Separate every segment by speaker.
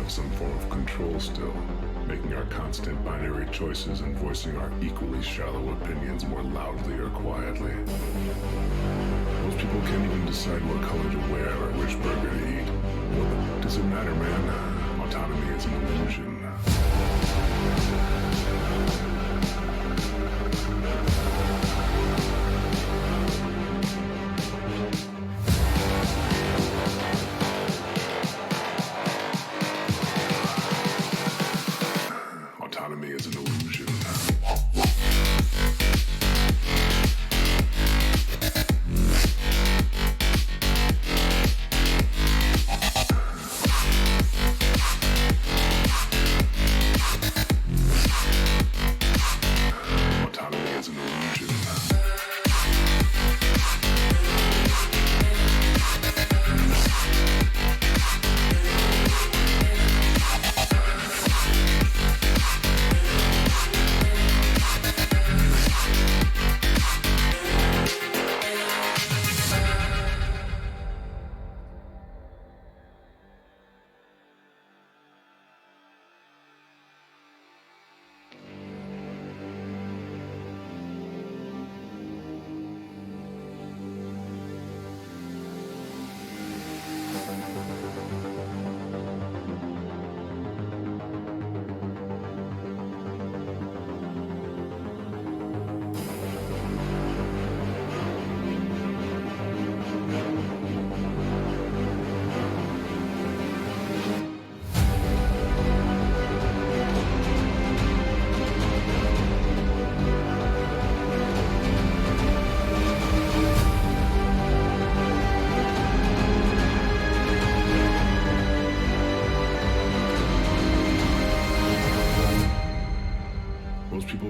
Speaker 1: have some form of control still, making our constant binary choices and voicing our equally shallow opinions more loudly or quietly. Most people can't even decide what color to wear or which burger to eat. What does it matter, man? Autonomy is an illusion. Autonomy is an illusion.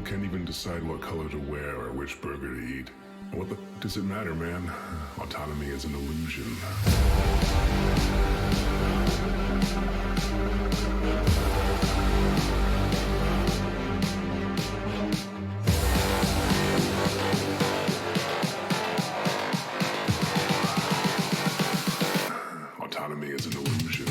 Speaker 1: Can't even decide what color to wear or which burger to eat. What the does it matter, man? Autonomy is an illusion. Autonomy is an illusion.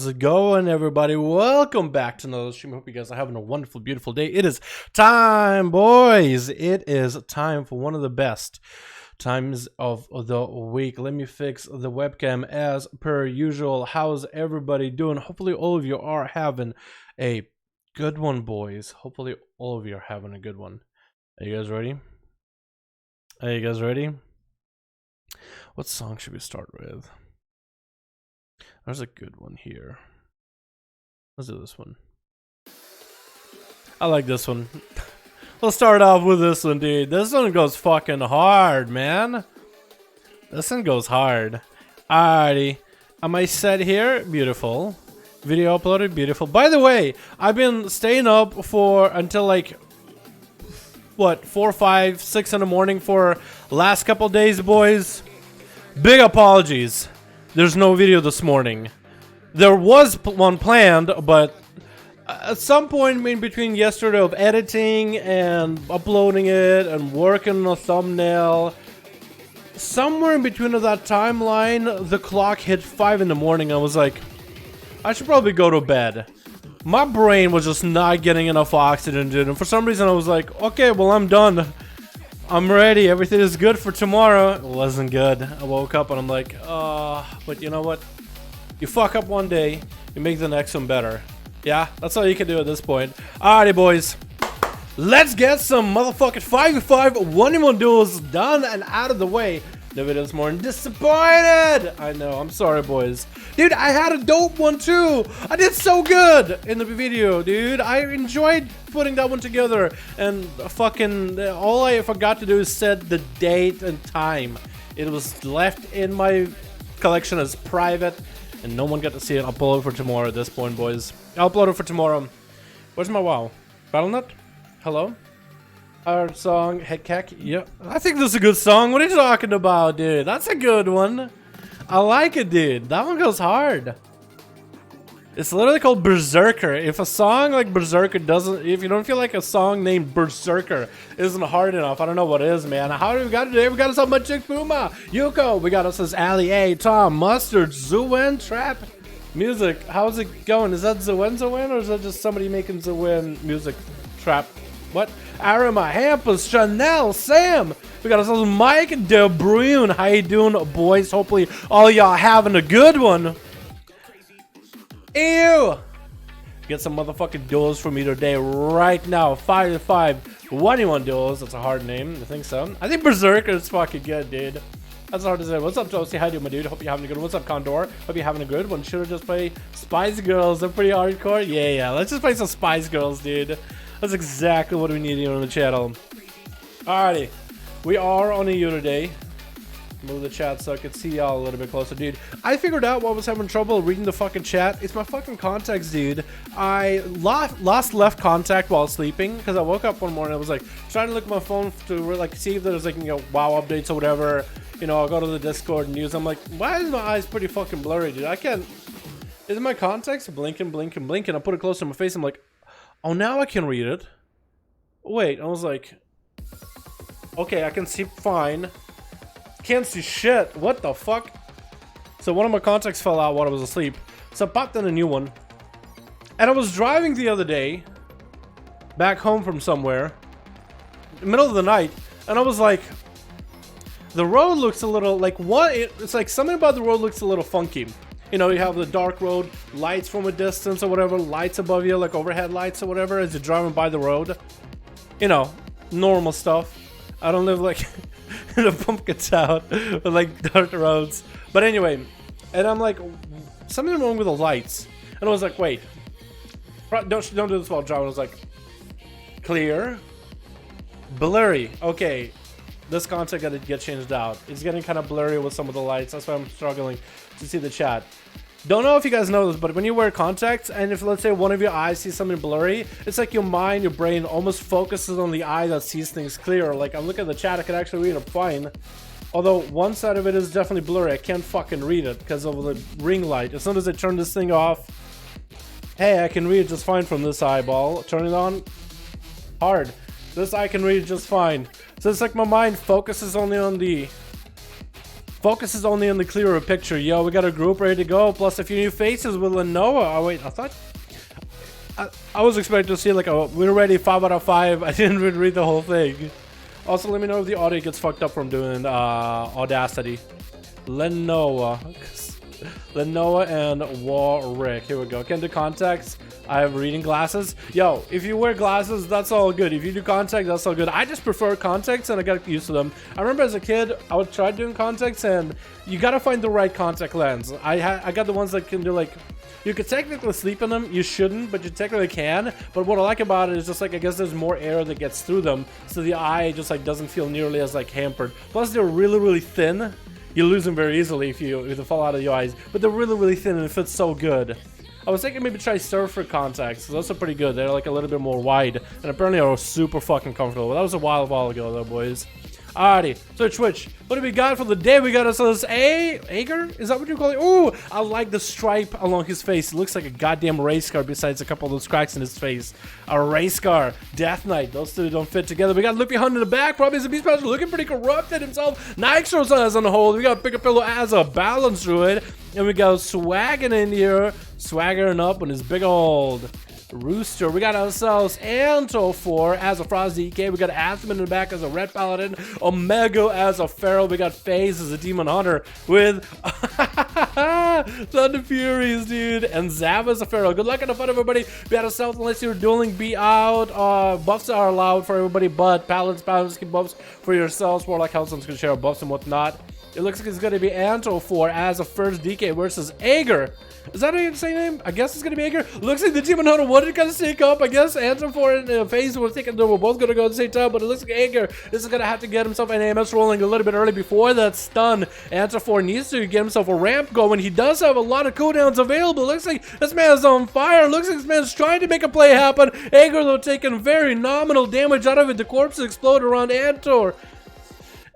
Speaker 2: How's it going, everybody? Welcome back to another stream. I hope you guys are having a wonderful, beautiful day. It is time, boys. It is time for one of the best times of the week. Let me fix the webcam as per usual. How's everybody doing? Hopefully all of you are having a good one, boys. Hopefully all of you are having a good one. Are you guys ready? Are you guys ready? What song should we start with? There's a good one here. Let's do this one. I like this one. Let's start off with this one, dude. This one goes fucking hard, man. This one goes hard. Alrighty. Am I set here? Beautiful. Video uploaded? Beautiful. By the way, I've been staying up for until like, what, 4, 5, 6 in the morning for last couple days, boys. Big apologies. There's no video this morning. There was one planned, but at some point in between yesterday of editing and uploading it and working on a thumbnail, somewhere in between of that timeline, the clock hit 5 in the morning. I was like, I should probably go to bed. My brain was just not getting enough oxygen, dude. And for some reason, I was like, okay, well, I'm done. I'm ready. Everything is good for tomorrow. It wasn't good. I woke up and I'm like, but you know what? You fuck up one day, you make the next one better. Yeah, that's all you can do at this point. Alrighty, boys. Let's get some motherfucking 5v5 1v1 duels done and out of the way. The video this morning. Disappointed! I know, I'm sorry, boys. Dude, I had a dope one too! I did so good in the video, dude. I enjoyed putting that one together. And fucking, all I forgot to do is set the date and time. It was left in my collection as private, and no one got to see it. I'll upload it for tomorrow at this point, boys. I'll upload it for tomorrow. Where's my WoW? Battle.net? Hello? Our song, Heck, yeah. I think this is a good song. What are you talking about, dude? That's a good one. I like it, dude. That one goes hard. It's literally called Berserker. If a song like Berserker doesn't, if you don't feel like a song named Berserker isn't hard enough, I don't know what is, man. How do we got today? We got us up my chick Puma, Yuko. We got us as Ali A, Tom, Mustard, Zuwen, Trap. Music, how's it going? Is that Zuwen, or is that just somebody making Zuwen music? Trap. What? Arima, Hampus, Chanel, Sam. We got ourselves Mike De Bruyne. How you doing, boys? Hopefully all y'all having a good one. Ew. Get some motherfucking duels from me today right now. 5v5 1v1 duels. That's a hard name. I think so. I think Berserker is fucking good, dude. That's hard to say. What's up, Josie? How you doing, my dude? Hope you're having a good one. What's up, Condor? Hope you're having a good one. Should have just play Spice Girls. They're pretty hardcore. Yeah. Let's just play some Spice Girls, dude. That's exactly what we need here on the channel. Alrighty. We are on EU today. Move the chat so I can see y'all a little bit closer, dude. I figured out what was having trouble reading the fucking chat. It's my fucking contacts, dude. I lost left contact while sleeping because I woke up one morning. I was like trying to look at my phone to like see if there's like, you know, WoW updates or whatever. You know, I'll go to the Discord and use. I'm like, why is my eyes pretty fucking blurry, dude? I can't. Is my contacts blinking, blinking, blinking? I put it close to my face. I'm like, oh, now I can read it. Wait, I was like, okay, I can see fine. Can't see shit. What the fuck? So one of my contacts fell out while I was asleep. So I popped in a new one. And I was driving the other day, back home from somewhere, in the middle of the night, and I was like, the road looks a little like it's like something about the road looks a little funky. You know, you have the dark road, lights from a distance or whatever, lights above you, like overhead lights or whatever, as you're driving by the road. You know, normal stuff. I don't live like in a pumpkin town with like dark roads. But anyway, and I'm like, something wrong with the lights. And I was like, wait, don't do this while driving. I was like, clear, blurry. Okay, this content got to get changed out. It's getting kind of blurry with some of the lights. That's why I'm struggling to see the chat. Don't know if you guys know this, but when you wear contacts and if let's say one of your eyes sees something blurry, it's like your mind, your brain almost focuses on the eye that sees things clear. Like I'm looking at the chat, I can actually read it fine. Although one side of it is definitely blurry. I can't fucking read it because of the ring light. As soon as I turn this thing off, hey, I can read it just fine from this eyeball. Turn it on, hard. This eye can read it just fine. So it's like my mind focuses only on the Focus is only on the clearer picture. Yo, we got a group ready to go, plus a few new faces with Lenoa. Oh wait, I thought I was expecting to see like a we're ready 5 out of 5. I didn't even read the whole thing. Also, let me know if the audio gets fucked up from doing Audacity. Lenoa and Warwick. Here we go. Can do contacts. I have reading glasses. Yo, if you wear glasses, that's all good. If you do contacts, that's all good. I just prefer contacts and I got used to them. I remember as a kid, I would try doing contacts and you gotta find the right contact lens. I got the ones that can do like, you could technically sleep in them. You shouldn't, but you technically can. But what I like about it is just like, I guess there's more air that gets through them. So the eye just like doesn't feel nearly as like hampered. Plus they're really, really thin. You lose them very easily if they fall out of your eyes. But they're really, really thin and it fits so good. I was thinking maybe try Surfer contacts. Those are pretty good. They're like a little bit more wide. And apparently are super fucking comfortable. That was a while ago though, boys. Alrighty, so Twitch, what do we got for the day? We got ourselves Ager? Is that what you call it? Ooh, I like the stripe along his face. It looks like a goddamn race car besides a couple of those cracks in his face. A race car. Death Knight. Those two don't fit together. We got Loopy Hunt in the back. Probably is a beast master looking pretty corrupted himself. Nixos as on the hold. We got Bigger Pillow as a balance druid. And we got Swaggin in here. Swaggering up on his big old Rooster. We got ourselves Anto 4 as a Frost DK. We got Aspen in the back as a Red Paladin. Omega as a Feral. We got FaZe as a Demon Hunter with Thunder Furies, dude. And Zav as a Feral. Good luck and fun, everybody. We got ourselves, unless you're dueling, be out. Buffs are allowed for everybody, but Paladins keep buffs for yourselves. More like Hellstones can share buffs and whatnot. It looks like it's going to be Anto 4 as a first DK versus Ager. Is that the same name? I guess it's going to be Ager. Looks like the Demon Hunter wanted to sync up. I guess Anto 4 and FaZe were thinking they were both going to go at the same time, but it looks like Ager is going to have to get himself an AMS rolling a little bit early before that stun. Anto 4 needs to get himself a ramp going. He does have a lot of cooldowns available. Looks like this man is on fire. Looks like this man's trying to make a play happen. Ager, though, taking very nominal damage out of it. The corpses explode around Antor.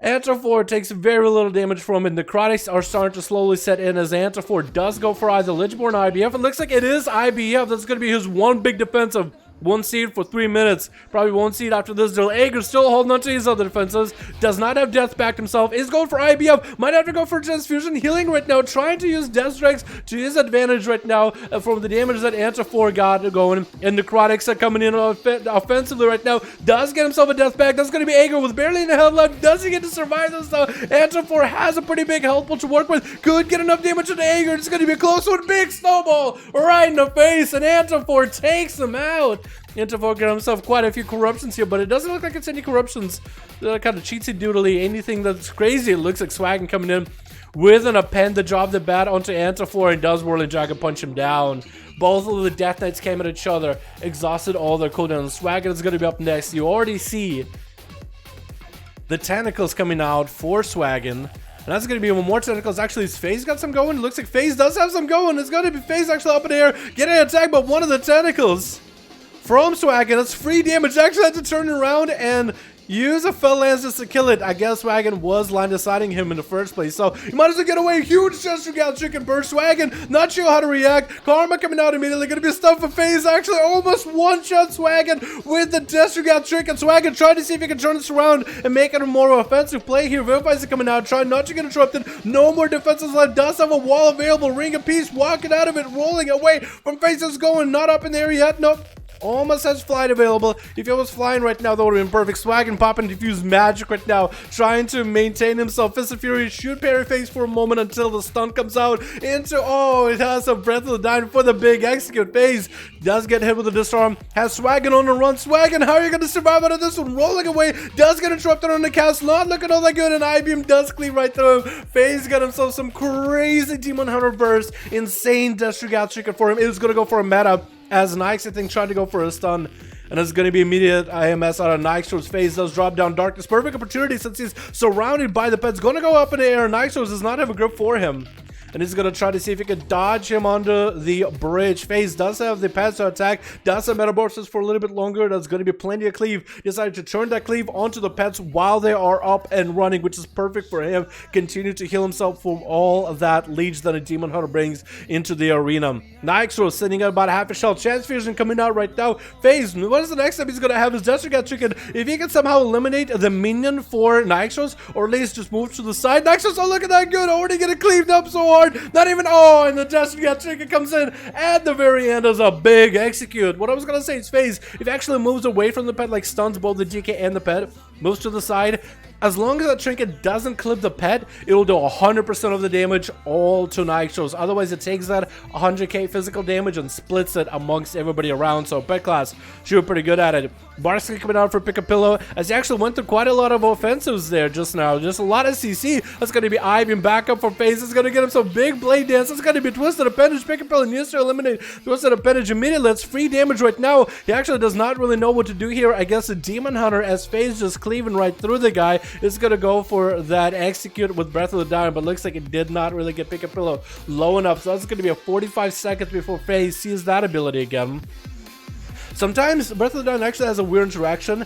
Speaker 2: Anto 4 takes very little damage from it. Necrotics are starting to slowly set in as Anto 4 does go for either Lichborn or IBF. It looks like it is IBF. That's going to be his one big defensive. One seed for 3 minutes. Probably one seed after this duel. Ager still holding on to his other defenses. Does not have death back himself. Is going for IBF. Might have to go for transfusion healing right now. Trying to use death strikes to his advantage right now from the damage that Anto 4 got going. And Necrotics are coming in offensively right now. Does get himself a death back. That's going to be Ager with barely any health left. Does he get to survive this though? Anto 4 has a pretty big health pool to work with. Could get enough damage on Ager. It's going to be a close one. Big snowball right in the face. And Anto 4 takes him out. Anto 4 got himself quite a few corruptions here, but it doesn't look like it's any corruptions. They're kind of cheatsy doodly. Anything that's crazy. It looks like Swaggin coming in with an append to drop the bat onto Anto 4 and does Whirling Dragon punch him down. Both of the Death Knights came at each other, exhausted all their cooldowns. Swaggin is going to be up next. You already see the tentacles coming out for Swaggin. And that's going to be one more tentacles. Actually, has FaZe got some going? It looks like FaZe does have some going. It's going to be FaZe actually up in the air, getting attacked by one of the tentacles from Swaggin. That's free damage. Actually had to turn around and use a fell lance just to kill it. I guess Swaggin was line deciding him in the first place, so he might as well get away. Huge gesture got chicken burst. Swaggin not sure how to react. Karma coming out immediately. Gonna be stuff for FaZe. Actually almost one-shot Swaggin with the gesture got trick, and Swaggin trying to see if he can turn this around and make it a more offensive play here. Vampires are coming out, trying not to get interrupted. No more defenses left. Does have a wall available. Ring of Peace walking out of it, rolling away from FaZe. Is going not up in the air yet. Nope. Almost has flight available. If it was flying right now, that would have been perfect. Swaggin popping diffuse magic right now, trying to maintain himself. Fist of Fury, shoot parry face for a moment until the stun comes out into, oh, it has a Breath of the Dying for the big execute. FaZe does get hit with a disarm. Has Swaggin on the run. Swaggin, how are you going to survive out of this one? Rolling away, does get interrupted on the cast. Not looking all that good, and I-Beam does cleave right through him. FaZe got himself some crazy Demon Hunter burst. Insane Destrugat chicken for him. It was going to go for a meta. As Nix, I think, tried to go for a stun, and it's going to be immediate IMS out of Nixos. FaZe does drop down Darkness. Perfect opportunity since he's surrounded by the pets. Going to go up in the air. Nixos does not have a grip for him. and he's gonna try to see if he can dodge him under the bridge. FaZe does have the pets to attack, does have metamorphosis for a little bit longer. That's gonna be plenty of cleave. Decided to turn that cleave onto the pets while they are up and running, which is perfect for him. Continue to heal himself from all of that leech that a Demon Hunter brings into the arena. Nixro sitting at about half a shell. Chance Fusion coming out right now. FaZe, what is the next step he's gonna have? His Desert Cat Chicken. If he can somehow eliminate the minion for Nixos, or at least just move to the side. Nixos, oh look at that, good. Already getting cleaved up so hard. Not even, oh, and the Desert Cat Chicken comes in at the very end as a big execute. What I was gonna say is FaZe, if he actually moves away from the pet, like stuns both the DK and the pet, moves to the side, as long as that trinket doesn't clip the pet, it'll do 100% of the damage all to Nixos. Otherwise, it takes that 100k physical damage and splits it amongst everybody around. So pet class, she was pretty good at it. Barsky coming out for Pick a Pillow, as he actually went through quite a lot of offensives there just now. Just a lot of CC. That's going to be Ivan back up for FaZe. It's going to get him some big blade dance. It's going to be Twisted Appendage. Pick a Pillow needs to eliminate Twisted Appendage immediately. It's free damage right now. He actually does not really know what to do here against the Demon Hunter, as FaZe just cleaving right through the guy. It's going to go for that execute with Breath of the Dying, but looks like it did not really get Pick a Pillow low enough. So that's going to be a 45 seconds before FaZe sees that ability again. Sometimes Breath of the Dying actually has a weird interaction.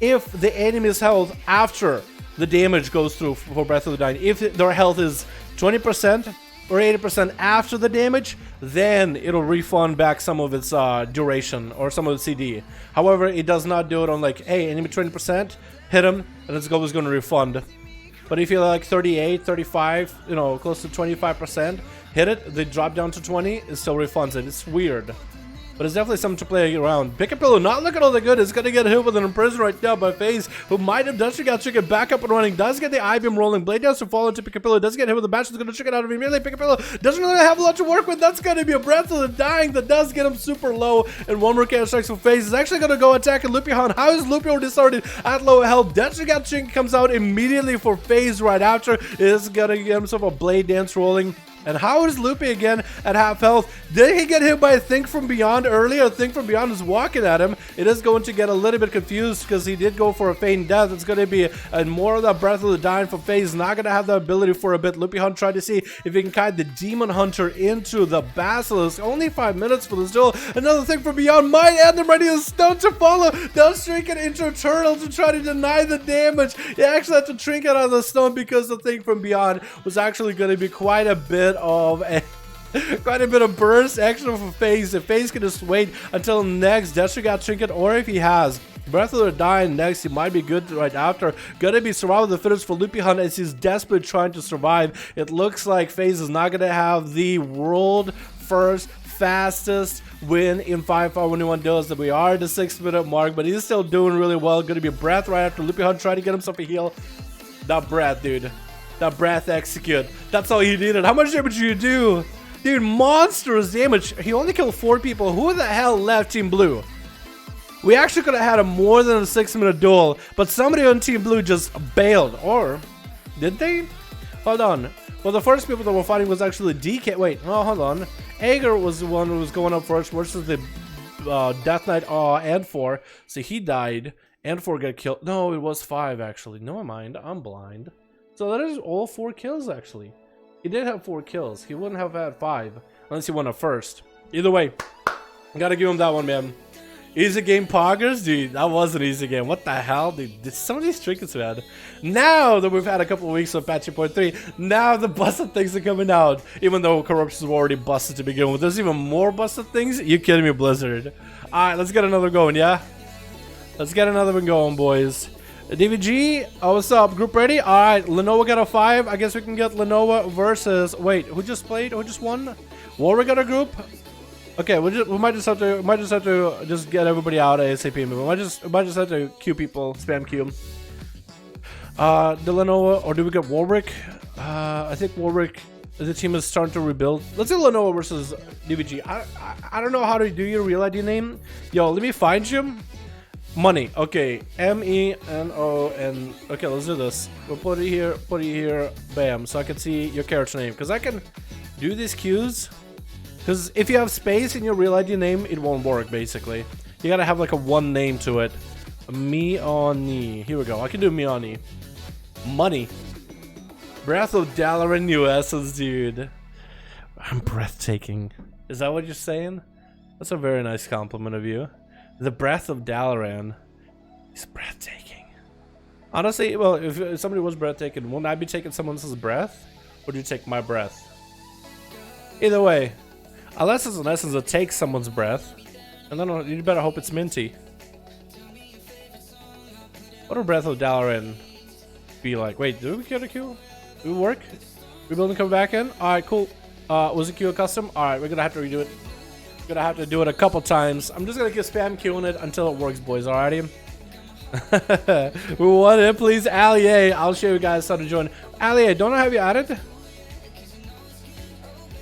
Speaker 2: If the enemy's health after the damage goes through for Breath of the Dying, if their health is 20% or 80% after the damage, then it'll refund back some of its duration or some of its CD. However, it does not do it on like, hey, enemy 20%, hit him, and it's always going to refund. But if you're like 38, 35, you know, close to 25%, hit it, they drop down to 20, it still refunds it. It's weird. But it's definitely something to play around. Pick a Pillow not looking all that good. It's going to get hit with an imprison right now by FaZe, who might have done got Chicken back up and running. Does get the I-beam rolling. Blade down to fall into Pick a Pillow. Does get hit with the match. It's going to chicken out of immediately. Pick a Pillow doesn't really have a lot to work with. That's going to be a Breath of the Dying that does get him super low. And one more counter strikes for FaZe. Is actually going to go attack Lupihan. How is Lupi already started at low health? got Chicken comes out immediately for FaZe right after. Is going to get himself a Blade Dance rolling. And how is Loopy again at half health? Did he get hit by a Think From Beyond earlier? A Think From Beyond is walking at him. It is going to get a little bit confused because he did go for a feigned death. It's going to be more of that Breath of the Dying for FaZe. Not going to have that ability for a bit. Loopy Hunt tried to see if he can kite the Demon Hunter into the Basilisk. Only 5 minutes for this duel. Another Think From Beyond might end him ready to stun to follow. Does Trinket into Turtle to try to deny the damage. He actually had to Trinket on the stone because the Think From Beyond was actually going to be quite a bit of burst action for FaZe. If FaZe can just wait until next got Trinket, or if he has Breath of the Dying next, he might be good right after. Gonna be survival of the fittest for Loopy Hunt as he's desperately trying to survive. It looks like FaZe is not gonna have the world first fastest win in 5V5 1v1 DUELS. That we are at the 6-minute mark, but he's still doing really well. Gonna be Breath right after Loopy Hunt trying to get himself a heal. That Breath, dude. That Breath execute. That's all he needed. How much damage did you do? Dude, monstrous damage. He only killed 4 people. Who the hell left Team Blue? We actually could have had a more than a 6-minute duel, but somebody on Team Blue just bailed. Or, did they? Hold on. Well, the first people that were fighting was actually DK. Wait, oh, hold on. Ager was the one who was going up first versus the Death Knight N4. So he died. N4 got killed. No, it was 5 actually. Never mind. I'm blind. So that is all 4 kills actually. He did have 4 kills. He wouldn't have had 5 unless he won a first. Either way, gotta give him that one, man. Easy game poggers? Dude, that was an easy game. What the hell? Dude, some of these trinkets we had. Now that we've had a couple of weeks of patch 2.3, now the busted things are coming out. Even though corruptions were already busted to begin with. There's even more busted things? You kidding me, Blizzard? Alright, let's get another going, yeah? Let's get another one going, boys. DVG, oh, what's up? Group ready? Alright, Lenovo got a 5. I guess we can get Lenovo versus... Wait, who just played? Who just won? Warwick got a group? Okay, we might just have to just get everybody out ASAP. We might just have to queue people, spam queue. The Lenovo, or do we get Warwick? I think Warwick, the team is starting to rebuild. Let's do Lenovo versus DVG. I don't know how to do your real ID name. Yo, let me find you. Money. Okay, M-E-N-O-N. Okay, let's do this. We'll put it here, bam, so I can see your character name. Because I can do these queues. Because if you have space in your real ID name, it won't work, basically. You gotta have like a one name to it. Mioni. Here we go. I can do Mioni. Money. Breath of Dalaran USs, dude. I'm breathtaking. Is that what you're saying? That's a very nice compliment of you. The breath of Dalaran is breathtaking. Honestly, well, if somebody was breathtaking, wouldn't I be taking someone else's breath? Or would you take my breath? Either way, unless it's an essence that takes someone's breath, and then you better hope it's minty. What would Breath of Dalaran be like? Wait, did we get a queue? Did it work? Rebuilding come back in? Alright, cool. Was the queue a custom? Alright, we're gonna have to redo it. We're gonna have to do it a couple times. I'm just gonna keep spam queuing it until it works, boys, alrighty? We want it, please. Allier, I'll show you guys how to join. Allier, don't I have you added?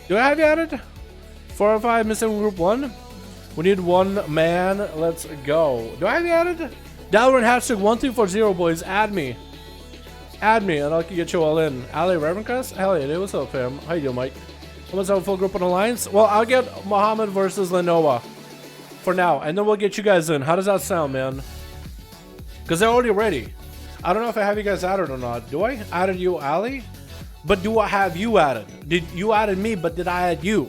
Speaker 2: Do I have you added? 4 or 5 missing group 1. We need 1 man. Let's go. Do I have you added? Dalaran hashtag 1340, boys. Add me. Add me, and I'll get you all in. Ali Reverendcast? Hell yeah, dude. What's up, fam? How you doing, Mike? Let's have a full group on Alliance. Well, I'll get Muhammad versus Lenoa for now, and then we'll get you guys in. How does that sound, man? Because they're already ready. I don't know if I have you guys added or not. Do I? Added you, Ali? But do I have you added? Did you added me, but did I add you?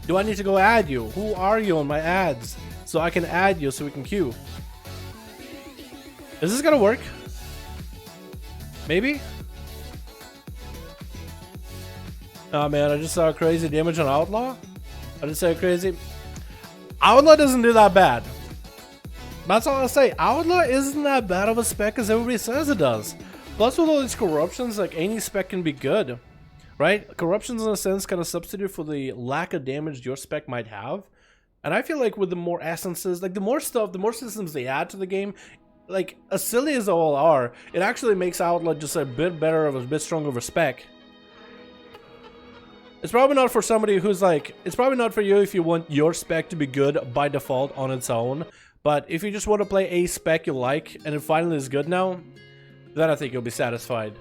Speaker 2: Do I need to go add you? Who are you on my ads? So I can add you so we can queue. Is this gonna work? Maybe? Oh man, I just saw crazy damage on Outlaw. I just said crazy. Outlaw doesn't do that bad. That's all I'll say. Outlaw isn't that bad of a spec as everybody says it does. Plus with all these corruptions, like any spec can be good. Right? Corruptions in a sense kind of substitute for the lack of damage your spec might have. And I feel like with the more essences, like the more stuff, the more systems they add to the game, like as silly as they all are, it actually makes Outlaw just a bit better of a bit stronger of a spec. It's probably not for somebody who's like, it's probably not for you if you want your spec to be good by default on its own. But if you just want to play a spec you like and it finally is good now, then I think you'll be satisfied.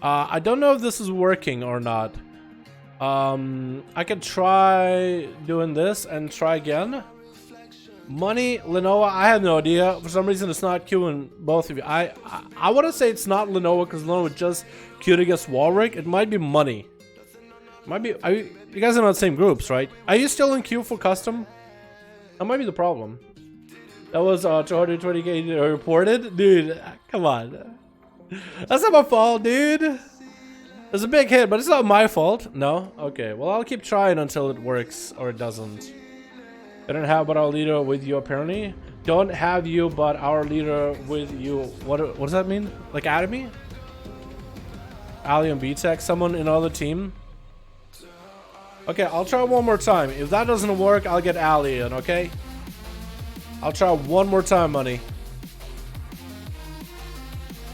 Speaker 2: I don't know if this is working or not. I could try doing this and try again. Money, Lenoa, I have no idea. For some reason, it's not queuing both of you. I want to say it's not Lenoa because Lenoa just queued against Warwick. It might be Money. It might be. You guys are not the same groups, right? Are you still in queue for custom? That might be the problem. That was 220k reported, dude. Come on, that's not my fault, dude. It's a big hit, but it's not my fault. No, okay. Well, I'll keep trying until it works or it doesn't. I don't have but our leader with you apparently. Don't have you but our leader with you. What does that mean? Like add me? Ali and BTech, someone in other team. Okay, I'll try one more time. If that doesn't work, I'll get Ali in, okay? I'll try one more time, Money.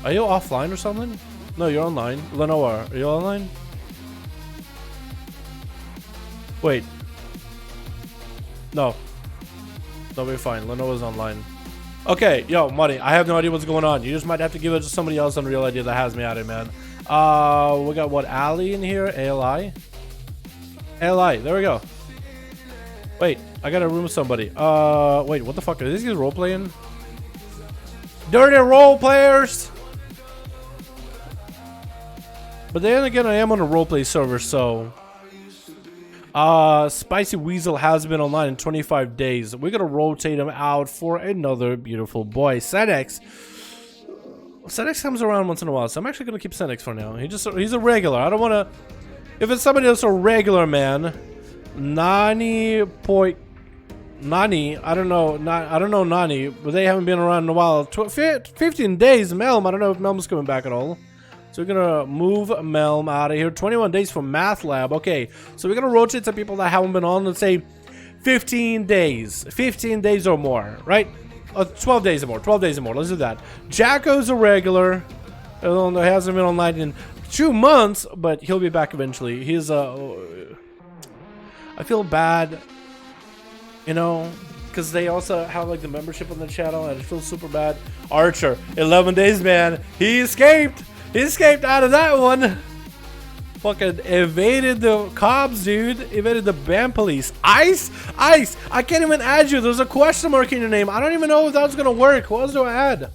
Speaker 2: Are you offline or something? No, you're online. Lenoa, are you online? Wait. No. No, we're fine. Lenoa's online. Okay, yo, Money, I have no idea what's going on. You just might have to give it to somebody else on Real Idea that has me at it, man. We got what, Ali in here? ALI? ALI, there we go. Wait, I gotta room somebody. Wait, what the fuck? Are these guys role playing? Dirty role players! But then again, I am on a roleplay server, so... Spicy Weasel has been online in 25 days. We're gonna rotate him out for another beautiful boy. Senex. Senex comes around once in a while, so I'm actually gonna keep Senex for now. He's a regular. I don't wanna... If it's somebody else a regular, man... Nani, I don't know Nani, but they haven't been around in a while. 15 days, Melm. I don't know if Melm's coming back at all. So we're gonna move Melm out of here. 21 days for Math Lab. Okay, so we're gonna rotate to people that haven't been on, let's say 15 days. 15 days or more, right? 12 days or more. 12 days or more. Let's do that. Jacko's a regular. He hasn't been online in 2 months, but he'll be back eventually. He's I feel bad, you know, because they also have like the membership on the channel, and I feel super bad. Archer, 11 days, man. He escaped. He escaped out of that one. Fucking evaded the cops, dude. Evaded the ban police. Ice. I can't even add you. There's a question mark in your name. I don't even know if that's gonna work. What else do I add?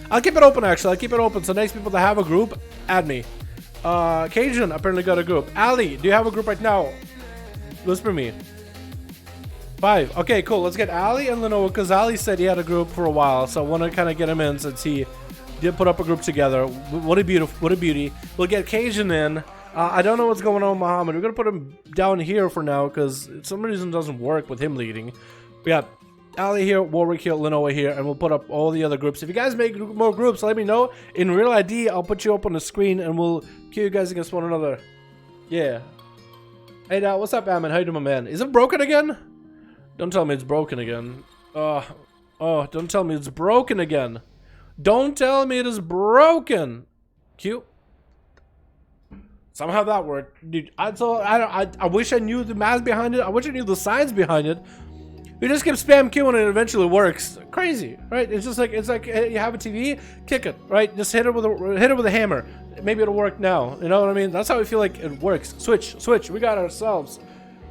Speaker 2: I'll keep it open, actually. I'll keep it open. So next people that have a group, add me. Cajun apparently got a group. Ali, do you have a group right now? Whisper me. 5. Okay, cool. Let's get Ali and Lenovo, because Ali said he had a group for a while, so I want to kind of get him in since he did put up a group together. What a beauty. We'll get Cajun in. I don't know what's going on with Muhammad. We're going to put him down here for now, because some reason it doesn't work with him leading. We got Ali here, Warwick here, Lenovo here, and we'll put up all the other groups. If you guys make more groups, let me know. In Real ID, I'll put you up on the screen, and we'll queue you guys against one another. Yeah. Hey, now, what's up, Ammon? How you doing, my man? Is it broken again? Don't tell me it's broken again. Oh, don't tell me it's broken again. Don't tell me it is broken. Cute. Somehow that worked. Dude, I wish I knew the math behind it. I wish I knew the science behind it. You just keep spam queuing and it eventually works. Crazy, right? It's just like, it's like you have a TV, kick it, right? Just hit it with a hammer. Maybe it'll work now. You know what I mean? That's how I feel like it works. Switch. We got ourselves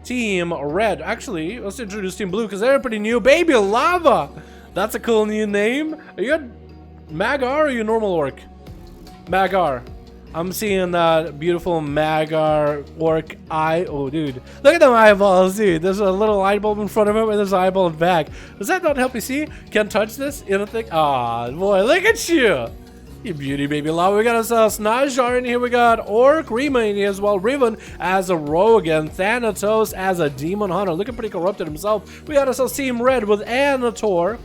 Speaker 2: Team Red. Actually, let's introduce Team Blue because they're pretty new. Baby Lava. That's a cool new name. Are you a Magar or are you a normal orc? Magar. I'm seeing that beautiful Magar orc eye. Oh, dude. Look at them eyeballs, dude. There's a little eye bulb in front of him and there's an eyeball in back. Does that not help you see? Can't touch this? You don't think? Aw, boy, look at you. You beauty, baby lava. We got ourselves Najar in here. We got Orc Rima in here as well. Riven as a rogue and Thanatos as a demon hunter. Looking pretty corrupted himself. We got ourselves Team Red with Antofor,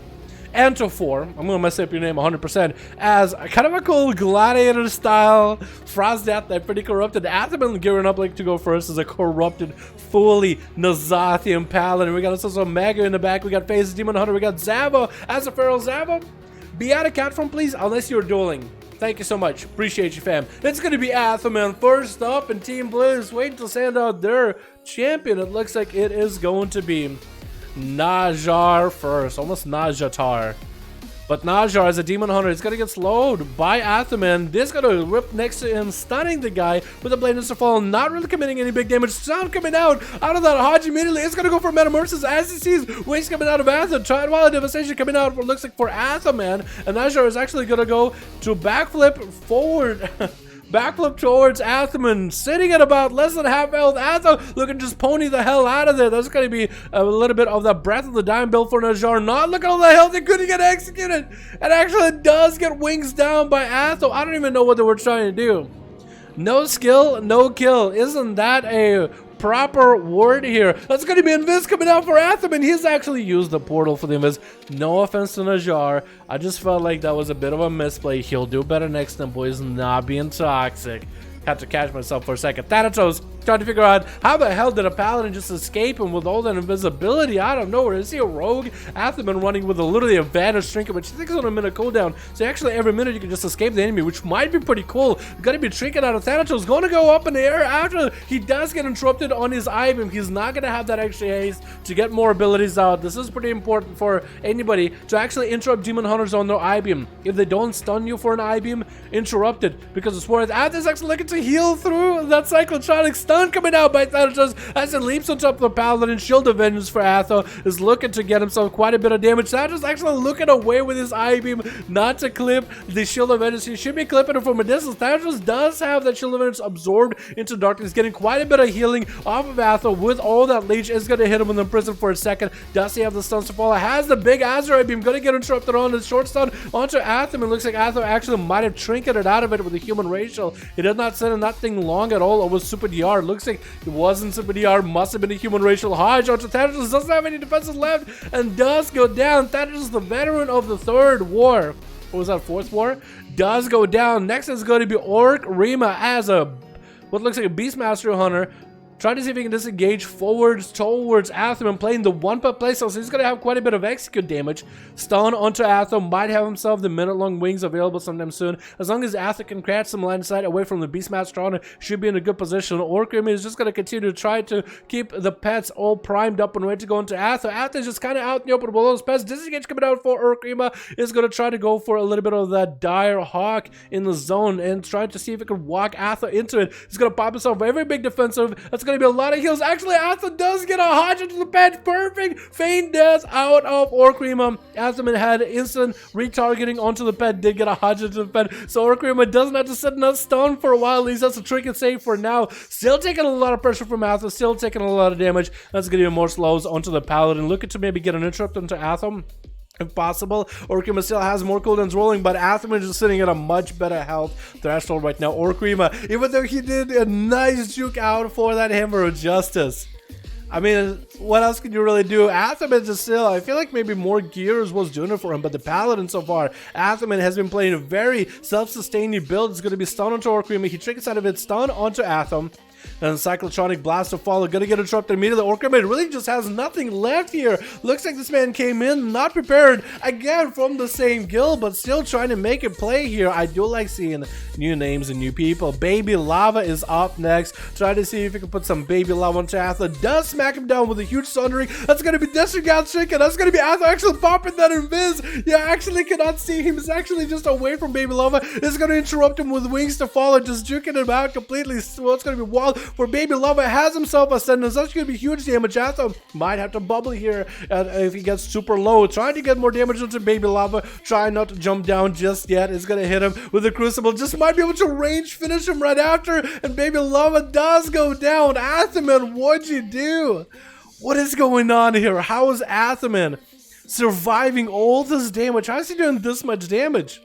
Speaker 2: I'm gonna mess up your name 100%, as kind of a cool gladiator style Frost Death Knight, pretty corrupted. Athaman gearing up like to go first as a corrupted, fully Nazathian paladin. We got ourselves Omega in the back. We got FaZe Demon Hunter. We got Zava as a feral Zava. Be out of cat form, please, unless you're dueling. Thank you so much. Appreciate you, fam. It's gonna be Athaman first up, and Team Blue is waiting to send out their champion. It looks like it is going to be Najar first, almost Najatar. But Najar as a demon hunter is gonna get slowed by Athaman. This gonna rip next to him, stunning the guy with a blade to fall, not really committing any big damage. Sound coming out of that Hodge immediately. It's gonna go for Metamorphosis as he sees waste coming out of Athaman. Trial Devastation coming out, what looks like for Athaman. And Najar is actually gonna go to backflip forward. Backflip towards Athaman, sitting at about less than half health. Athaman looking to just pony the hell out of there. That's going to be a little bit of the Breath of the Dying build for Najar. Not looking at all the health. They couldn't get executed. And actually does get wings down by Athaman. I don't even know what they were trying to do. No skill, no kill. Isn't that a proper word here? That's going to be Invis coming out for Athaman. He's actually used the portal for the Invis. No offense to Najar. I just felt like that was a bit of a misplay. He'll do better next time, boys. Not being toxic. Had to catch myself for a second. Thanatos trying to figure out how the hell did a paladin just escape him with all that invisibility out of nowhere. Is he a rogue? Athaman running with literally a vanish trinket, which I think is on a minute cooldown. So actually every minute you can just escape the enemy, which might be pretty cool. Got to be trinket out of Thanatos. Going to go up in the air after he does get interrupted on his I-beam. He's not going to have that extra haste to get more abilities out. This is pretty important for anybody to actually interrupt demon hunters on their I-beam. If they don't stun you for an I-beam, interrupt it because it's worth. Athaman's actually looking to heal through that cyclotronic stun coming out by Thanatos as it leaps on top of the paladin. Shield of Vengeance for Atho is looking to get himself quite a bit of damage. Thanatos actually looking away with his I-beam not to clip the Shield of Vengeance. He should be clipping it from a distance. Thanatos does have that Shield of Vengeance absorbed into darkness, getting quite a bit of healing off of Atho with all that leech. Is going to hit him in the prison for a second. Does he have the stuns to fall? Has the big Azeroth beam, going to get interrupted on the short stun onto Athaman. Looks like Atho actually might have trinketed out of it with a human racial. He did not send in that thing long at all. It was Super DR. Looks like it wasn't Super DR. Must have been a human racial. Hodge onto Thanatos. Doesn't have any defenses left and does go down. Thanatos is the veteran of the third war. What was that, fourth war? Does go down. Next is going to be Orc Rima as a what looks like a Beastmaster Hunter. Trying to see if he can disengage forwards towards Athaman, playing the one-put play, so he's going to have quite a bit of execute damage. Stun onto Athaman, might have himself the minute-long wings available sometime soon. As long as Athaman can catch some line of sight away from the Beastmaster Hunter, should be in a good position. Orcrim is just going to continue to try to keep the pets all primed up and ready to go into Athaman. Athaman's just kind of out in the open with those pets. Disengage coming out for Orcrima is going to try to go for a little bit of that dire hawk in the zone and try to see if it can walk Athaman into it. He's going to pop himself very big defensive. That's going going to be a lot of heals. Actually, Azeroth does get a Hodge into the bench. Perfect. Feign death out of Orkrima. Azeroth had instant retargeting onto the pet. Did get a Hodge into the pet. So Orkrima doesn't have to sit in that stun for a while. At least that's a trick and save for now. Still taking a lot of pressure from Azeroth. Still taking a lot of damage. That's going to be more slows onto the Paladin. Looking to maybe get an interrupt into Azeroth if possible. Orkrima still has more cooldowns rolling, but Azeroth is just sitting at a much better health threshold right now. Orkrima, even though he did a nice juke out for that Hammer of Justice, I mean, what else can you really do? Azeroth is still, I feel like maybe more gears was doing it for him, but the Paladin so far, Azeroth has been playing a very self-sustaining build. It's going to be stun onto Orkrima. He triggers out of it, stun onto Azeroth. And Cyclotronic Blast to follow. Gonna get interrupted immediately. Orkrima really just has nothing left here. Looks like this man came in not prepared. Again, from the same guild, but still trying to make it play here. I do like seeing new names and new people. Baby Lava is up next. Try to see if he can put some Baby Lava on Azeroth. Does smack him down with a huge sundering. That's gonna be disregard trick, and that's gonna be Azeroth actually popping that invis. Yeah, actually cannot see him. He's actually just away from Baby Lava. It's gonna interrupt him with wings to follow, just juking him out completely. Well, it's gonna be wild. For Baby Lava has himself ascendance. That's going to be huge damage. Azeroth might have to bubble here if he gets super low. Trying to get more damage into Baby Lava. Trying not to jump down just yet. It's going to hit him with the Crucible. Just might be able to range finish him right after. And Baby Lava does go down. Azeroth, what'd you do? What is going on here? How is Azeroth surviving all this damage? How is he doing this much damage?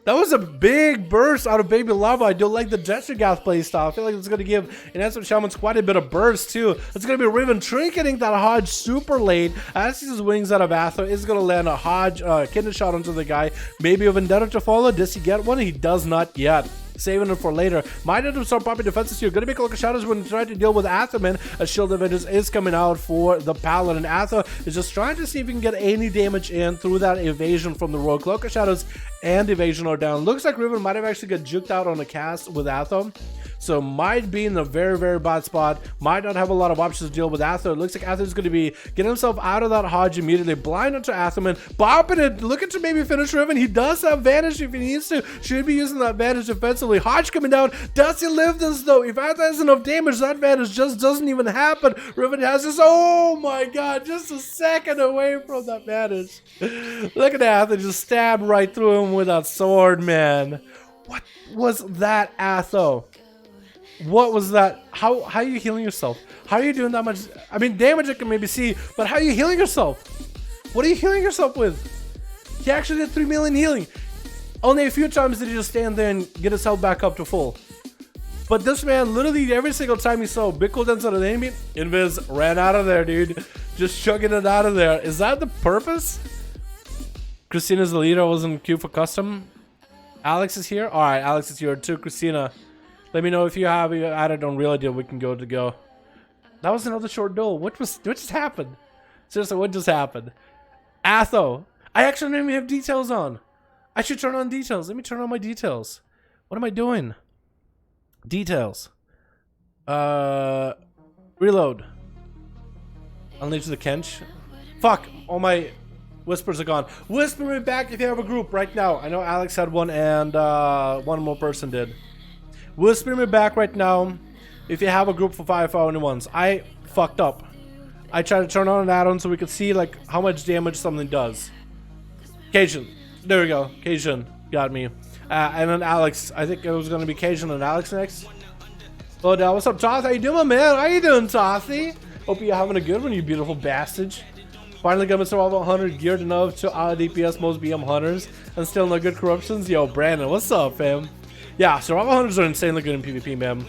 Speaker 2: That was a big burst out of Baby Lava. I do like the Jestergath playstyle. I feel like it's going to give an Answer Shaman's quite a bit of burst too. It's going to be Riven trinketing that Hodge super late. As he wings out of Azeroth, is going to land a Hodge kidney shot onto the guy. Maybe a Vendetta to follow. Does he get one? He does not yet. Saving it for later. Might have to start popping defenses here. Gonna be Cloak of Shadows when trying to deal with Azeroth. A Shield of Vengeance is coming out for the Paladin. Azeroth is just trying to see if he can get any damage in through that evasion from the Rogue. Cloak of Shadows and evasion are down. Looks like Riven might have actually got juked out on a cast with Azeroth. So might be in a very, very bad spot. Might not have a lot of options to deal with Azeroth. Looks like Azeroth is going to be getting himself out of that Hodge immediately. Blind onto Azeroth. Bopping it. Looking to maybe finish Riven. He does have Vanish if he needs to. Should be using that Vanish defensively. Hodge coming down. Does he live this though? If Azeroth has enough damage, that Vanish just doesn't even happen. Riven has this. Oh my god. Just a second away from that Vanish. Look at Azeroth. Just stabbed right through him with that sword, man. What was that, Azeroth? What was that? How are you healing yourself? How are you doing that much? I mean, damage I can maybe see, but how are you healing yourself? What are you healing yourself with? He actually did 3 million healing. Only a few times did he just stand there and get his health back up to full. But this man, literally every single time he saw big cooldowns on an enemy, Invis ran out of there, dude. Just chugging it out of there. Is that the purpose? Christina's the leader. I was in queue for custom. Alex is here. All right, Alex is here too. Christina. Let me know if you have it added on Real Deal. We can go to go. That was another short duel. What just happened? Seriously, what just happened? Azeroth. I actually don't even have details on. I should turn on details. Let me turn on my details. What am I doing? Details. Reload. Unleash the Kench. Fuck. All my whispers are gone. Whisper me back if you have a group right now. I know Alex had one and one more person did. Whisper me back right now if you have a group for 5V5 1v1s. I fucked up. I tried to turn on an add-on so we could see like how much damage something does. Cajun. There we go. Cajun got me. And then Alex. I think it was going to be Cajun and Alex next. Hello, Dal. What's up, Toth? How you doing, man? How you doing, Tothy? Hope you're having a good one, you beautiful bastard. Finally got my survival 100 geared enough to DPS most BM hunters and still no good corruptions. Yo, Brandon, what's up, fam? Yeah, survival hunters are insanely good in PvP, man.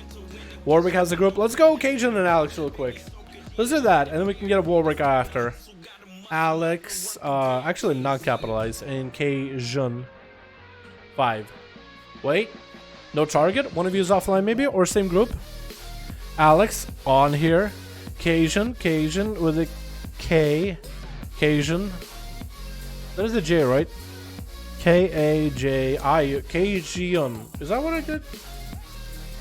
Speaker 2: Warwick has a group. Let's go Cajun and Alex real quick. Let's do that, and then we can get a Warwick after. Alex, actually not capitalized, and Cajun 5. Wait, no target? One of you is offline maybe, or same group? Alex, on here. Cajun with a K. Cajun. That is a J, right? K-A-J-I. Cajun. Is that what I did?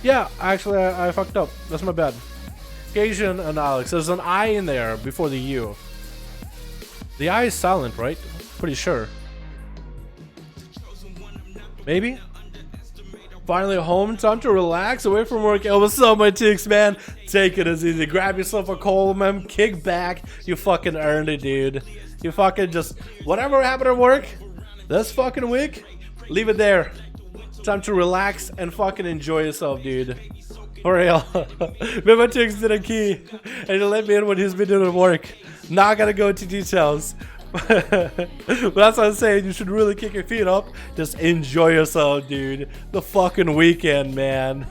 Speaker 2: Yeah, actually, I fucked up. That's my bad. Cajun and Alex. There's an I in there before the U. The I is silent, right? Pretty sure. Maybe? Finally home, time to relax, away from work. Yo, what's up, my ticks, man? Take it as easy. Grab yourself a cold, man. Kick back. You fucking earned it, dude. You fucking just, whatever happened at work this fucking week, leave it there. Time to relax and fucking enjoy yourself, dude. For real. My ticks did a key, and he let me in what he's been doing at work. Not gonna go into details. But that's what I'm saying. You should really kick your feet up. Just enjoy yourself, dude. The fucking weekend, man.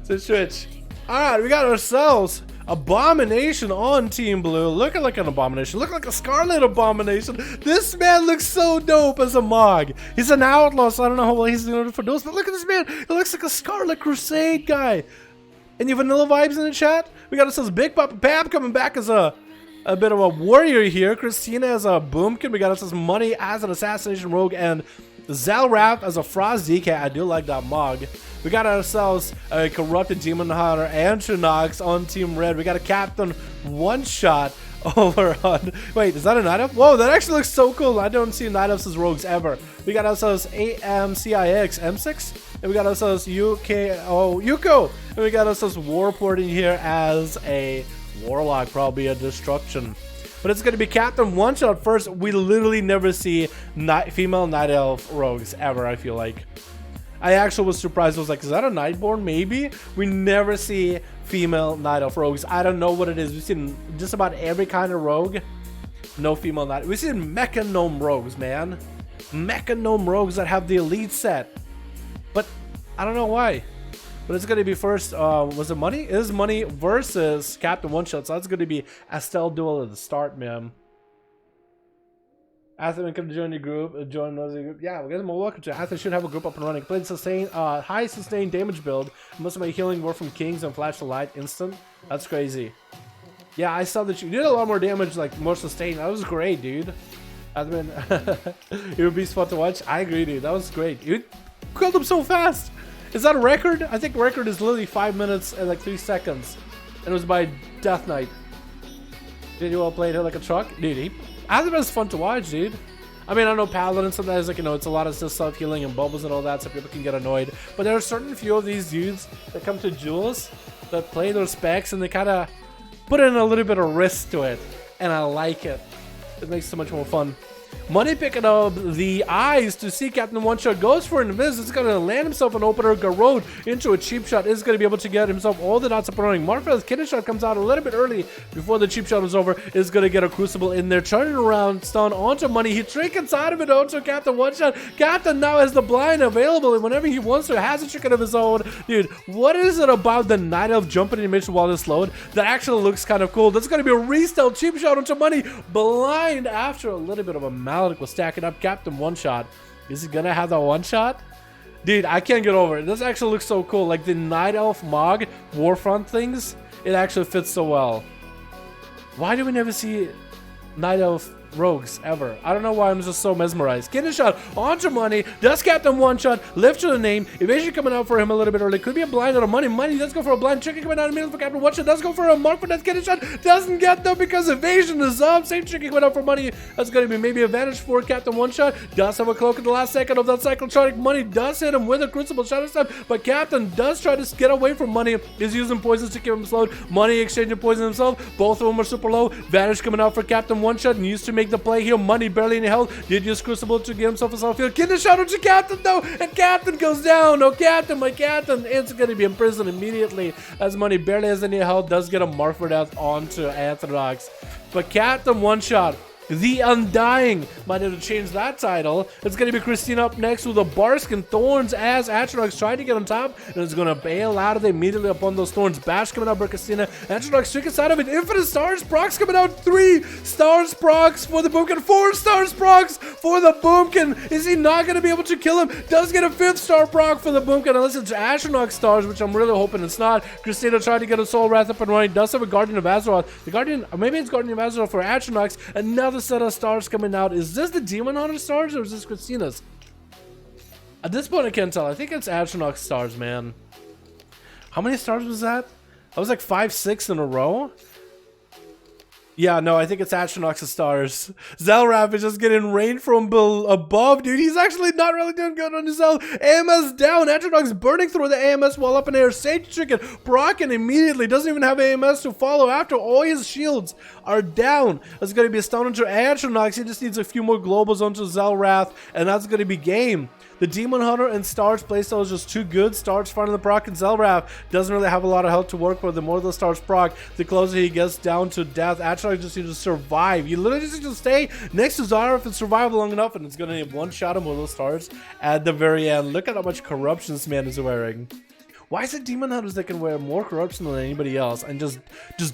Speaker 2: So switch. Alright, we got ourselves Abomination on Team Blue. Looking like an Abomination. Looking like a Scarlet Abomination. This man looks so dope as a Mog. He's an outlaw, so I don't know how well he's doing for those. But look at this man. He looks like a Scarlet Crusade guy. Any vanilla vibes in the chat? We got ourselves Big Papa Pab coming back as a bit of a warrior here. Christina as a Boomkin. We got ourselves Money as an Assassination Rogue. And Zalraf as a Frost DK. I do like that Mog. We got ourselves a Corrupted Demon Hunter and Trinox on Team Red. We got a Captain One-Shot over on... Wait, is that a Night Elf? Whoa, that actually looks so cool. I don't see Night Elves as rogues ever. We got ourselves AMCIX M6. And we got ourselves Yuko. And we got ourselves Warporting here as a Warlock, probably a Destruction. But it's going to be Captain One-Shot first. We literally never see female Night Elf rogues ever, I feel like. I actually was surprised. I was like, is that a Nightborn? Maybe. We never see female Night Elf rogues. I don't know what it is. We've seen just about every kind of rogue. No female Night. We've seen Mecha Gnome rogues, man. Mecha Gnome rogues that have the elite set. But I don't know why. But it's going to be first, was it Money? It is Money versus Captain One-Shot. So that's going to be Estelle duel at the start, man. Athen can join the group, join another group. Yeah, guys, welcome to Athen. Should have a group up and running. Played sustain, high sustained damage build. Most of my healing were from Kings and Flash of Light instant. That's crazy. Yeah, I saw that you did a lot more damage, like more sustained. That was great, dude. Athen, it would be fun to watch. I agree, dude. That was great. You killed him so fast. Is that a record? I think record is literally 5 minutes and like 3 seconds, and it was by Death Knight. Did you all play it like a truck, dude? Athen is fun to watch, dude. I mean, I know Paladin sometimes, like, you know, it's a lot of just self-healing and bubbles and all that, so people can get annoyed. But there are certain few of these dudes that come to duels that play their specs and they kind of put in a little bit of risk to it. And I like it. It makes it so much more fun. Money picking up the eyes to see Captain One-Shot goes for an invis. It's going to land himself an opener, Garrode into a cheap shot. Is going to be able to get himself all the dots up and running. Marfel's kidney shot comes out a little bit early before the cheap shot is over. Is going to get a Crucible in there. Turning around, stun onto Money. He trick inside of it onto Captain One-Shot. Captain now has the blind available, and whenever he wants to, has a chicken of his own. Dude, what is it about the Night Elf jumping animation while it's slowed that actually looks kind of cool? That's going to be a restyle cheap shot onto Money. Blind after a little bit of a Maledict was stacking up. Captain One-Shot. Is he gonna have that One-Shot? Dude, I can't get over it. This actually looks so cool. Like the Night Elf Mog Warfront things, it actually fits so well. Why do we never see Night Elf rogues ever? I don't know why I'm just so mesmerized. Kidney shot onto Money. Does Captain One-Shot lift to the name? Evasion coming out for him a little bit early. Could be a blind or a Money. Money does go for a blind. Chicken coming out in the middle for Captain One-Shot. Does go for a mark for that kidney shot. Doesn't get though because evasion is up. Same chicken coming out for Money. That's going to be maybe advantage for Captain One-Shot. Does have a cloak at the last second of that cyclotronic. Money does hit him with a Crucible Shadow Step, but Captain does try to get away from Money. Is using poisons to keep him slowed. Money exchanging poison himself. Both of them are super low. Vanish coming out for Captain One-Shot and used to make the play here. Money barely any health. Did use Crucible to get himself a self-heal. Kidney shot onto Captain though, and Captain goes down. Oh, Captain, my Captain, it's going to be imprisoned immediately as Money barely has any health. Does get a mark for death onto Anthrox. But Captain One-Shot, the Undying, might have to change that title. It's going to be Christina up next with the Barskin Thorns as Atronox tried to get on top and is going to bail out of it immediately upon those Thorns. Bash coming out for Christina. Atronox trick inside of it. Infinite Stars procs coming out. 3 Stars procs for the Boomkin. 4 Stars procs for the Boomkin. Is he not going to be able to kill him? Does get a 5th star proc for the Boomkin unless it's Atronox stars, which I'm really hoping it's not. Christina tried to get a Soul Wrath up and running. Does have a Guardian of Azeroth. The Guardian, maybe it's Guardian of Azeroth for Atronox. Another set of stars coming out. Is this the Demon Hunter stars or is this Christina's? At this point I can't tell. I think it's Atronox stars, man. How many stars was that? That was like 5, 6 in a row. Yeah, no, I think it's Astronox's stars. Zelraf is just getting rained from above, dude. He's actually not really doing good on his Zel. AMS down. Astronox burning through the AMS while up in air. Sage Chicken proccing immediately. Doesn't even have AMS to follow after all his shields are down. That's going to be a stun onto Astronox. He just needs a few more globals onto Zelrath, and that's going to be game. The Demon Hunter and Stars playstyle is just too good. Stars finding the proc, and Zelrath doesn't really have a lot of health to work with. The more the Stars proc, the closer he gets down to death. Actually, just needs to survive. You literally just need to stay next to Zelrath and survive long enough, and it's going to one-shot him with those Stars at the very end. Look at how much corruption this man is wearing. Why is it Demon Hunters that can wear more corruption than anybody else and just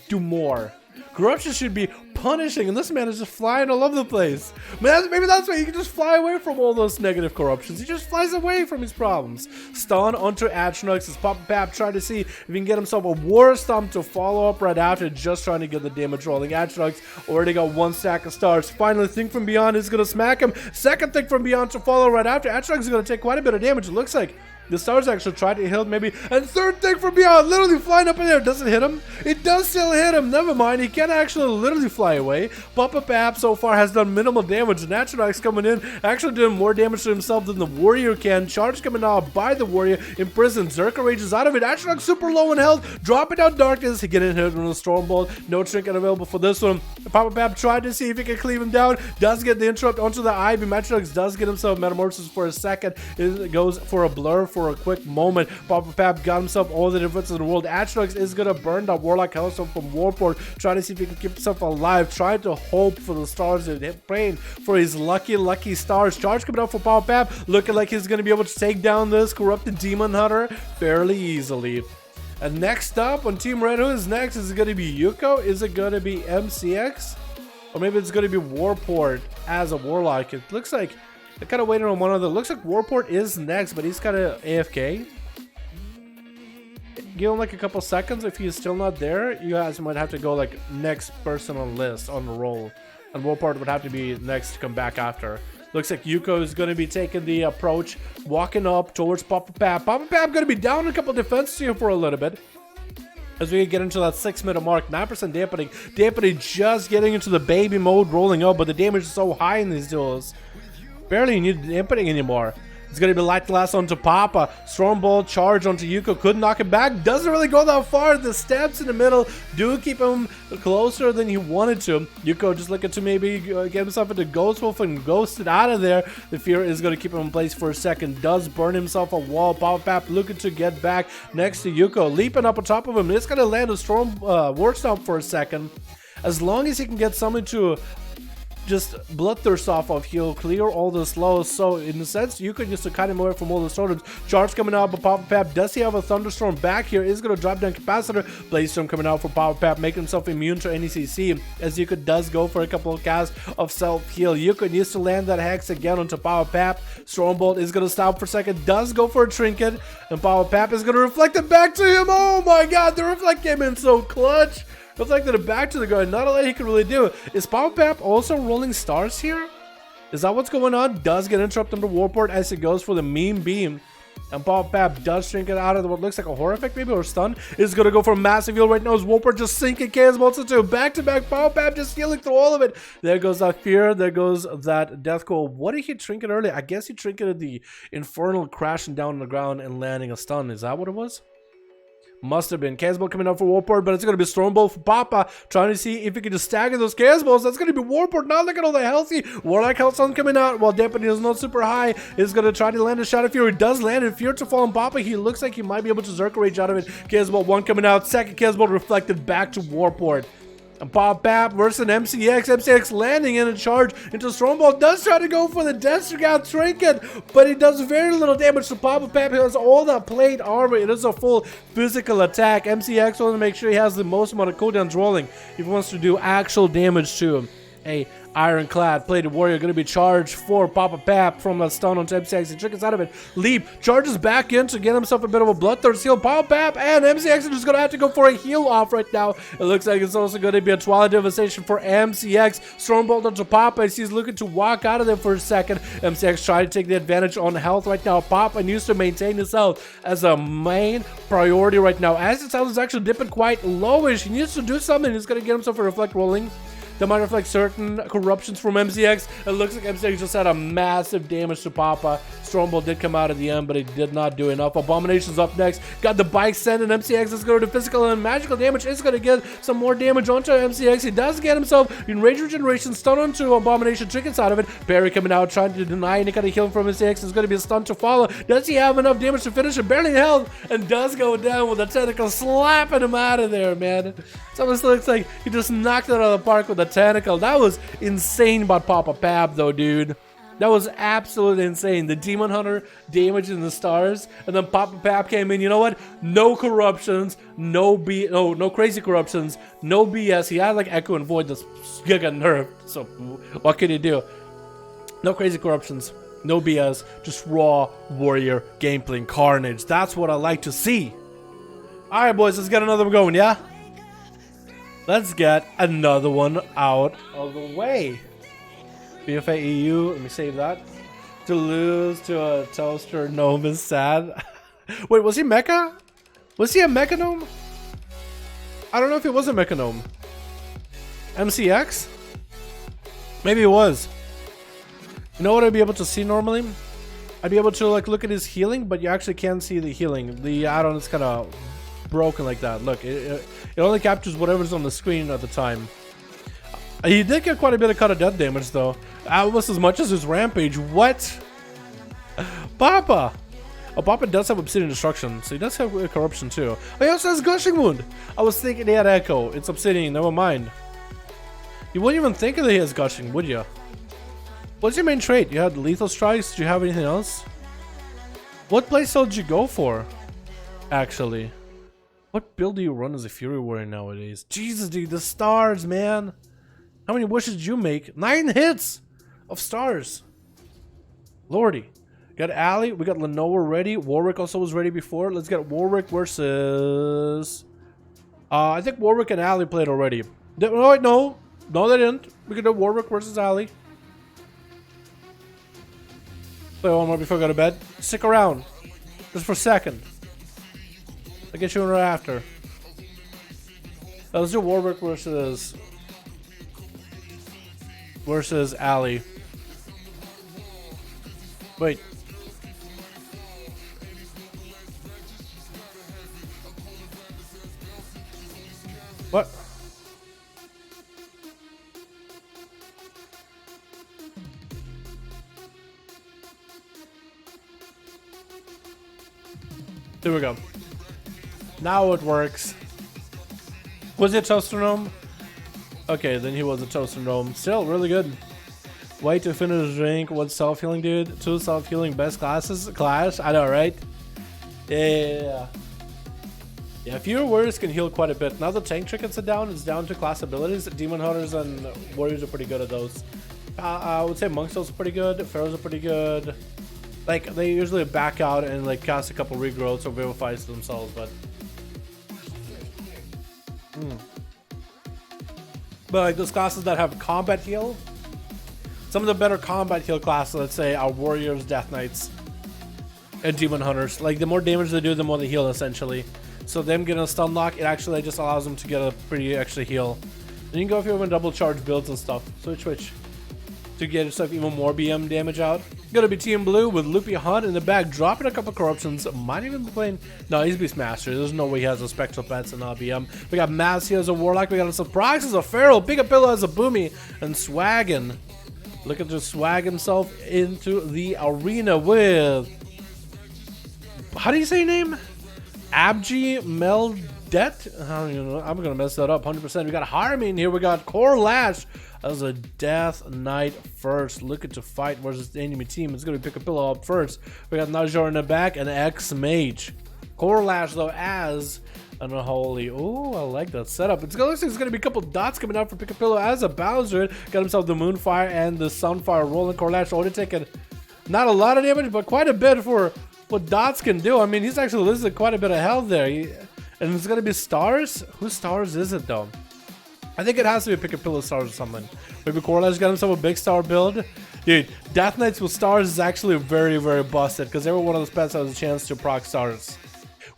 Speaker 2: do more? Corruption should be punishing, and this man is just flying all over the place. Maybe that's why he can just fly away from all those negative corruptions. He just flies away from his problems. Stun onto Atronach as Papa Pap trying to see if he can get himself a War Stomp to follow up right after, just trying to get the damage rolling. Atronach already got one stack of stars. Finally, Think From Beyond is going to smack him. Second Think From Beyond to follow right after. Atronach is going to take quite a bit of damage. It looks like the Stars actually tried to hit maybe, and third Thing From Beyond literally flying up in there. Doesn't hit him. It does still hit him. Never mind. He can actually literally fly away. Papa Pap so far has done minimal damage. Atronach coming in, actually doing more damage to himself than the Warrior can. Charge coming out by the Warrior. Imprisoned. Zerka rages out of it. Atronach super low in health. Dropping out Darkness. He getting hit with a Stormbolt. No trinket available for this one. Papa Pap tried to see if he can cleave him down. Does get the interrupt onto the Ivy. Atronach does get himself Metamorphosis for a second. It goes for a blur for a quick moment. Papa Pap got himself all the difference in the world. Atronach is gonna burn that Warlock Hellstone from Warport, trying to see if he can keep himself alive, trying to hope for the stars and praying for his lucky stars. Charge coming out for Papa Pap, looking like he's gonna be able to take down this corrupted Demon Hunter fairly easily. And next up on Team Red, who is next? Is it gonna be Yuko? Is it gonna be MCX? Or maybe it's gonna be Warport as a Warlock. It looks like they're kind of waiting on one other. Looks like Warport is next, but he's kind of AFK. Give him like a couple seconds. If he's still not there, you guys might have to go like next person on list on the roll, and Warport would have to be next to come back after. Looks like Yuko is going to be taking the approach, walking up towards Papa Pap. Papa Pap going to be down a couple defenses here for a little bit. As we get into that 6-minute mark, 9% dampening. Dampening just getting into the baby mode, rolling up, but the damage is so high in these duels. Barely need dampening anymore. It's going to be Light Glass onto Papa. Stormbolt charge onto Yuko. Couldn't knock him back. Doesn't really go that far. The steps in the middle do keep him closer than he wanted to. Yuko just looking to maybe get himself into Ghost Wolf and ghosted out of there. The fear is going to keep him in place for a second. Does burn himself a wall. Papa Pap looking to get back next to Yuko. Leaping up on top of him. It's going to land a Storm War Stomp for a second. As long as he can get someone to just Bloodthirst off of, he'll clear all the slows. So in a sense, you could just cut him away from all the storms. Charge coming out, but Papa Pap, does he have a Thunderstorm back here? Is going to drop down Capacitor. Blaze Storm coming out for Papa Pap, making himself immune to any CC. As Yuka does go for a couple of casts of self-heal. Yuka needs to land that Hex again onto Papa Pap. Stormbolt is going to stop for a second, does go for a Trinket, and Papa Pap is going to reflect it back to him. Oh my god, the reflect came in so clutch. Reflected it back to the guard. Not a lot he can really do. Is Papa Pap also rolling stars here? Is that what's going on? Does get interrupted under Warport as he goes for the Meme Beam. And Papa Pap does shrink it out of what looks like a Horrific maybe, or stun. Is going to go for a massive heal right now as Warport just sinking Chaos Bolts into back-to-back. Papa Pap just healing through all of it. There goes that Fear. There goes that Death Coil. What did he trinket earlier? I guess he trinketed the Infernal crashing down on the ground and landing a stun. Is that what it was? Must have been. Chaos Bolt coming out for Warport, but it's going to be Stormbolt for Papa, trying to see if he can just stagger those Chaos Bolts. That's going to be Warport. Not looking all that healthy. Warlock Hellstone coming out while dampening is not super high. Is going to try to land a Shadow Fury. Does land in Fear to fall on Papa. He looks like he might be able to Zerka Rage out of it. Chaos Bolt 1 coming out. Second Chaos Bolt reflected back to Warport. And Papa Pap versus MCX. MCX landing in a charge into Stormbolt. Does try to go for the Destrigal Trinket, but he does very little damage to Papa Pap. He has all that plate armor. It is a full physical attack. MCX wants to make sure he has the most amount of cooldowns rolling if he wants to do actual damage to him. A Ironclad Plated Warrior going to be charged for Papa Pap from that stun onto MCX. He triggers out of it. Leap charges back in to get himself a bit of a Bloodthirst heal. Papa Pap and MCX are just going to have to go for a heal off right now. It looks like it's also going to be a Twilight Devastation for MCX. Stormbolt onto Papa as he's looking to walk out of there for a second. MCX trying to take the advantage on health right now. Papa needs to maintain his health as a main priority right now. As his health is actually dipping quite lowish, he needs to do something. He's going to get himself a Reflect rolling. That might reflect certain corruptions from MCX. It looks like MCX just had a massive damage to Papa. Stormbolt did come out at the end, but it did not do enough. Abomination's up next. Got the bike sent, and MCX is going to do physical and magical damage. It's going to get some more damage onto MCX. He does get himself in rage regeneration, stun onto Abomination, trickets out of it. Barry coming out, trying to deny any kind of healing from MCX. Is going to be a stun to follow. Does he have enough damage to finish it? Barely health, and does go down with a tentacle, slapping him out of there, man. It almost looks like he just knocked it out of the park with a tentacle. That was insane by Papa Pab, though, dude. That was absolutely insane. The Demon Hunter damage in the stars, and then Papa Pap came in. You know what? No corruptions, no crazy corruptions, no BS. He had like Echo and Void that's giga nerfed. So what can you do? No crazy corruptions, no BS, just raw warrior gameplay and carnage. That's what I like to see. All right, boys, let's get another one going. Yeah, let's get another one out of the way. BFA EU, let me save that. To lose to a toaster gnome is sad. Wait, was he mecha? Was he a mecha gnome? I don't know if it was a mecha gnome. MCX? Maybe it was. You know what I'd be able to see normally? I'd be able to like look at his healing, but you actually can't see the healing. The add-on is kind of broken like that. Look, it only captures whatever's on the screen at the time. He did get quite a bit of cut of death damage though. Almost as much as his rampage. What? Papa! Oh, Papa does have Obsidian Destruction, so he does have corruption too. Oh, he also has Gushing Wound! I was thinking he had Echo. It's Obsidian, never mind. You wouldn't even think that he has Gushing, would you? What's your main trait? You had Lethal Strikes? Do you have anything else? What playstyle did you go for? Actually. What build do you run as a Fury Warrior nowadays? Jesus, dude, the stars, man! How many wishes did you make? 9 hits of stars. Lordy. Got Ali. We got Lenoa ready. Warwick also was ready before. Let's get Warwick versus... I think Warwick and Ali played already. Oh, wait, no. No, they didn't. We could do Warwick versus Ali. Play one more before I go to bed. Stick around. Just for a second. I'll get you in right after. Let's do Warwick versus Ali. Wait. What? There we go. Now it works. Was it Toaster Gnome? Okay, then he was a Toaster Gnome. Still really good. Way to finish drink. What's self-healing, dude? 2 self-healing best classes. Clash. I know, right? Yeah. Yeah, fewer warriors can heal quite a bit. Now the tank trinkets are down. It's down to class abilities. Demon Hunters and warriors are pretty good at those. I would say monks are pretty good. Pharaohs are pretty good. Like, they usually back out and like cast a couple regrowths or vivifies themselves, but... But like those classes that have combat heal, some of the better combat heal classes, let's say, are warriors, death knights, and demon hunters. Like the more damage they do, the more they heal essentially. So them getting a stun lock, it actually just allows them to get a pretty extra heal. And you can go if you have double charge builds and stuff. Switch to get yourself even more BM damage out. Gonna be Team Blue with Loopy Hunt in the back, dropping a couple corruptions. Might even be playing. No, he's Beastmaster. There's no way he has a Spectral Pets and not BM. We got Mass here as a Warlock. We got a Surprise as a Feral. Big Pillow as a Boomy. And Swaggin. Looking to swag himself into the arena with... How do you say your name? Abji Meldet? I don't even know. I'm gonna mess that up 100%. We got Harmony in here. We got Core Lash as a Death Knight first, looking to fight versus the enemy team. It's gonna pick a pillow up first. We got Najor in the back and X Mage. Core Lash though as an unholy. Oh, I like that setup. It's gonna be a couple dots coming out for Pick a Pillow as a Bowser. Got himself the Moonfire and the Sunfire rolling. Core Lash already taking not a lot of damage, but quite a bit for what dots can do. I mean, he's actually losing quite a bit of health there. And it's gonna be stars. Whose stars is it though? I think it has to be a Pick a Pillow stars or something. Maybe Corlash got himself a big star build. Dude, Death Knights with stars is actually very, very busted because every one of those pets has a chance to proc stars.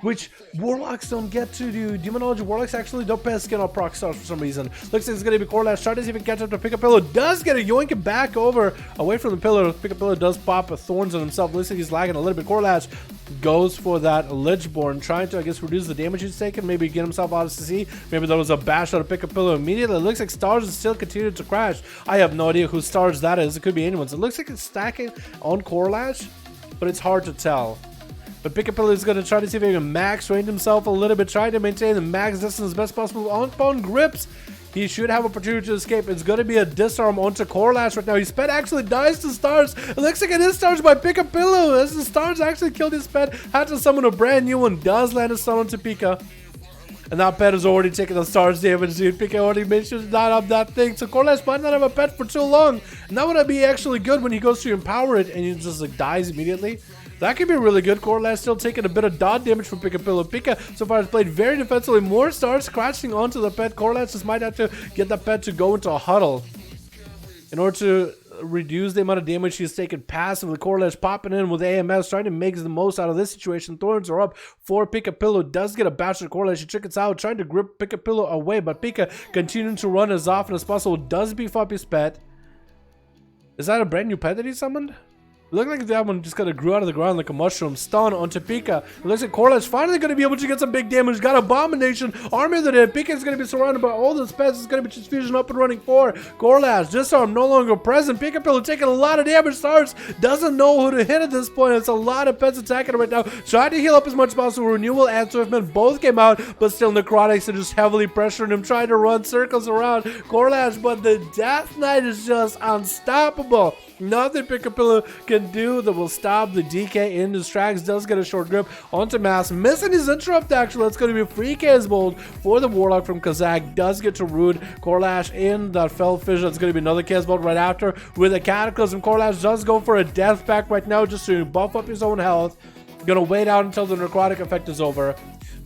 Speaker 2: which Warlocks don't get to do. Demonology Warlocks actually don't pass skin on proc stars for some reason. Looks like it's going to be Corlash. Trying to see if he can catch up to Pick a Pillow. Does get a yoink it back over away from the pillar. Pick a Pillow does pop a thorns on himself. Looks like he's lagging a little bit. Corlash goes for that Lichborn, trying to, I guess, reduce the damage he's taken. Maybe get himself out of CC. Maybe there was a bash out of Pick a Pillow immediately. It looks like Stars is still continuing to crash. I have no idea who Stars that is. It could be anyone's. It looks like it's stacking on Corlash, but it's hard to tell. But Pick a Pillow is going to try to see if he can max range himself a little bit, trying to maintain the max distance as best possible on grips. He should have opportunity to escape. It's going to be a disarm onto Corlash right now. His pet actually dies to Stars. It looks like it is Stars by Pick a Pillow. As the Stars actually killed his pet, had to summon a brand new one. Does land a stun onto Pika. And that pet has already taken the Stars damage, dude. Pika already made sure to not have that thing. So Corlash might not have a pet for too long. And that would be actually good when he goes to empower it and he just like dies immediately. That could be really good. Corlash still taking a bit of dot damage from Pick a Pillow. Pika so far has played very defensively. More Stars crashing onto the pet. Corlash just might have to get that pet to go into a huddle in order to reduce the amount of damage she's taken passively. Corlash popping in with AMS, trying to make the most out of this situation. Thorns are up for Pick a Pillow. Does get a bash to Corlash. He trickles out, trying to grip Pick a Pillow away, but Pika continuing to run as often as possible. Does beef up his pet. Is that a brand new pet that he summoned? It looked like that one just kind of grew out of the ground like a mushroom. Stun onto Pika. It looks like Corlash finally going to be able to get some big damage. Got Abomination. Army of the Dead. Pika is going to be surrounded by all the pets. It's going to be just fusion up and running for Corlash. Disarm no longer present. Pick a Pillow taking a lot of damage. Stars doesn't know who to hit at this point. It's a lot of pets attacking him right now. Trying to heal up as much as possible. Renewal and Swiftman both came out, but still Necrotics are just heavily pressuring him, trying to run circles around Corlash, but the Death Knight is just unstoppable. Nothing Pick a Pillow can do that will stop the DK in his tracks. Does get a short grip onto Mass. Missing his interrupt actually. That's going to be a free case bold for the Warlock from Kazakh. Does get to root Corlash in that fell fissure. It's going to be another case bold right after with a Cataclysm. Corlash does go for a death pack right now just to buff up his own health. Gonna wait out until the necrotic effect is over.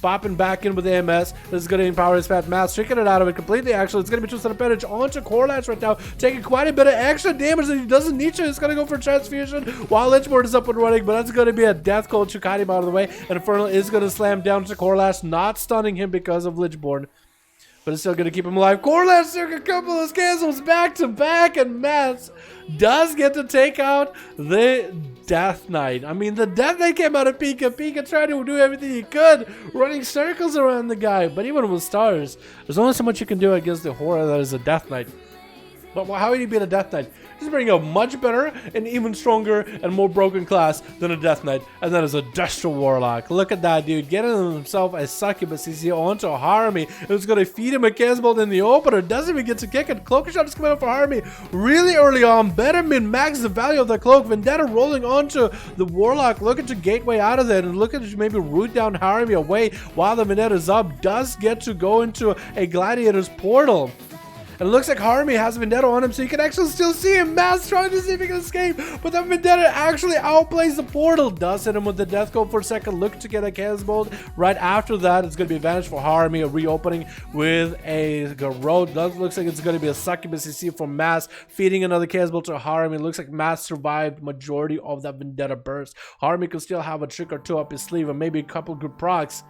Speaker 2: Popping back in with AMS. This is going to empower his fat Mass, tricking it out of it completely. Actually, it's going to be just an advantage onto Corlash right now, taking quite a bit of extra damage that he doesn't need to. He's going to go for Transfusion while Lichborn is up and running, but that's going to be a death cold to cut him out of the way. And Infernal is going to slam down to Corlash, not stunning him because of Lichborn, but it's still going to keep him alive. Corlash took a couple of cancels back to back, and Mass does get to take out the Death Knight. I mean, the Death Knight came out of Pika. Pika tried to do everything he could, running circles around the guy, but even with Stars, there's only so much you can do against the horror that is a Death Knight. But how would he beat a Death Knight? He's bringing a much better and even stronger and more broken class than a Death Knight, and that is a Destral Warlock. Look at that dude, getting himself a Succubus CC onto Harmy. It's going to feed him a Casbolt in the opener. Doesn't even get to kick it. Cloak Shot is coming up for Harmy really early on. Better min-max the value of the Cloak. Vendetta rolling onto the Warlock, looking to gateway out of there and looking to maybe root down Harmy away while the Vendetta is up. Does get to go into a Gladiator's portal. And it looks like Harmy has Vendetta on him, so you can actually still see him. Mass trying to see if he can escape, but the Vendetta actually outplays the portal. Does hit him with the Death Code for a second. Look to get a Casbolt. Right after that, it's going to be advantage for Harmy. A reopening with a Garrote. Looks like it's going to be a Succubus CC from Mass, feeding another Casbolt to Harmy. Looks like Mass survived majority of that Vendetta burst. Harmy could still have a trick or two up his sleeve and maybe a couple good procs.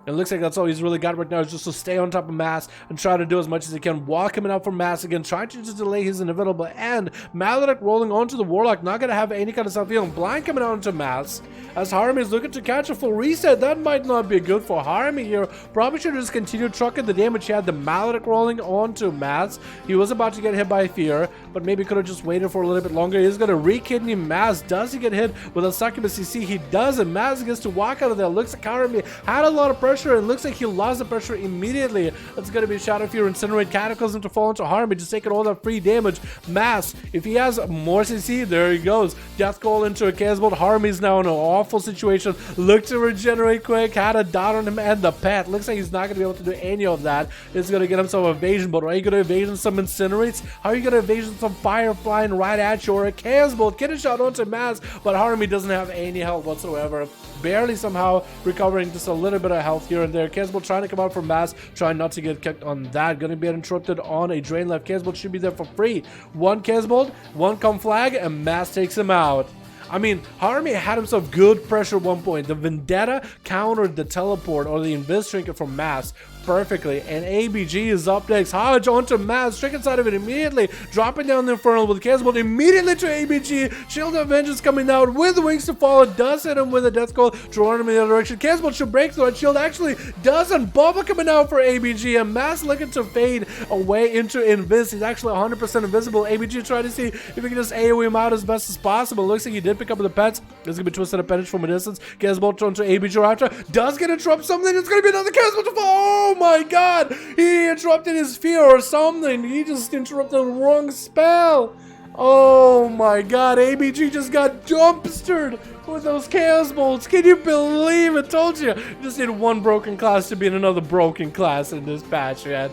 Speaker 2: It looks like that's all he's really got right now, is just to stay on top of Mass and try to do as much as he can while coming out for Mass again, trying to just delay his inevitable. And Maledict rolling onto the Warlock, not going to have any kind of self-healing. Blind coming out into Mass as Harmy is looking to catch a full reset. That might not be good for Harmy here. Probably should have just continued trucking the damage. He had the Maledict rolling onto Mass. He was about to get hit by Fear, but maybe could have just waited for a little bit longer. He's going to re-kidney Mass. Does he get hit with a Succubus CC? He does, and Mass gets to walk out of there. Looks like Harmy had a lot of pressure, and looks like he lost the pressure immediately. It's going to be Shadow Fear, Incinerate, Cataclysm to fall into Harmy, just taking all that free damage. Mass, if he has more CC, there he goes. Death Call into a Casbolt. Harmy's now in an awful situation. Look to regenerate quick. Had a dot on him and the pet. Looks like he's not going to be able to do any of that. It's going to get himself evasion, but are you going to evasion some Incinerates? How are you going to evasion some Fire flying right at you, or a Casbolt? Get a shot onto Mass, but Harmy doesn't have any health whatsoever. Barely somehow recovering just a little bit of health here and there. Casbolt trying to come out for Mass, trying not to get kicked on that. Gonna be interrupted on a drain left. Casbolt should be there for free. One Casbolt, one come flag, and Mass takes him out. I mean, Harmy had himself good pressure at one point. The Vendetta countered the teleport or the Invis trinket from Mass perfectly, and ABG is up next. Hodge onto Mass, trinket side of it immediately, dropping down the Infernal with the Casebolt immediately to ABG. Shield of Vengeance coming out with Wings to Follow, does hit him with a Death Call, drawing him in the other direction. Casebolt should break through, and Shield actually doesn't. Bubba coming out for ABG, and Mass looking to fade away into Invis. He's actually 100% invisible. ABG trying to see if he can just AoE him out as best as possible. Looks like he did pick up the pets. There's gonna be Twisted Appendage from a distance. Casebolt thrown to ABG after. Does get interrupt something. It's gonna be another Casebolt to fall. Oh my god! He interrupted his fear or something. He just interrupted the wrong spell. Oh my god, ABG just got dumpstered with those Chaos Bolts. Can you believe it? Told you. Just need one broken class to be in another broken class in this patch, man.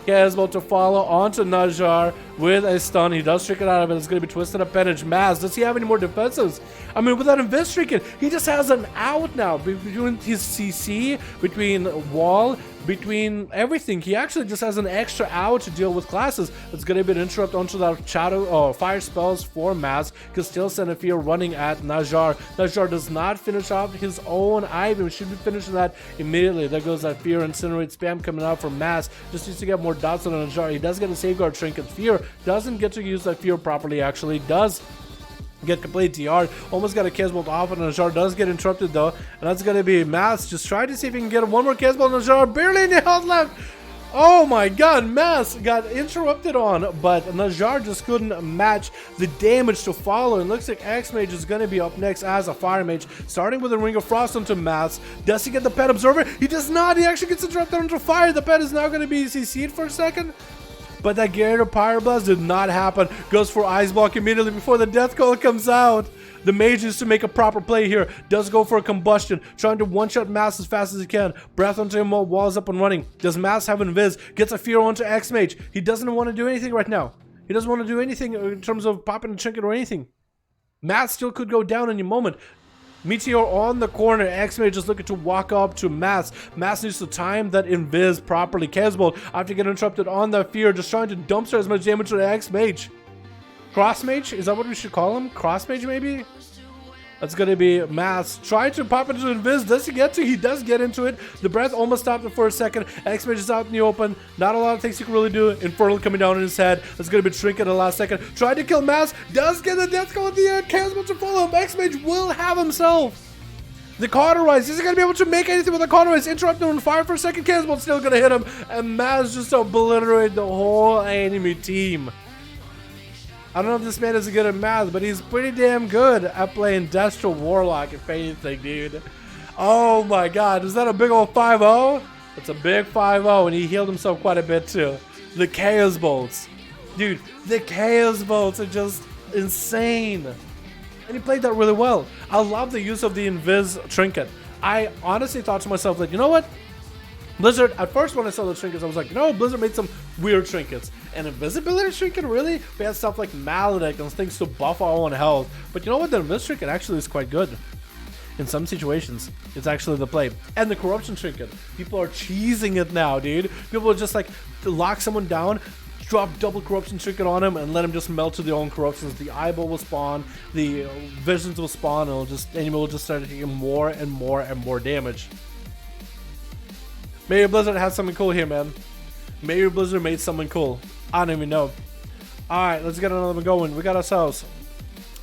Speaker 2: Casebolt to follow onto Najjar with a stun. He does trick it out of it. It's going to be Twisted Appendage. Maz, does he have any more defensives? I mean, without Invis trinket, he just has an out now. Between his CC, between wall, between everything. He actually just has an extra out to deal with classes. It's going to be an interrupt onto that shadow or fire spells for Maz. Can still send a fear running at Najjar. Najjar does not finish off his own item. Should be finishing that immediately. There goes that fear incinerate spam coming out from Maz. Just needs to get more dots on Najjar. He does get a safeguard trinket. Fear doesn't get to use that fear properly. Actually does get complete TR. Almost got a Casebolt off, and Najjar does get interrupted though, and that's gonna be Mass. Just try to see if he can get one more Casebolt. Najjar barely any health left. Oh my god, Mass got interrupted on, but Najjar just couldn't match the damage to follow. And looks like X-Mage is going to be up next as a Fire Mage, starting with a Ring of Frost onto Mass. Does he get the Pet Observer? He does not. He actually gets interrupted onto Fire. The Pet is now going to be CC'd for a second. But that Gyarados Pyroblast did not happen. Goes for Ice Block immediately before the Death Call comes out. The mage needs to make a proper play here. Does go for a combustion, trying to one-shot Mass as fast as he can. Breath onto him while walls up and running. Does Mass have Invis? Gets a fear onto X-Mage. He doesn't want to do anything right now. He doesn't want to do anything in terms of popping a trinket or anything. Mass still could go down any moment. Meteor on the corner. X-Mage just looking to walk up to Mass. Mass needs to time that Invis properly. Casebolt, after getting interrupted on that fear, just trying to dumpster as much damage to the X-Mage. Cross Mage? Is that what we should call him? Cross Mage, maybe? That's going to be Mass. Trying to pop into Invis. Does he get to? He does get into it. The breath almost stopped it for a second. X-Mage is out in the open. Not a lot of things he can really do. Infernal coming down in his head. That's going to be Trinket in the last second. Tried to kill Mass. Does get the Death Call at the end. Casebolt to follow him. X-Mage will have himself the Cauterize. Is he going to be able to make anything with the Cauterize? Interrupt him on fire for a second. Casebolt still going to hit him. And Mass just obliterated the whole enemy team. I don't know if this man is good at math, but he's pretty damn good at playing Destral Warlock, if anything, dude. Oh my god, is that a big old 5-0? It's a big 5-0, and he healed himself quite a bit too. The Chaos Bolts. Dude, the Chaos Bolts are just insane. And he played that really well. I love the use of the Invis trinket. I honestly thought to myself, like, you know what? Blizzard, at first when I saw the trinkets, I was like, no, Blizzard made some weird trinkets. And Invisibility trinket, really? We had stuff like Maledict and things to buff our own health. But you know what? The Invis trinket actually is quite good. In some situations, it's actually the play. And the Corruption trinket. People are cheesing it now, dude. People are just like, lock someone down, drop double Corruption trinket on him, and let him just melt to their own corruptions. The eyeball will spawn, the visions will spawn, and enemy will just start taking more and more and more damage. Maybe Blizzard has something cool here, man. Maybe Blizzard made something cool. I don't even know. Alright, let's get another one going. We got ourselves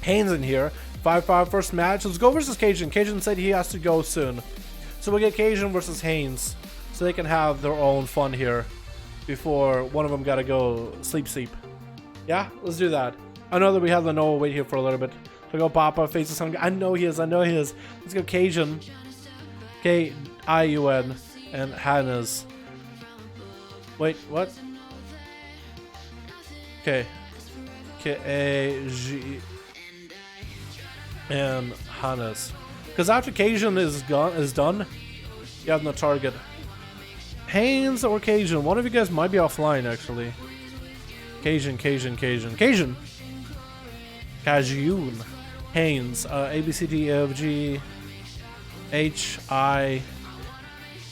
Speaker 2: Haynes in here. 5-5 first match. Let's go versus Cajun. Cajun said he has to go soon. So we'll get Cajun versus Haynes. So they can have their own fun here before one of them gotta go sleep. Yeah, let's do that. I know that we have the Noah wait here for a little bit. So go Papa, faces some. I know he is. Let's go Cajun. K-I-U-N. And Hannah's. Wait, what? Okay. K-A-G. And Hannah's. Because after Cajun is done, you have no target. Haynes or Cajun? One of you guys might be offline, actually. Cajun. Cajun. Haynes. A, B, C, D, E, F, G, H, I.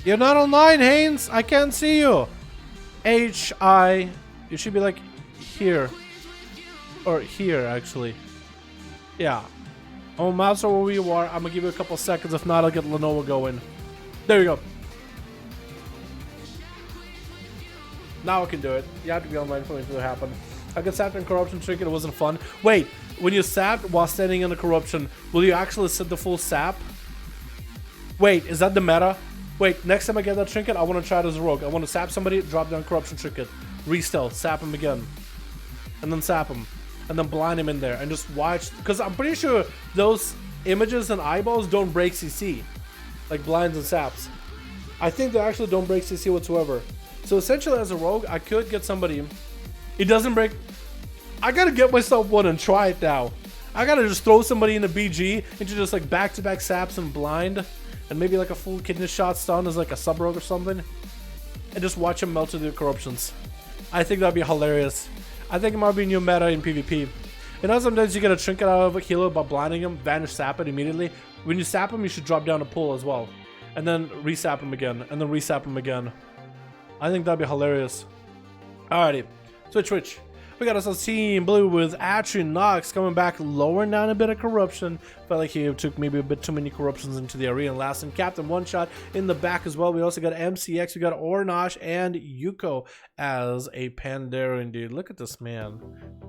Speaker 2: You're not online, Haynes. I can't see you. H-I. You should be like here. Or here, actually. Yeah. Oh, mouse over where you are. I'm gonna give you a couple seconds. If not, I'll get Lenovo going. There you go. Now I can do it. You have to be online for it to happen. I got sapped in corruption trinket. It wasn't fun. Wait, when you sapped while standing in the corruption, will you actually set the full sap? Wait, is that the meta? Wait, next time I get that trinket, I want to try it as a rogue. I want to sap somebody, drop down corruption trinket, restill, sap him again, and then sap him. And then blind him in there and just watch, because I'm pretty sure those images and eyeballs don't break CC, like blinds and saps. I think they actually don't break CC whatsoever. So essentially, as a rogue, I could get somebody. It doesn't break. I gotta get myself one and try it now. I gotta just throw somebody in the BG into just like back-to-back saps and blind, and maybe like a full kidney shot stun as like a sub rogue or something, and just watch him melt to the corruptions. I think that'd be hilarious. I think it might be new meta in PvP. You know, sometimes you get a trinket out of a healer by blinding him, vanish sap it immediately. When you sap him, you should drop down a pull as well. And then resap him again, and then resap him again. I think that'd be hilarious. Alrighty, switch. We got us a Team Blue with Nox coming back, lowering down a bit of corruption. Felt like he took maybe a bit too many corruptions into the arena last. And Captain One Shot in the back as well. We also got MCX, we got Ornosh and Yuko as a Pandaren, dude. Look at this man.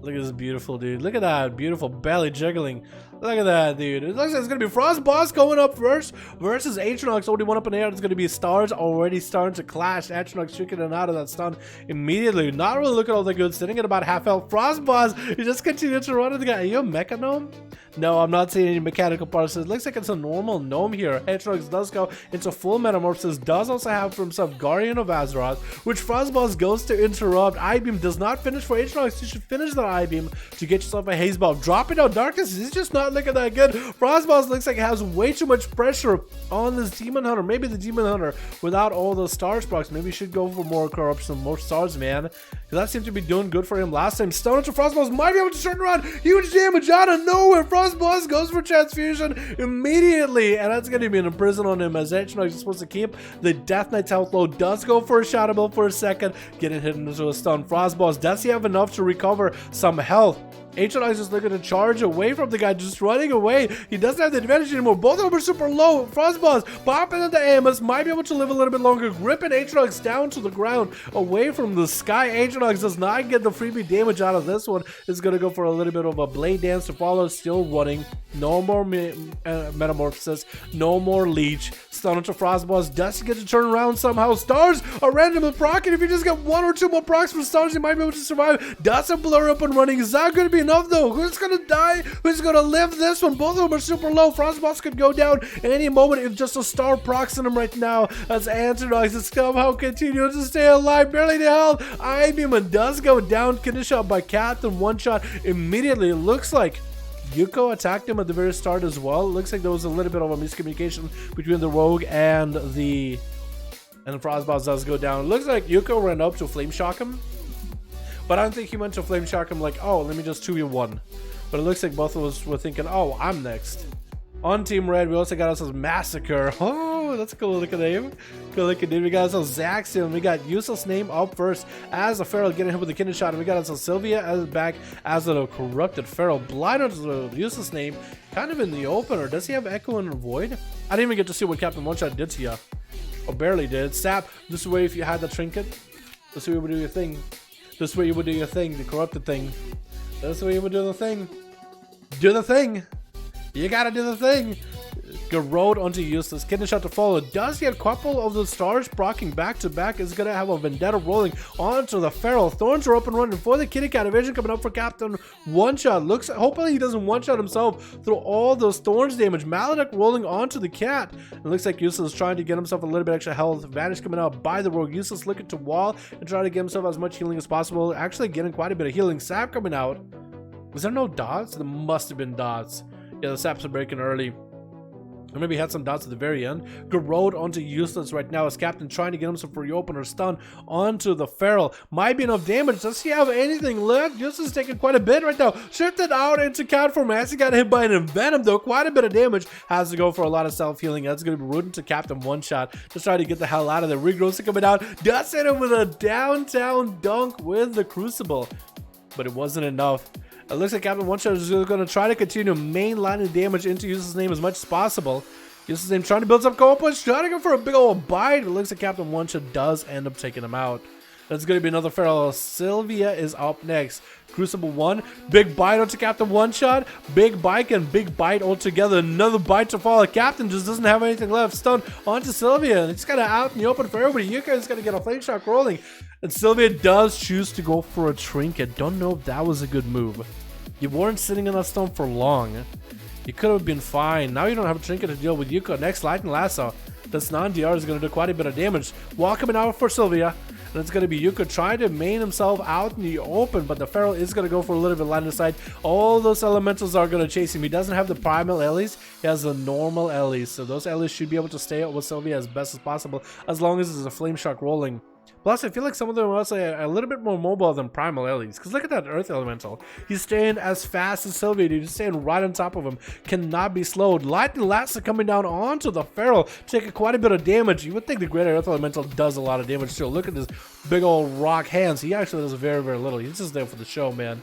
Speaker 2: Look at this beautiful dude. Look at that beautiful belly jiggling. Look at that, dude. It looks like it's gonna be Frost Boss going up first versus Atronox. Already one up in the air. It's gonna be Stars already starting to clash. Atronox tricking it out of that stun immediately. Not really looking all that good. Sitting at about half health. Frost Boss, you just continue to run at the guy. Are you a mecha gnome? No, I'm not seeing any mechanical parts. It looks like it's a normal gnome here. Atronox does go into full metamorphosis. Does also have for himself Guardian of Azeroth, which Frost Boss goes to interrupt. I-beam does not finish for Atronox. You should finish that I-beam to get yourself a haze ball. Dropping out darkness is just not looking that good. Frost Boss looks like it has way too much pressure on this Demon Hunter. Maybe the Demon Hunter without all those stars procs. Maybe he should go for more corruption, more stars, man. Because that seemed to be doing good for him last time. Stone to Frost Boss might be able to turn around. Huge damage out of nowhere. Frost Boss goes for transfusion immediately, and that's going to be an imprison on him as Atronox is supposed to keep the Death Knight's health low. Does go for a Shadow Belt for a second, getting hit into a stun. Frost Boss, does he have enough to recover some health? Atronox is looking to charge away from the guy, just running away. He doesn't have the advantage anymore. Both of them are super low. Frost Boss popping into Amos, might be able to live a little bit longer, gripping Atronox down to the ground, away from the sky. Atronox does not get the freebie damage out of this one. It's going to go for a little bit of a blade dance to follow, still running. No more metamorphosis, no more leech. Stun to Frost Boss. Does he get to turn around somehow? Stars are randomly proccing. If you just get one or two more procs from stars, you might be able to survive. Doesn't blur up and running. Is that going to be enough though? Who's gonna die? Who's gonna live this one? Both of them are super low. Frost Boss could go down at any moment if just a star procs on him right now. As Atronox is somehow continuing to stay alive, barely to health. I-beam does go down, conditioned shot by Captain One Shot immediately. It looks like Yuko attacked him at the very start as well. It looks like there was a little bit of a miscommunication between the rogue and the Frost Boss does go down. It looks like Yuko ran up to flame shock him, but I don't think he went to flame shock him like, oh, let me just 2v1. But it looks like both of us were thinking, oh, I'm next. On Team Red, we also got ourselves Massacre. Oh, that's a cool looking name. Cool looking name. We got ourselves Zaxian. We got useless name up first as a Feral getting hit with a kidney shot. And we got ourselves Sylvia as back as a corrupted Feral. Blind on the useless name, kind of in the open. Or does he have Echo and Void? I didn't even get to see what Captain One Shot did to you. Or barely did. Sap, this is where if you had the trinket, this is where you would do your thing. This is where you would do your thing, the corrupted thing. This is where you would do the thing. Do the thing. You gotta do the thing. Garrode onto useless. Kidney shot to follow. Does get a couple of the stars proccing back to back. Is gonna have a vendetta rolling onto the Feral. Thorns are up and running for the kitty cat. Evasion coming up for Captain One Shot. Looks, hopefully he doesn't one shot himself through all those thorns damage. Maledict rolling onto the cat. It looks like Useless is trying to get himself a little bit extra health. Vanish coming out by the rogue. Useless looking to wall and try to get himself as much healing as possible. Actually getting quite a bit of healing. Sap coming out. Was there no dots? There must have been dots. Yeah, the saps are breaking early. Or maybe he had some dots at the very end. Garrode onto Useless right now as Captain trying to get himself for reopen or stun onto the Feral. Might be enough damage. Does he have anything left? Useless is taking quite a bit right now. Shifted out into cat form. As he got hit by an Envenom though. Quite a bit of damage. Has to go for a lot of self-healing. That's going to be rooting to Captain One Shot. Just trying to get the hell out of there. Regrowth coming out. Does hit him with a downtown dunk with the Crucible. But it wasn't enough. It looks like Captain One Shot is going to try to continue mainlining damage into User's name as much as possible. User's name trying to build some combo punch, trying to go for a big old bite. It looks like Captain One Shot does end up taking him out. That's going to be another Feral. Sylvia is up next. Crucible 1, big bite onto Captain One Shot, big bite and big bite altogether. Another bite to follow. Captain just doesn't have anything left. Stun onto Sylvia, and it's kind of out in the open for everybody. You guys got to get a flame shock rolling, and Sylvia does choose to go for a trinket. Don't know if that was a good move. You weren't sitting in that stone for long. You could have been fine. Now you don't have a trinket to deal with. Yuko next, Lightning Lasso. This non-DR is going to do quite a bit of damage. Welcoming out for Sylvia. And it's going to be Yuko trying to main himself out in the open, but the Feral is going to go for a little bit line of sight. All those elementals are going to chase him. He doesn't have the primal Ellies. He has the normal Ellies. So those Ellies should be able to stay out with Sylvia as best as possible, as long as there's a flame shock rolling. Plus, I feel like some of them are also a little bit more mobile than primal Ellies. Because look at that Earth Elemental. He's staying as fast as Sylvia. He's staying right on top of him. Cannot be slowed. Lightning Lasso coming down onto the Feral, taking quite a bit of damage. You would think the Greater Earth Elemental does a lot of damage too. Look at this big old rock hands. He actually does very, very little. He's just there for the show, man.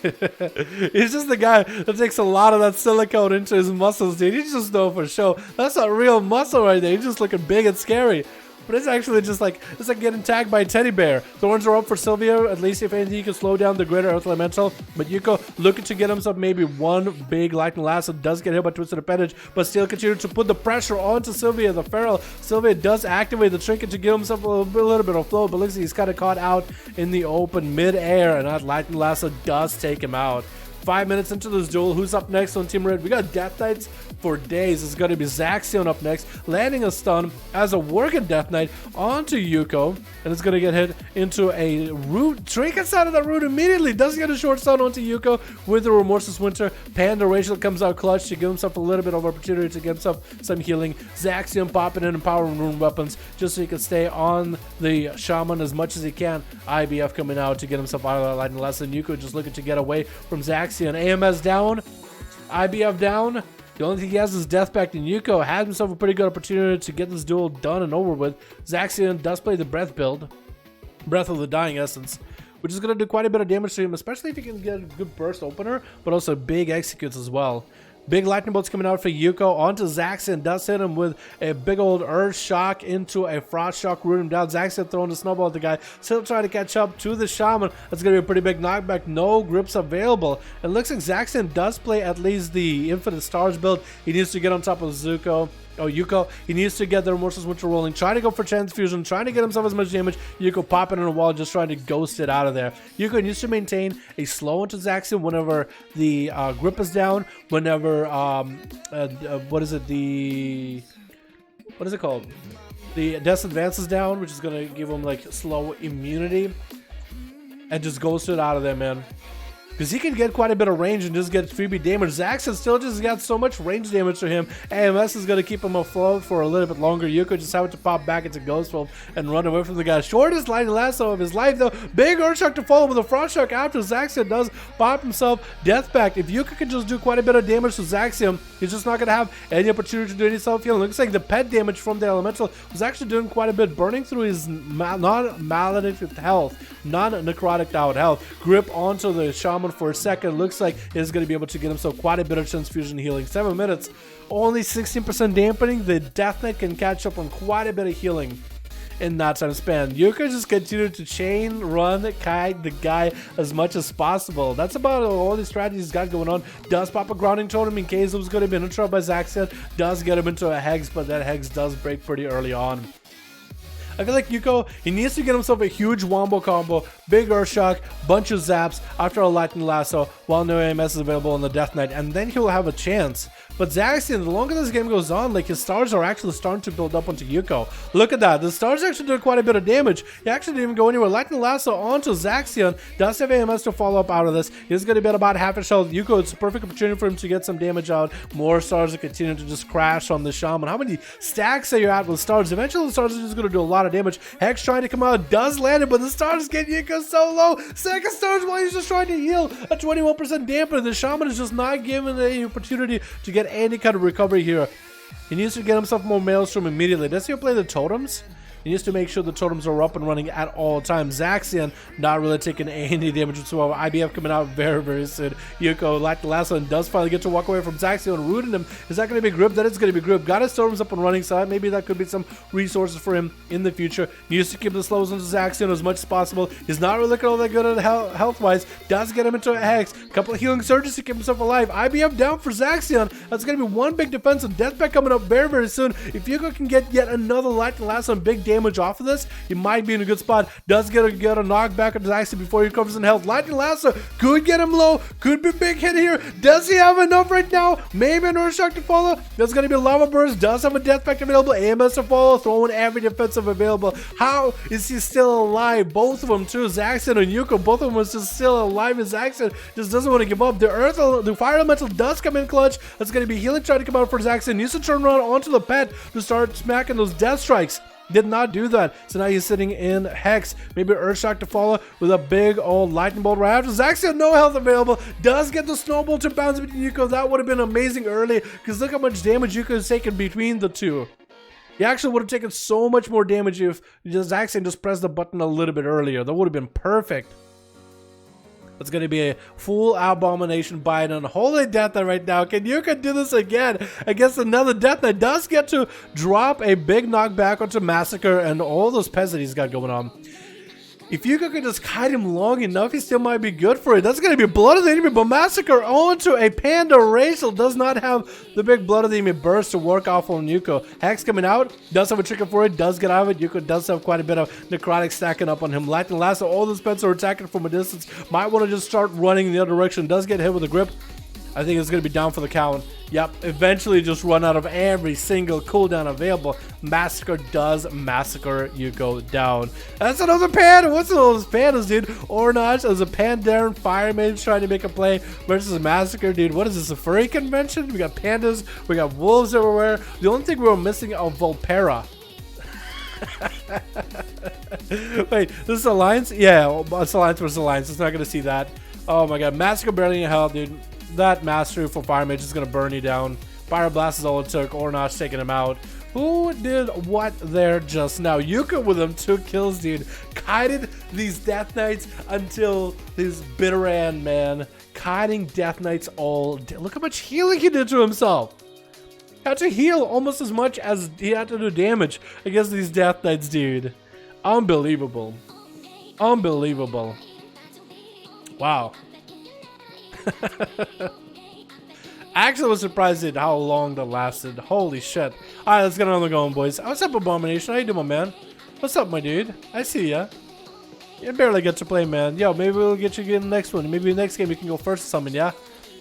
Speaker 2: He's just the guy that takes a lot of that silicone into his muscles, dude. He's just there for show. That's a real muscle right there. He's just looking big and scary. But it's actually just like, it's like getting tagged by a teddy bear. Thorns are up for Sylvia. At least if anything, you can slow down the Greater Earth Elemental. But Yuko looking to get himself maybe one big Lightning Lasso. Does get hit by Twisted Appendage, but still continue to put the pressure onto Sylvia, the Feral. Sylvia does activate the trinket to give himself a little bit of flow, but looks like he's kind of caught out in the open mid-air, and that Lightning Lasso does take him out. 5 minutes into this duel, who's up next on Team Red? We got Death Knights for days. It's going to be Zaxion up next, landing a stun as a working Death Knight onto Yuko, and it's going to get hit into a root. Trinkets out of the root immediately. Doesn't get a short stun onto Yuko with the Remorseless Winter. Panda Rachel comes out clutch to give himself a little bit of opportunity to get himself some healing. Zaxion popping in and powering rune weapons just so he can stay on the Shaman as much as he can. IBF coming out to get himself out of that Lightning Lasso. Yuko just looking to get away from Zaxion. AMS down, IBF down. The only thing he has is Death Pact, and Yuko has himself a pretty good opportunity to get this duel done and over with. Zaxion does play the Breath build, Breath of the Dying Essence, which is going to do quite a bit of damage to him, especially if you can get a good burst opener, but also big executes as well. Big lightning bolts coming out for Yuko onto Zaxion. Does hit him with a big old Earth Shock into a Frost Shock, root him down. Zaxion throwing the snowball at the guy. Still trying to catch up to the Shaman. That's going to be a pretty big knockback. No grips available. It looks like Zaxion does play at least the Infinite Stars build. He needs to get on top of Yuko. He needs to get the Remorseless Winter rolling. Trying to go for Transfusion. Trying to get himself as much damage. Yuko popping in a wall. Just trying to ghost it out of there. Yuko needs to maintain a slow into Zaxion whenever the grip is down. Whenever, what is it called? The Death Advance is down, which is going to give him like slow immunity. And just ghost it out of there, man. Because he can get quite a bit of range and just get freebie damage. Zaxion still just got so much range damage to him. AMS is going to keep him afloat for a little bit longer. Yuko just having to pop back into Ghost Wolf and run away from the guy. Shortest Lightning Lasso of his life, though. Big Earth Shock to follow with a Frost Shock after Zaxion does pop himself Death Pact. If Yuko can just do quite a bit of damage to Zaxion, he's just not going to have any opportunity to do any self-healing. Looks like the pet damage from the Elemental was actually doing quite a bit, burning through his non-maledicted health, non-necrotic out health. Grip onto the Shaman for a second. Looks like he's going to be able to get himself quite a bit of transfusion healing. 7 minutes, only 16% dampening. The Death Knight can catch up on quite a bit of healing in that time span. Yuka just continued to chain run kite the guy as much as possible. That's about all the strategies he's got going on. Does pop a grounding totem in case it was going to be in trouble by Zaxion. Does get him into a Hex, but that Hex does break pretty early on. I feel like Yuko, he needs to get himself a huge wombo combo, big Earth Shock, bunch of zaps after a Lightning Lasso while no AMS is available on the Death Knight, and then he'll have a chance. But Zaxion, the longer this game goes on, like his stars are actually starting to build up onto Yuko. Look at that. The stars actually did quite a bit of damage. He actually didn't even go anywhere. Lightning Lasso onto Zaxion. Does have AMS to follow up out of this. He's going to be at about half his health. Yuko, it's a perfect opportunity for him to get some damage out. More stars are continuing to just crash on the Shaman. How many stacks are you at with stars? Eventually the stars are just going to do a lot of damage. Hex trying to come out. Does land it, but the stars get Yuko so low. Second stars while he's just trying to heal. A 21% damper. The Shaman is just not given the opportunity to get any kind of recovery here. He needs to get himself more Maelstrom immediately. Does he play the totems? He needs to make sure the totems are up and running at all times. Zaxian not really taking any damage whatsoever. IBF coming out very soon. Yuko, like the last one, does finally get to walk away from Zaxian and rooting him. Is that going to be grip? That is going to be grip. Got his totems up and running, so maybe that could be some resources for him in the future. Needs to keep the slows into Zaxian as much as possible. He's not really looking all that good at health-wise. Does get him into a hex. Couple of healing surges to keep himself alive. IBF down for Zaxian. That's going to be one big defensive deathback coming up very soon. If Yuko can get yet another light and last one big damage off of this, he might be in a good spot. Does get a knockback on Zaxian before he recovers in health. Lightning Lasso could get him low. Could be a big hit here. Does he have enough right now? Maybe an Earthshock to follow. There's going to be a Lava Burst. Does have a Death Pact available. AMS to follow. Throwing every defensive available. How is he still alive? Both of them too. Zaxian and Yuko. Both of them are just still alive. And Zaxian just doesn't want to give up. The Fire Elemental does come in clutch. That's going to be healing trying to come out for Zaxian. Needs to turn around onto the pet to start smacking those death strikes. Did not do that, so now he's sitting in Hex. Maybe Earthshock to follow with a big old Lightning Bolt right after. Zaxian, no health available. Does get the Snowball to bounce between Yuko. That would have been amazing early, because look how much damage Yuko has taken between the two. He actually would have taken so much more damage if Zaxian just pressed the button a little bit earlier. That would have been perfect. It's going to be a full Abomination Bite on Holy Death Knight right now. Can Yuka do this again against another Death Knight? Does get to drop a big knockback onto Massacre and all those pets that he's got going on. If Yuka could just kite him long enough, he still might be good for it. That's going to be Blood of the Enemy, but Massacre onto a Panda Racial does not have the big Blood of the Enemy burst to work off on Yuko. Hex coming out, does have a trigger for it, does get out of it. Yuko does have quite a bit of necrotic stacking up on him. Lightning Lasso, all the pets are attacking from a distance. Might want to just start running in the other direction. Does get hit with a grip. I think it's going to be down for the count. Yep, eventually just run out of every single cooldown available. Massacre does massacre Yuko down. That's another panda. What's those pandas, dude? Ornage as a Pandaren Fire Mage trying to make a play versus Massacre, dude. What is this, a furry convention? We got pandas, we got wolves everywhere. The only thing we were missing is Volpera. Wait, this is Alliance? Yeah, it's Alliance versus Alliance. It's not going to see that. Oh my god, Massacre barely in hell, dude. That Mastery for Fire Mage is going to burn you down. Fire Blast is all it took. Ornage taking him out. Who did what there just now? Yuka with them 2 kills, dude. Kited these Death Knights until his bitter end, man. Kiting Death Knights all day. Look how much healing he did to himself. Had to heal almost as much as he had to do damage against these Death Knights, dude. Unbelievable. Unbelievable. Wow. I actually was surprised at how long that lasted. Holy shit. Alright, let's get another going, boys. What's up, Abomination? How you doing, my man? What's up, my dude? I see ya. You barely get to play, man. Yo, maybe we'll get you in the next one. Maybe the next game you can go first or something, yeah?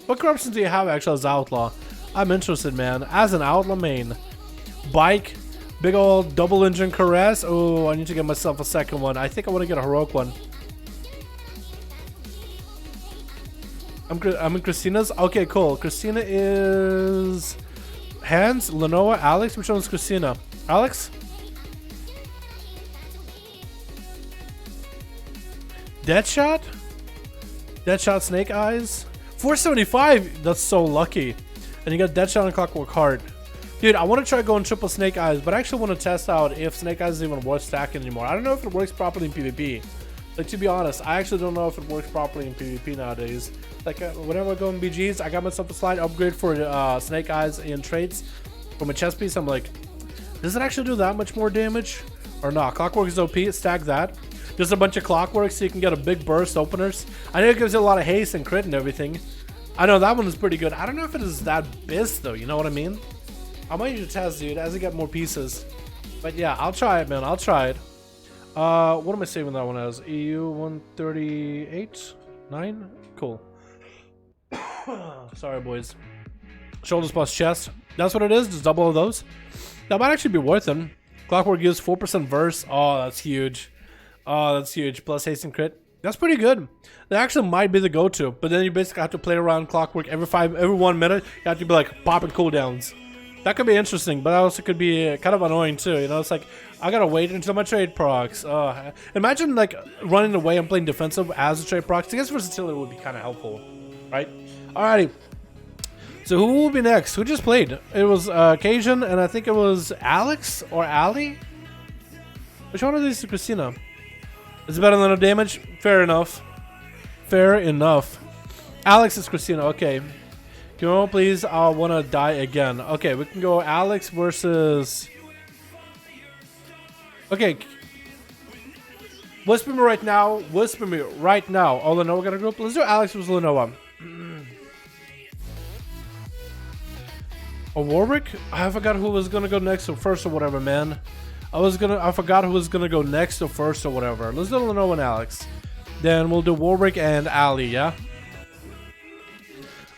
Speaker 2: What corruptions do you have, actually, as Outlaw? I'm interested, man. As an Outlaw main. Bike. Big old double engine Caress. Oh, I need to get myself a second one. I think I want to get a heroic one. I'm in Christina's. Okay, cool. Christina is Hans, Lenoa, Alex. Which one's Christina? Alex? Deadshot? Deadshot Snake Eyes? 475. That's so lucky. And you got Deadshot and Clockwork Heart. Dude, I want to try going triple Snake Eyes, but I actually want to test out if Snake Eyes is even worth stacking anymore. I don't know if it works properly in PvP. Like, to be honest, I actually don't know if it works properly in PvP nowadays. Like, whenever I go in BGs, I got myself a slight upgrade for Snake Eyes and traits from a chest piece. I'm like, does it actually do that much more damage? Or not? Clockwork is OP, stack that. Just a bunch of Clockwork so you can get a big burst openers. I know it gives you a lot of haste and crit and everything. I know that one is pretty good. I don't know if it is that biz though, you know what I mean? I might need to test, dude, as I get more pieces. But yeah, I'll try it, man. I'll try it. What am I saving that one as? EU 138? 9? Cool. Sorry, boys. Shoulders plus chest. That's what it is. Just double of those. That might actually be worth it. Clockwork gives 4% verse. Oh, that's huge. Oh, that's huge. Plus haste and crit. That's pretty good. That actually might be the go-to. But then you basically have to play around Clockwork every 1 minute. You have to be like popping cooldowns. That could be interesting, but also could be kind of annoying too. You know, it's like I gotta wait until my trade procs. Imagine like running away and playing defensive as a trade procs. I guess versatility would be kind of helpful, right? Alrighty. So who will be next? Who just played? It was Cajun, and I think it was Alex or Ali. Which one of these is Christina? Is it better than no damage? Fair enough. Fair enough. Alex is Christina. Okay. Can you please? I want to die again. Okay, we can go Alex versus. Okay. Whisper me right now. Whisper me right now. Oh, Lenovo got a group. Let's do Alex versus Lenovo. A Warwick? I forgot who was gonna go next or first or whatever, man. I forgot who was gonna go next or first or whatever. Let's do Lenovo and Alex. Then we'll do Warwick and Ali, yeah?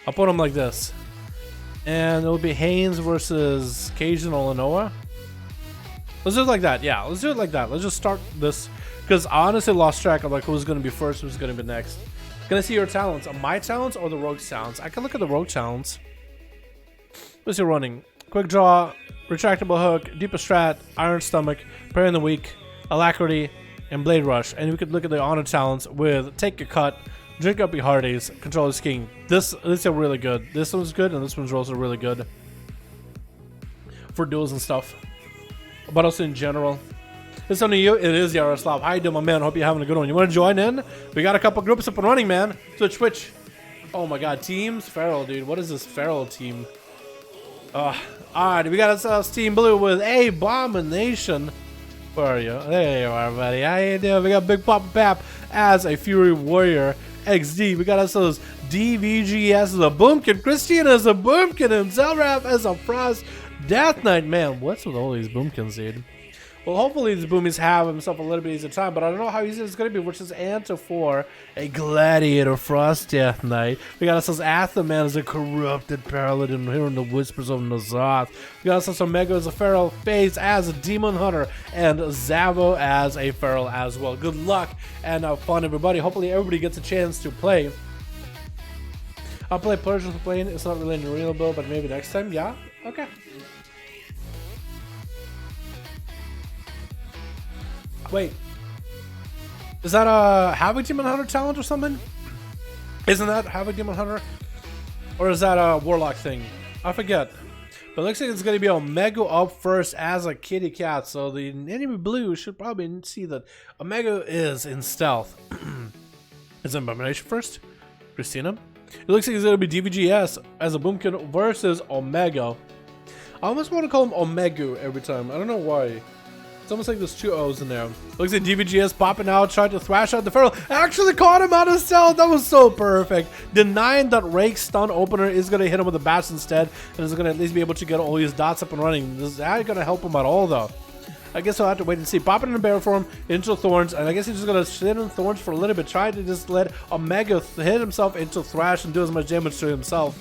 Speaker 2: I'll put them like this. And it'll be Haynes versus Cajun or Lenovo. Let's do it like that, yeah. Let's do it like that. Let's just start this. Because I honestly lost track of like who's gonna be first, who's gonna be next. Can I see your talents? My talents or the rogue's talents? I can look at the rogue talents. What's your running? Quick draw, retractable hook, deeper strat, iron stomach, prayer in the weak, alacrity, and blade rush. And we could look at the honor talents with take a cut, drink up your hearties, control is king. This is really good. This one's good, and this one's also really good for duels and stuff. But also in general. It's only you. It is Yaroslav. How you doing, my man? Hope you're having a good one. You want to join in? We got a couple groups up and running, man. Twitch. Oh my God, teams. Feral, dude. What is this Feral team? Alright, we got ourselves Team Blue with Abomination. Where are you? There you are, buddy. How you doing? We got Big Papa Pap as a Fury Warrior XD. We got ourselves DVGS as a Boomkin, Christina as a Boomkin, and Zelraf as a Frost Death Knight. Man, what's with all these Boomkins, dude? Well, hopefully these Boomies have himself a little bit easier time, but I don't know how easy it's going to be, which is Anta for a Gladiator Frost Death Knight. We got ourselves Athaman as a Corrupted Paladin, hearing the whispers of Nazoth. We got ourselves Omega as a Feral, FaZe as a Demon Hunter, and Zavo as a Feral as well. Good luck and have fun, everybody. Hopefully everybody gets a chance to play. I'll play Persian for playing. It's not really renewable, but maybe next time. Yeah? Okay. Wait, is that a Havoc Demon Hunter talent or something? Isn't that Havoc Demon Hunter? Or is that a Warlock thing? I forget. But it looks like it's going to be Omega up first as a kitty cat. So the enemy blue should probably see that Omega is in stealth. Is Abomination first? Christina? It looks like it's going to be DVGS as a Boomkin versus Omega. I almost want to call him Omega every time. I don't know why. It's almost like there's two O's in there. Looks like DVGS popping out, tried to thrash out the Feral. Actually caught him out of stealth. That was so perfect. Denying that Rake stun opener is going to hit him with a bash instead. And is going to at least be able to get all his dots up and running. This is not going to help him at all, though. I guess I'll have to wait and see. Popping in the bear form into Thorns. And I guess he's just going to sit in Thorns for a little bit. Try to just let Omega hit himself into Thrash and do as much damage to himself.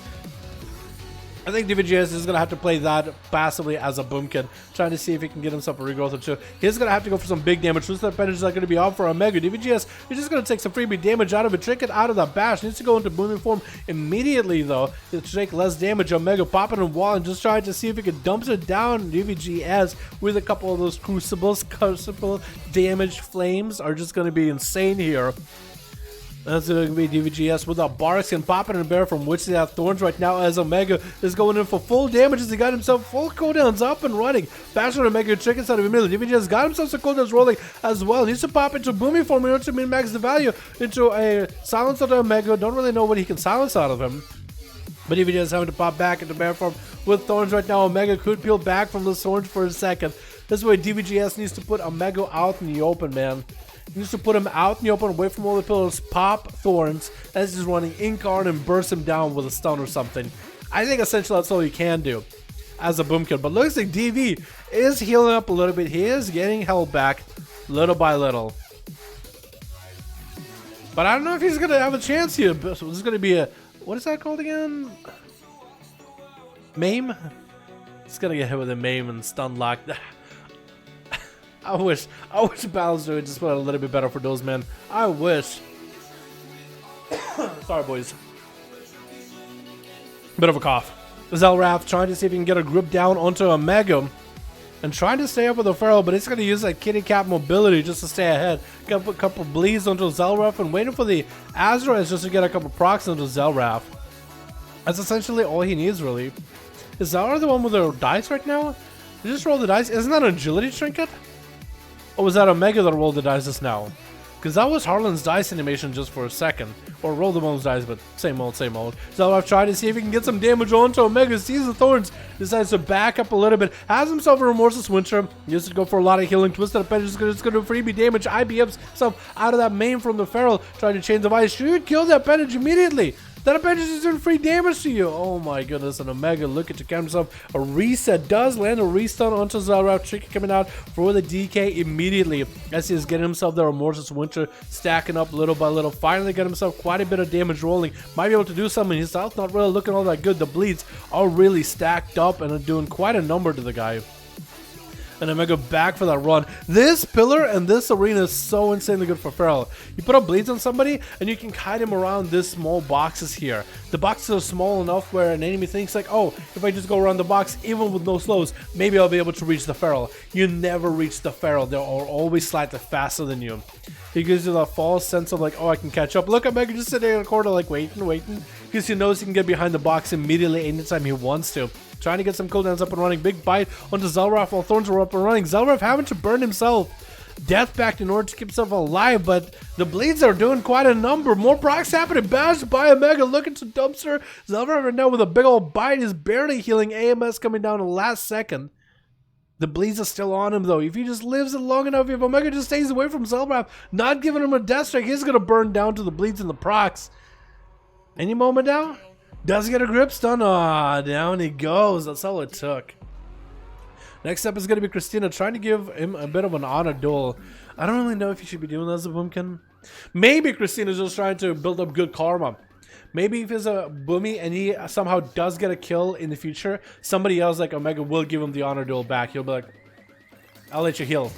Speaker 2: I think DVGS is going to have to play that passively as a Boomkin, trying to see if he can get himself a regrowth or two. He's going to have to go for some big damage. Those advantages are going to be off for Omega. DVGS is just going to take some freebie damage out of it, trick it out of that bash. Needs to go into booming form immediately, though, to take less damage. Omega popping in wall and just trying to see if he can dump it down. DVGS with a couple of those crucible damage flames are just going to be insane here. That's going to be DVGS with a Barks and popping and bear from which they have Thorns right now as Omega is going in for full damage as he got himself full cooldowns up and running. Bastard Omega chickens out of the middle. DVGS got himself some cooldowns rolling as well. Needs to pop into booming form in order to min-max the value into a silence out of Omega. Don't really know what he can silence out of him. But DVGS having to pop back into bear form with Thorns right now. Omega could peel back from the Thorns for a second. This is why DVGS needs to put Omega out in the open, man. He needs to put him out in the open, away from all the pillars, pop Thorns, as he's running Incarn and burst him down with a stun or something. I think essentially that's all you can do as a Boomkin. But looks like DV is healing up a little bit. He is getting held back little by little. But I don't know if he's going to have a chance here. This is going to be a, what is that called again? Maim? He's going to get hit with a Maim and stun lock. I wish Ballister would just put a little bit better for those men. I wish. Sorry, boys. Bit of a cough. Zelraf trying to see if he can get a grip down onto Omega and trying to stay up with the Feral, but he's going to use that kitty cat mobility just to stay ahead. Got to put a couple bleeds onto Zelraf and waiting for the Azeroth just to get a couple procs onto Zelraf. That's essentially all he needs, really. Is Zelraf the one with the dice right now? You just roll the dice. Isn't that an agility trinket? Or was that Omega that rolled the dice just now? Because that was Harlan's dice animation just for a second. Or roll the most dice, but same old, same old. So I've tried to see if he can get some damage onto Omega. Sees the thorns, decides to back up a little bit. Has himself a Remorseless Winter. Used to go for a lot of healing. Twisted Appendage is going to do freebie damage. IBFs himself out of that main from the Feral. Trying to change the vice. Should kill that appendage immediately. That appendage is doing free damage to you. Oh my goodness. And Omega looking to count himself a reset. Does land a restun onto Zalrath. Tricky coming out for the DK immediately. As he is getting himself the Remorseless Winter. Stacking up little by little. Finally got himself quite a bit of damage rolling. Might be able to do something. His health not really looking all that good. The bleeds are really stacked up and are doing quite a number to the guy. And Omega back for that run. This pillar and this arena is so insanely good for Feral. You put up bleeds on somebody and you can hide him around this small boxes here. The boxes are small enough where an enemy thinks like, oh, if I just go around the box, even with no slows, maybe I'll be able to reach the Feral. You never reach the Feral. They're always slightly faster than you. He gives you that false sense of like, oh, I can catch up. Look at Omega just sitting in a corner like waiting. Because he knows he can get behind the box immediately anytime he wants to. Trying to get some cooldowns up and running. Big bite onto Zalrath while Thorns are up and running. Zalrath having to burn himself death back in order to keep himself alive, but the bleeds are doing quite a number. More procs happening. Bashed by Omega looking to dumpster. Zalrath right now with a big old bite is barely healing. AMS coming down in the last second. The bleeds are still on him though. If he just lives it long enough, if Omega just stays away from Zalrath, not giving him a death strike, he's going to burn down to the bleeds and the procs. Any moment now? Does get a grip stun. Ah, down he goes. That's all it took. Next up is going to be Christina trying to give him a bit of an honor duel. I don't really know if you should be doing that as a boomkin. Maybe Christina's just trying to build up good karma. Maybe if he's a boomy and he somehow does get a kill in the future, somebody else like Omega will give him the honor duel back. He'll be like, I'll let you heal.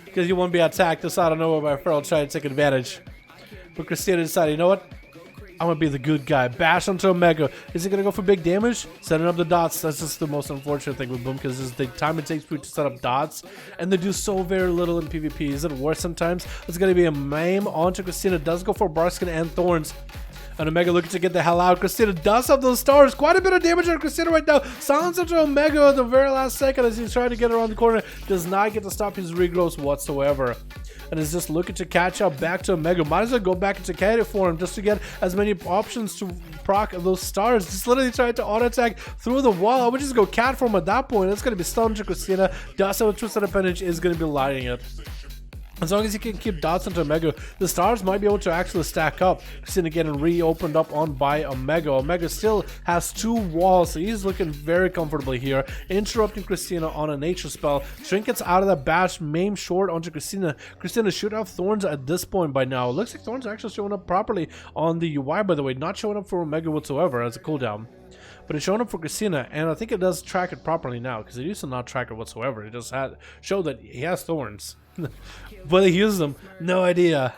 Speaker 2: Because you won't be attacked just out of nowhere by a Feral trying to take advantage. But Christina decided, you know what? I'm going to be the good guy. Bash onto Omega. Is he going to go for big damage? Setting up the dots. That's just the most unfortunate thing with Boom, because it's the time it takes for you to set up dots. And they do so very little in PvP. Is it worse sometimes? It's going to be a meme onto Christina. Does go for Barskin and Thorns. And Omega looking to get the hell out. Christina does have those stars. Quite a bit of damage on Christina right now. Silence into Omega at the very last second as he's trying to get around the corner. Does not get to stop his regrowth whatsoever. And is just looking to catch up back to Omega. Might as well go back into candidate for him just to get as many options to proc those stars. Just literally trying to auto attack through the wall. I would just go cat form at that point. It's going to be stunned to Christina. Does have a Twisted Appendage, is going to be lighting it. As long as he can keep dots into Omega, the stars might be able to actually stack up. Christina getting reopened up on by Omega. Omega still has 2 walls, so he's looking very comfortably here. Interrupting Christina on a nature spell. Trinkets out of that bash, maim short onto Christina. Christina should have Thorns at this point by now. Looks like Thorns are actually showing up properly on the UI, by the way. Not showing up for Omega whatsoever as a cooldown. But it's showing up for Christina, and I think it does track it properly now, because it used to not track it whatsoever. It just had showed that he has Thorns. Whether he uses them, no idea.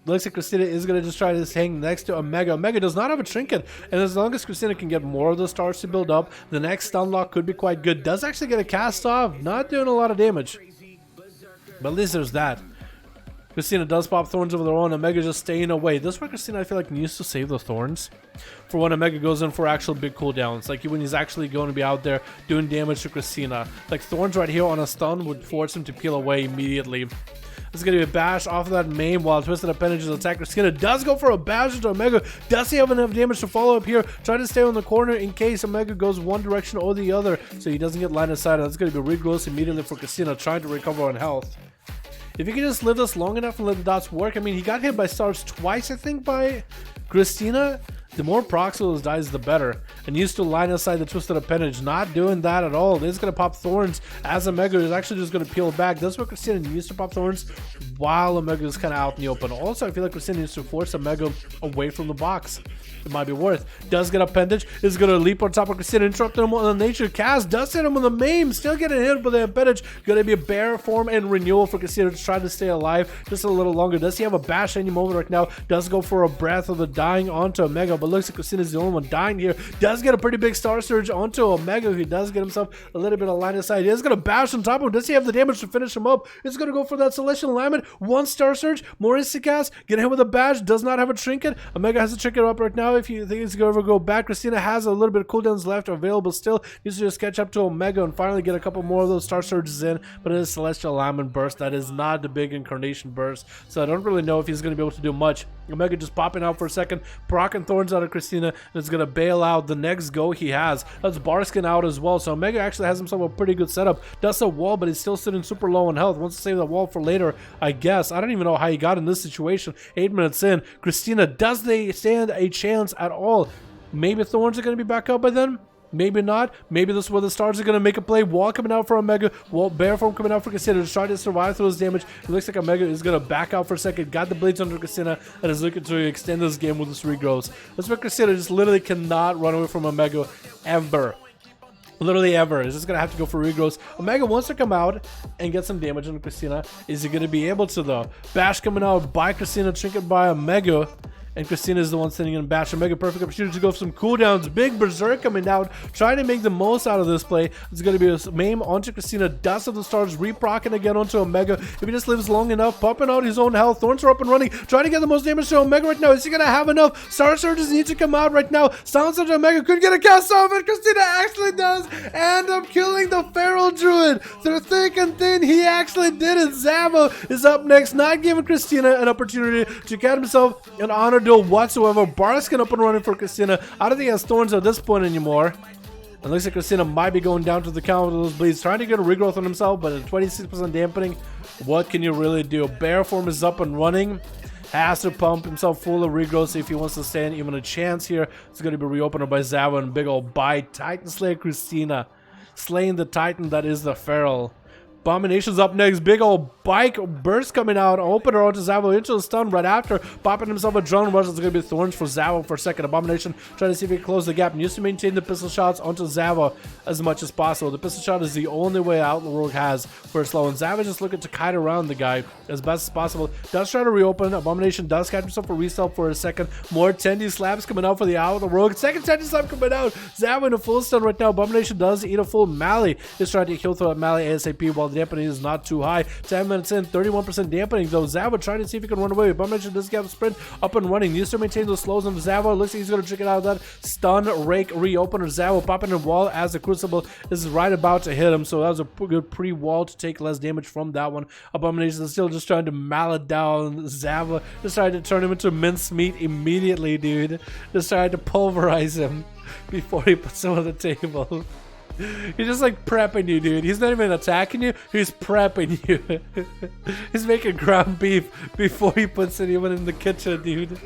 Speaker 2: Looks like Christina is going to just try to hang next to Omega. Omega does not have a trinket, and as long as Christina can get more of the stars to build up, the next stun lock could be quite good. Does actually get a cast off, not doing a lot of damage. But at least there's that. Christina does pop Thorns over their own. Omega just staying away. This is where Christina, I feel like, needs to save the Thorns for when Omega goes in for actual big cooldowns. Like when he's actually going to be out there doing damage to Christina. Like Thorns right here on a stun would force him to peel away immediately. It's going to be a bash off of that main while Twisted Appendages attack. Christina does go for a bash into Omega. Does he have enough damage to follow up here? Try to stay on the corner in case Omega goes one direction or the other so he doesn't get line of sight. That's going to be regrowth immediately for Christina trying to recover on health. If you can just live this long enough and let the dots work. I mean, he got hit by stars twice, I think, by Christina. The more procs those dies, the better. And used to line aside the Twisted Appendage. Not doing that at all. This is going to pop Thorns as Omega is actually just going to peel back. That's what Christina used to pop Thorns while Omega is kind of out in the open. Also, I feel like Christina needs to force Omega away from the box. It might be worth. Does get Appendage. Is going to leap on top of Christina. Interrupting him on the nature cast. Does hit him on the maim. Still getting hit by the Appendage. Going to be a bear form and renewal for Christina to try to stay alive just a little longer. Does he have a bash any moment right now? Does go for a Breath of the Dying onto Omega. but looks like Christina's the only one dying here. Does get a pretty big Star Surge onto Omega. He does get himself a little bit of line of sight. He is going to bash on top of him. Does he have the damage to finish him up? He's going to go for that Celestial Alignment. One Star Surge, more instant cast, get hit with a bash, does not have a trinket. Omega has a trinket up right now if you think he's going to go back. Christina has a little bit of cooldowns left available still. Needs to just catch up to Omega and finally get a couple more of those Star Surges in, but it is Celestial Alignment burst. That is not the big Incarnation burst, so I don't really know if he's going to be able to do much. Omega just popping out for a second, procking Thorns out of Christina, and it's going to bail out the next go he has. That's Barskin out as well, so Omega actually has himself a pretty good setup. Does a wall, but he's still sitting super low on health. Wants to save that wall for later, I guess. I don't even know how he got in this situation. 8 minutes in. Christina, does they stand a chance at all? Maybe Thorns are going to be back up by then? Maybe not. Maybe this is where the stars are going to make a play. Wall coming out for Omega. Wall bear form coming out for Christina. Just trying to survive through his damage. It looks like Omega is going to back out for a second. Got the blades under Christina and is looking to extend this game with this regrowth. That's why Christina just literally cannot run away from Omega ever. Literally ever. He's just going to have to go for regrowth. Omega wants to come out and get some damage on Christina. Is he going to be able to though? Bash coming out by Christina. Trinket by Omega. And Christina is the one sitting in bash. Omega perfect opportunity to go for some cooldowns. Big Berserk coming out, trying to make the most out of this play. It's going to be a maim onto Christina. Dust of the Stars, reprocking again onto Omega. If he just lives long enough, popping out his own health. Thorns are up and running, trying to get the most damage to Omega right now. Is he going to have enough? Star Surges need to come out right now. Sounds like Omega could get a cast off, and Christina actually does end up killing the Feral Druid. Through thick and thin, he actually did it. Zavo is up next, not giving Christina an opportunity to get himself an honor duel whatsoever. Barskin up and running for Christina. I don't think he has Thorns at this point anymore. It looks like Christina might be going down to the count with those bleeds, trying to get a regrowth on himself, but at 26% dampening, what can you really do? Bear form is up and running. Has to pump himself full of regrowth if he wants to stand even a chance here. It's going to be reopened by Zava and big old bite. Titan Slayer Christina slaying the Titan that is the Feral. Abomination's up next. Big old bike burst coming out. Opener onto Zavo into the stun right after. Popping himself a drone rush. It's going to be Thorns for Zavo for a second. Abomination trying to see if he can close the gap. And used to maintain the pistol shots onto Zavo as much as possible. The pistol shot is the only way out the world has for slow. And Zavo just looking to kite around the guy as best as possible. Does try to reopen. Abomination does catch himself a resell for a second. More Tendy slaps coming out for the Owl of the Rogue. Second Tendy slap coming out. Zavo in a full stun right now. Abomination does eat a full Mally. Is trying to kill through that Mally ASAP while the dampening is not too high. 10 minutes in, 31% dampening though. Zava trying to see if he can run away. Abomination does get a sprint up and running. Needs to maintain those slows on Zava. Looks like he's going to trick it out of that stun rake reopener. Zava popping in wall as the Crucible is right about to hit him. So that was a good pre-wall to take less damage from that one. Abomination is still just trying to mallet down Zava. Just trying to turn him into mincemeat immediately, dude. Just trying to pulverize him before he puts him on the table. He's just like prepping you, dude. He's not even attacking you. He's prepping you. He's making ground beef before he puts anyone in the kitchen, dude.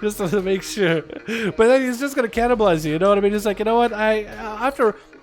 Speaker 2: Just to make sure. But then he's just gonna cannibalize you. You know what I mean? He's like, you know what?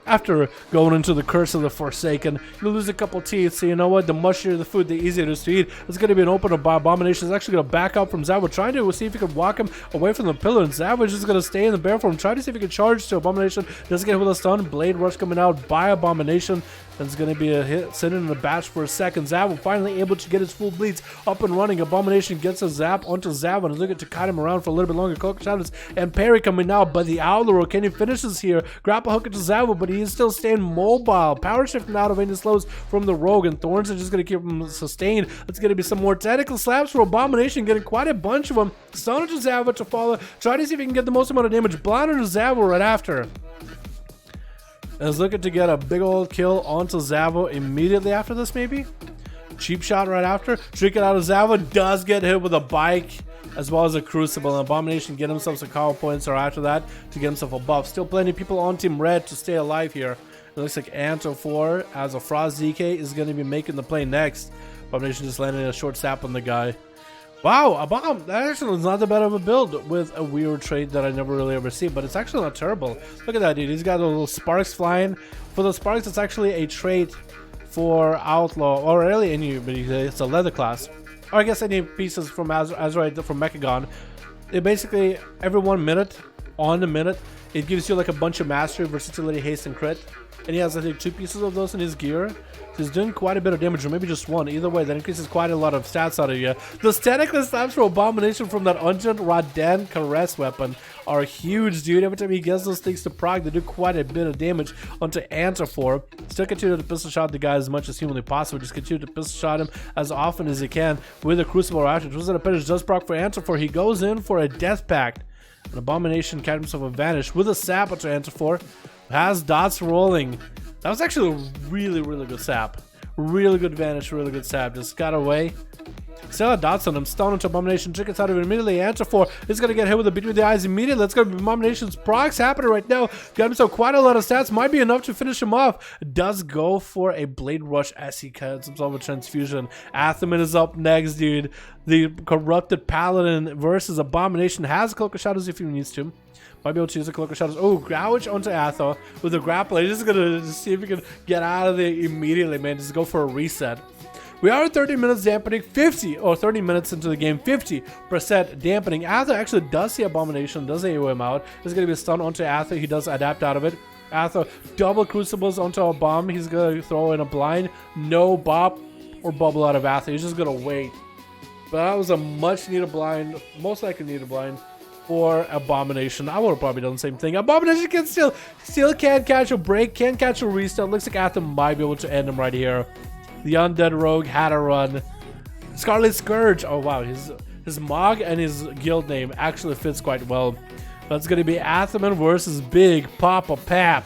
Speaker 2: After going into the curse of the Forsaken, you lose a couple teeth, so you know what? The mushier the food, the easier it is to eat. It's going to be an opener by Abomination. It's actually going to back up from Zava, trying to see if he can walk him away from the pillar, and Zava is just going to stay in the bear form, trying to see if he can charge to Abomination. Doesn't get hit with a stun. Blade Rush coming out by Abomination. It's going to be a hit, sitting in the batch for a second. Zava finally able to get his full bleeds up and running. Abomination gets a zap onto Zava and is looking to kite him around for a little bit longer. Coco Shadows and parry coming out, but the Owlero, can he finishes here? Grapple hook into Zava, but he is still staying mobile. Power shifting out of any slows from the Rogue, and Thorns are just going to keep him sustained. It's going to be some more tentacle slaps for Abomination, getting quite a bunch of them. Stun to Zava to follow. Try to see if he can get the most amount of damage. Blind to Zava right after. And is looking to get a big old kill onto Zavo immediately after this, maybe? Cheap shot right after. Trick it out of Zavo. Does get hit with a bike as well as a Crucible. And Abomination get himself some power points or after that to get himself a buff. Still plenty of people on Team Red to stay alive here. It looks like Anto 4 as a Frost ZK is going to be making the play next. Abomination just landing a short sap on the guy. Wow, a bomb. That actually is not that bad of a build with a weird trait that I never really ever see, but it's actually not terrible. Look at that, dude. He's got those little sparks flying. For the sparks, it's actually a trait for Outlaw, or really any, but it's a leather class. Or I guess any pieces from Azeroth, from Mechagon. It basically, every 1 minute, on the minute, It gives you like a bunch of mastery, versatility, haste, and crit. And he has, I think, 2 pieces of those in his gear. So he's doing quite a bit of damage, or maybe just 1. Either way, that increases quite a lot of stats out of you. The static stabs for Abomination from that Unjust Radan Caress weapon are huge, dude. Every time he gets those things to proc, they do quite a bit of damage onto Antifor. Still continue to pistol shot the guy as much as humanly possible. Just continue to pistol shot him as often as you can with a Crucible after. Twisted Appendage does proc for Antifor. He goes in for a Death Pact. An Abomination kept himself a vanish with a sap to Antifor. Has dots rolling. That was actually a really good sap. Really good vanish, really good sap. Just got away. Still had dots on him. Stone into Abomination. Trickets out of it immediately. Antifor is going to get hit with a between the eyes immediately. Let's go. Abomination's procs happening right now. Got himself quite a lot of stats. Might be enough to finish him off. Does go for a Blade Rush as he cuts himself a Transfusion. Athaman is up next, dude. The Corrupted Paladin versus Abomination. Has Cloak of Shadows if he needs to. Might be able to use a Cloak of Shadows. Oh, Gouge onto Atho with a grappler. He's just gonna see if he can get out of there immediately, man. Just go for a reset. We are at 30 minutes dampening, 30 minutes into the game, 50% dampening. Atho actually does see Abomination, does AO him out. There's gonna be a stun onto Atho. He does adapt out of it. Atho double Crucibles onto a bomb. He's gonna throw in a blind. No bop or bubble out of Atho. He's just gonna wait. But that was a much needed blind, most likely needed blind for Abomination. I would have probably done the same thing. Abomination can still can't catch a break, can't catch a restart. Looks like Atho might be able to end him right here. The Undead Rogue had a run. Scarlet Scourge. Oh wow, his Mog and his guild name actually fits quite well. That's gonna be Athaman versus Big Papa Pap.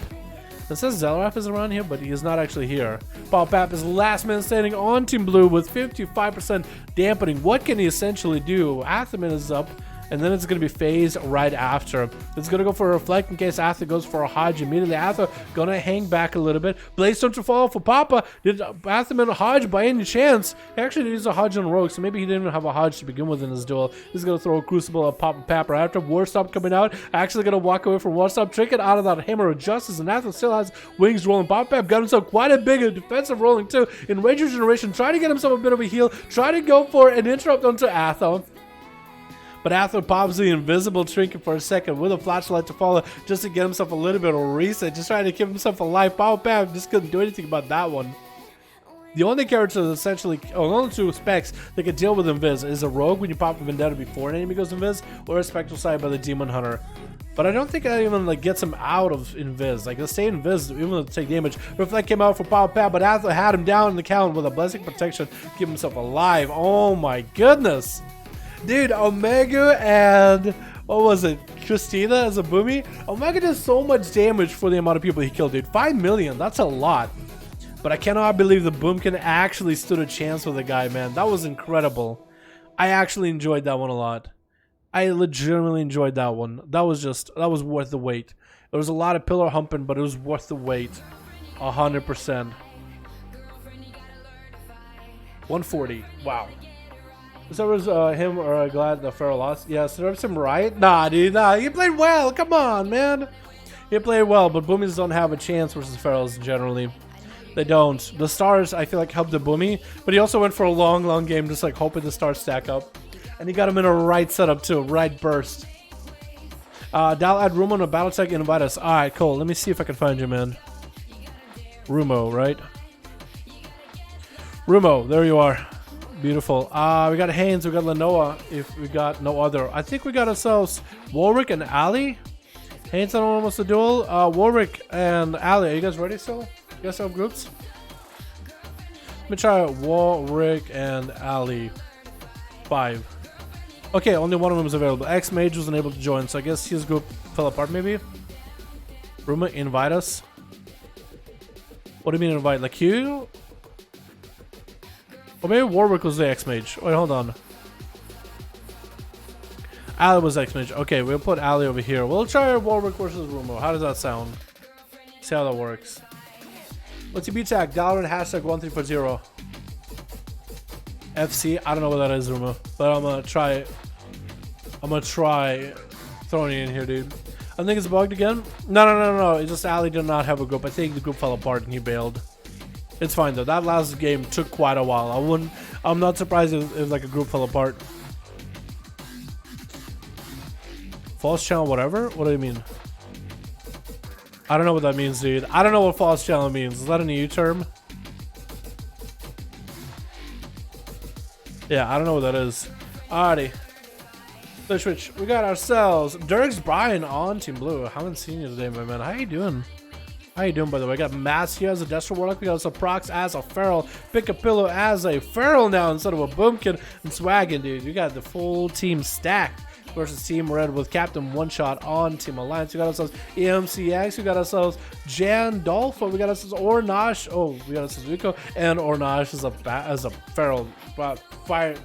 Speaker 2: It says Zelrath is around here, but he is not actually here. Papa Pap is last man standing on Team Blue with 55% dampening. What can he essentially do? Athaman is up. And then it's going to be phased right after. It's going to go for a Reflect in case Atho goes for a Hodge immediately. Atho going to hang back a little bit. Blaze to fall for Papa. Did Athaman Hodge by any chance? He actually used a Hodge on Rogue, so maybe he didn't even have a Hodge to begin with in his duel. He's going to throw a Crucible at Papa Pap right after. Warstop coming out. Actually going to walk away from Warstop. Trick it out of that Hammer of Justice. And Atho still has wings rolling. Papa Pap got himself quite a big defensive rolling too. In Rage Regeneration, trying to get himself a bit of a heal. Trying to go for an interrupt onto Atho. But Atho pops the invisible trinket for a second with a flashlight to follow just to get himself a little bit of a reset. Just trying to keep himself alive. Power Pam just couldn't do anything about that one. The only characters essentially, only 2 specs that can deal with Invis is a Rogue when you pop a Vendetta before an enemy goes Invis, or a Spectral Side by the Demon Hunter. But I don't think that even like gets him out of Invis. Like, let's stay Invis, even though take damage. Reflect came out for Power Pam, but Atho had him down in the count with a Blessing Protection, keep himself alive. Oh my goodness. Dude, Omega and, what was it, Christina as a Boomy? Omega does so much damage for the amount of people he killed, dude. 5 million, that's a lot. But I cannot believe the Boomkin actually stood a chance with the guy, man. That was incredible. I actually enjoyed that one a lot. I legitimately enjoyed that one. That was worth the wait. There was a lot of pillar humping, but it was worth the wait. 100%. 140, wow. So was him or glad the Pharaoh lost? Yeah, serves him right? Nah, dude, nah. He played well. Come on, man. He played well, but Boomies don't have a chance versus Pharaohs generally. They don't. The stars, I feel like, helped the Boomy, but he also went for a long game, just like hoping the stars stack up. And he got him in a right setup too, right burst. Dal add Rumo on a Battletech invite us. Alright, cool. Let me see if I can find you, man. Rumo, right? Rumo, there you are. Beautiful. We got Haynes, we got Lenoa, if we got no other. I think we got ourselves Warwick and Ali. Haynes and almost a duel. Warwick and Ali, are you guys ready still? You guys have groups? Let me try Warwick and Ali. 5. Okay, only one of them is available. X-Mage wasn't able to join, so I guess his group fell apart maybe. Ruma, invite us. What do you mean invite? Like you? Or maybe Warwick was the X-Mage. Wait, hold on. Ali was X-Mage. Okay, we'll put Ali over here. We'll try Warwick versus Rumo. How does that sound? See how that works. What's your B tag? Dalaran hashtag 1340. FC. I don't know what that is, Rumo. But I'm gonna try throwing it in here, dude. I think it's bugged again. No. It's just Ali did not have a group. I think the group fell apart and he bailed. It's fine though. That last game took quite a while. I'm not surprised if like a group fell apart. False channel, whatever? What do you mean? I don't know what that means, dude. I don't know what false channel means. Is that a new term? Yeah, I don't know what that is. Alrighty. Switch. We got ourselves Dirks Brian on Team Blue. I haven't seen you today, my man. How you doing? How you doing, by the way? I got Mass here as a Destro Warlock. We got some Prox as a Feral. Pick a Pillow as a Feral now instead of a Boomkin. And Swaggin, dude. You got the full team stacked versus Team Red with Captain One Shot on Team Alliance. We got ourselves EMCX. We got ourselves Jan Dolpho. We got ourselves Ornash. Oh, we got ourselves Rico. And Ornash as a Feral. Fire.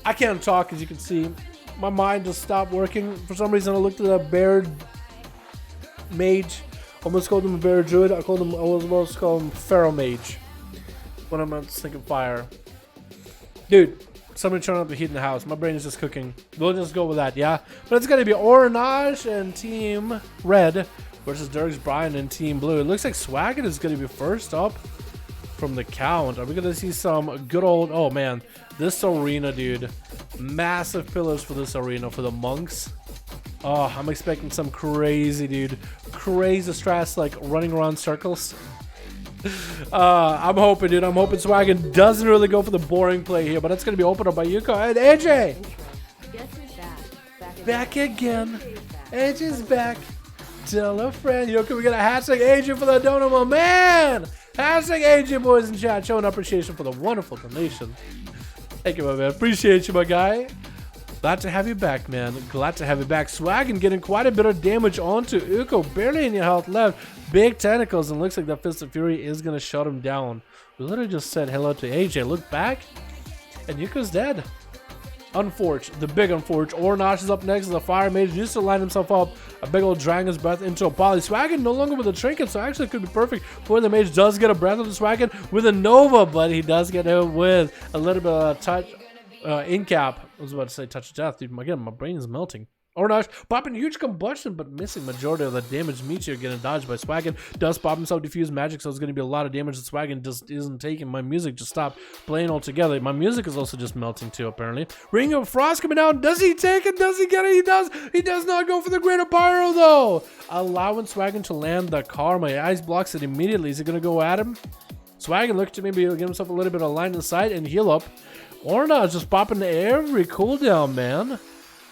Speaker 2: I can't talk, as you can see. My mind just stopped working. For some reason, I looked at a bear mage. Almost called him a bear druid. I was almost called him Feral Mage. When I'm thinking fire. Dude, somebody turn up the heat in the house. My brain is just cooking. We'll just go with that, yeah? But it's going to be Orange and Team Red versus Dirks Brian and Team Blue. It looks like Swaggin is going to be first up from the count. Are we going to see some good old... Oh, man. This arena, dude. Massive pillars for this arena for the monks. Oh, I'm expecting some crazy, dude. Crazy strats, like running around circles. I'm hoping, dude. I'm hoping Swaggin doesn't really go for the boring play here, but it's going to be opened up by Yuko and AJ. Back again. AJ's back. Tell a friend. Yuko, we got a hashtag AJ for the donut, man. Hashtag AJ boys in chat showing appreciation for the wonderful donation. Thank you, my man. Appreciate you, my guy. Glad to have you back, man. Glad to have you back. Swaggin getting quite a bit of damage onto Uko. Barely any health left. Big tentacles, and looks like that Fist of Fury is going to shut him down. We literally just said hello to AJ. Look back, and Yuko's dead. Unforged. The big Unforged. Ornash is up next as a Fire Mage. Used to line himself up. A big old Dragon's Breath into a Poly. Swaggin no longer with a Trinket, so actually it could be perfect for the Mage. Does get a Breath of the Swaggin with a Nova, but he does get hit with a little bit of touch. In cap. I was about to say touch of death, dude. Again, my brain is melting. Ornash popping huge combustion, but missing majority of the damage. Meteor getting dodged by Swaggin. Does pop himself diffuse magic, so it's going to be a lot of damage that Swaggin just isn't taking. My music just stopped playing altogether. My music is also just melting too, apparently. Ring of Frost coming down. Does he take it? Does he get it? He does. He does not go for the Greater Pyro, though. Allowing Swaggin to land the Karma. Ice blocks it immediately. Is he going to go at him? Swaggin looked to maybe give himself a little bit of line of sight and heal up. Ornash just popping every cooldown, man.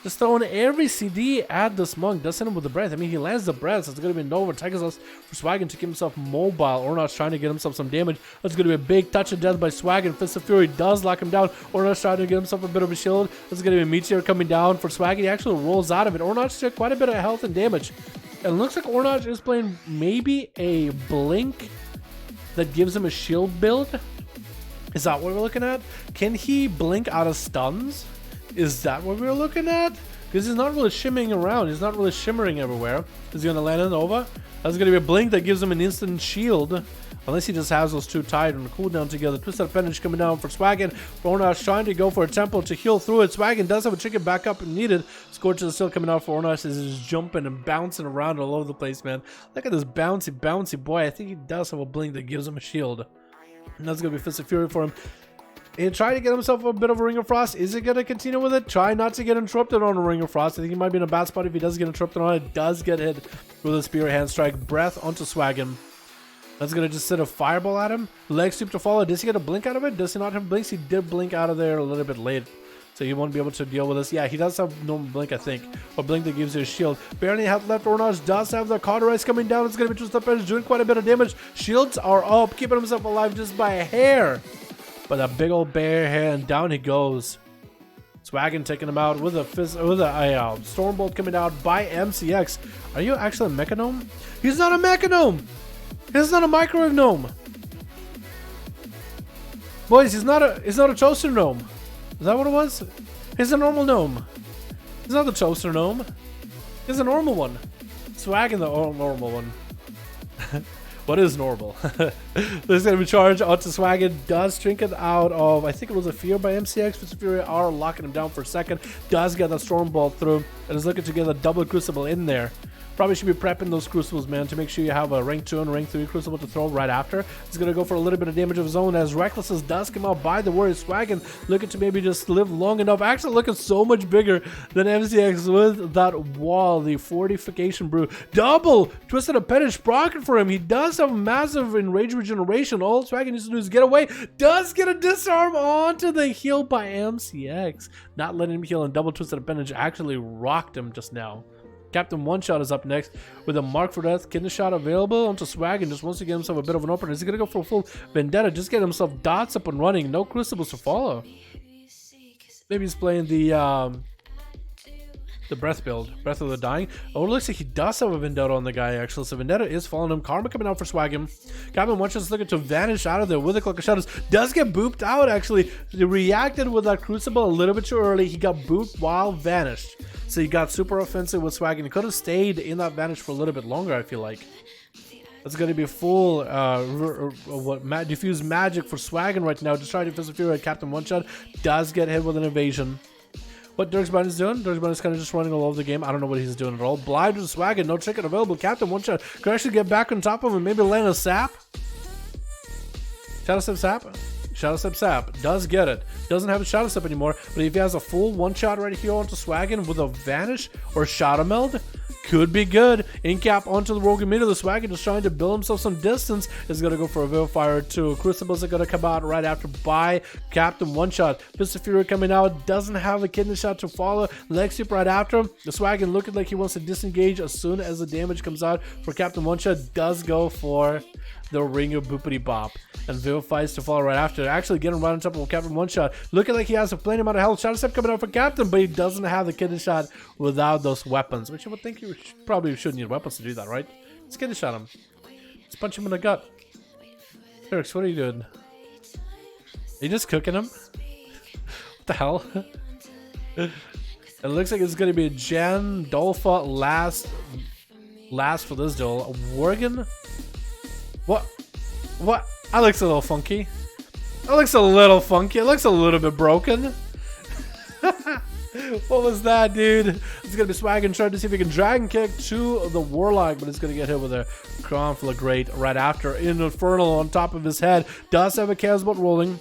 Speaker 2: Just throwing every CD at this monk. Does hit him with the breath. I mean, he lands the breath, so it's going to be Nova. Takes us for Swaggin to keep himself mobile. Ornash trying to get himself some damage. That's going to be a big touch of death by Swaggin. Fist of Fury does lock him down. Ornash trying to get himself a bit of a shield. That's going to be Meteor coming down for Swaggin. He actually rolls out of it. Ornash took quite a bit of health and damage. And it looks like Ornash is playing maybe a Blink that gives him a shield build. Is that what we're looking at? Can he blink out of stuns? Is that what we're looking at? Because he's not really shimmying around. He's not really shimmering everywhere. Is he going to land it over? That's going to be a blink that gives him an instant shield. Unless he just has those two tied on the cooldown together. Twisted Appendage coming down for Swaggin. Ornash trying to go for a temple to heal through it. Swaggin does have a chicken back up and needed. Scorch is still coming out for Ornash. He's just jumping and bouncing around all over the place, man. Look at this bouncy boy. I think he does have a blink that gives him a shield. And that's going to be Fist of Fury for him. And trying to get himself a bit of a Ring of Frost. Is it going to continue with it? Try not to get interrupted on a Ring of Frost. I think he might be in a bad spot if he does get interrupted on it. Does get hit with a Spear Hand Strike. Breath onto Swaggin. That's going to just set a Fireball at him. Leg sweep to follow. Does he get a blink out of it? Does he not have blinks? He did blink out of there a little bit late. So he won't be able to deal with this. Yeah, he does have no blink, I think. A blink that gives you a shield. Barely health left. Ornash does have the Cauterize coming down. It's going to be Twisted Appendage doing quite a bit of damage. Shields are up, keeping himself alive just by a hair. But a big old bear hair, and down he goes. Swaggin taking him out with a Stormbolt coming out by MCX. Are you actually a Mechanome? He's not a Mechanome! He's not a Microwave Gnome! Boys, he's not a Toaster Gnome. Is that what it was? He's a normal gnome. He's not the Toaster Gnome. He's a normal one. Swaggin the normal one. What is normal? This is going to be charged onto Swaggin. Does Trinket out of, I think it was a Fear by MCX. Fist of Fury are locking him down for a second. Does get that Stormbolt through. And is looking to get a double Crucible in there. Probably should be prepping those crucibles, man, to make sure you have a rank 2 and rank 3 crucible to throw right after. He's going to go for a little bit of damage of his own as Recklessness does come out by the Warrior Swaggin, looking to maybe just live long enough. Actually looking so much bigger than MCX with that wall, the Fortification Brew. Double Twisted Appendage proccing for him. He does have a massive enrage regeneration. All Swaggin needs to do is get away. Does get a disarm onto the heal by MCX. Not letting him heal, and Double Twisted Appendage actually rocked him just now. Captain One Shot is up next with a Mark for Death Kidney Shot available onto Swaggin. Just wants to get himself a bit of an opener. Is he going to go for a full Vendetta? Just get himself dots up and running. No Crucibles to follow. Maybe he's playing the Breath build. Breath of the Dying. Oh, it looks like he does have a Vendetta on the guy, actually. So Vendetta is following him. Karma coming out for Swaggin. Captain One Shot is looking to vanish out of there with a Cloak of Shadows. Does get booped out, actually. He reacted with that Crucible a little bit too early. He got booped while vanished. So he got super offensive with Swaggin. He could have stayed in that vanish for a little bit longer, I feel like. That's going to be full diffuse magic for Swaggin right now. Just trying to defensive fury at Captain One Shot. Does get hit with an evasion. What Dirk's Bun is doing? Dirk's Bun is kind of just running all over the game. I don't know what he's doing at all. Blind to Swaggin. No ticket available. Captain One Shot could actually get back on top of him. Maybe land a sap. Shadow Step sap. Shadow Step Sap does get it. Doesn't have a Shadow Step anymore, but if he has a full one-shot right here onto Swaggin with a Vanish or Shadow Meld, could be good. Incap onto the Rogue Emitter. The Swaggin just trying to build himself some distance. Is going to go for a Vivifire too. Crucibles are going to come out right after by Captain One Shot. Fist of Fury coming out. Doesn't have a Kidney Shot to follow. Leg Sweep right after him. The Swaggin looking like he wants to disengage as soon as the damage comes out for Captain One Shot. Does go for the Ring of Boopity Bop. And Vivifies to follow right after. Actually getting right on top of Captain One Shot. Looking like he has a plenty amount of health. Shadow Step coming out for Captain, but he doesn't have the Kidney Shot without those weapons. Which I would think you probably should need weapons to do that, right? Let's Kidney Shot him. Let's punch him in the gut. Eric's, what are you doing? Are you just cooking him? What the hell? It looks like it's going to be Jen, Dolpha, last for this duel. Worgen? What? What? That looks a little funky. That looks a little funky. It looks a little bit broken. What was that, dude? It's going to be Swaggin trying to see if he can Dragon Kick to the Warlock, but it's going to get hit with a Conflagrate right after. Infernal on top of his head. Does have a Chaos Bolt rolling.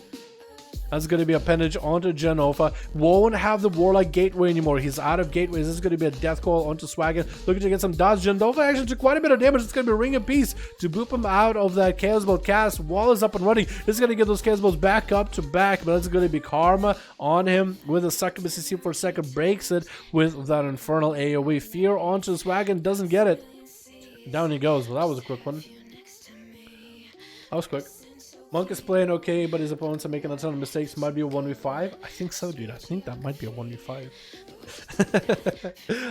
Speaker 2: That's going to be appendage onto Genova. Won't have the Warlock Gateway anymore. He's out of gateways. This is going to be a death call onto Swaggin. Looking to get some dodge. Genova actually took quite a bit of damage. It's going to be a Ring of Peace to boop him out of that Chaos Bolt cast. Wall is up and running. This is going to get those Chaos Bolts back up to back, but that's going to be Karma on him with a Succubus CC for a second. Breaks it with that Infernal AoE. Fear onto Swaggin. Doesn't get it. Down he goes. Well, that was a quick one. That was quick. Monk is playing okay, but his opponents are making a ton of mistakes. Might be a 1v5. I think so, dude. I think that might be a 1v5.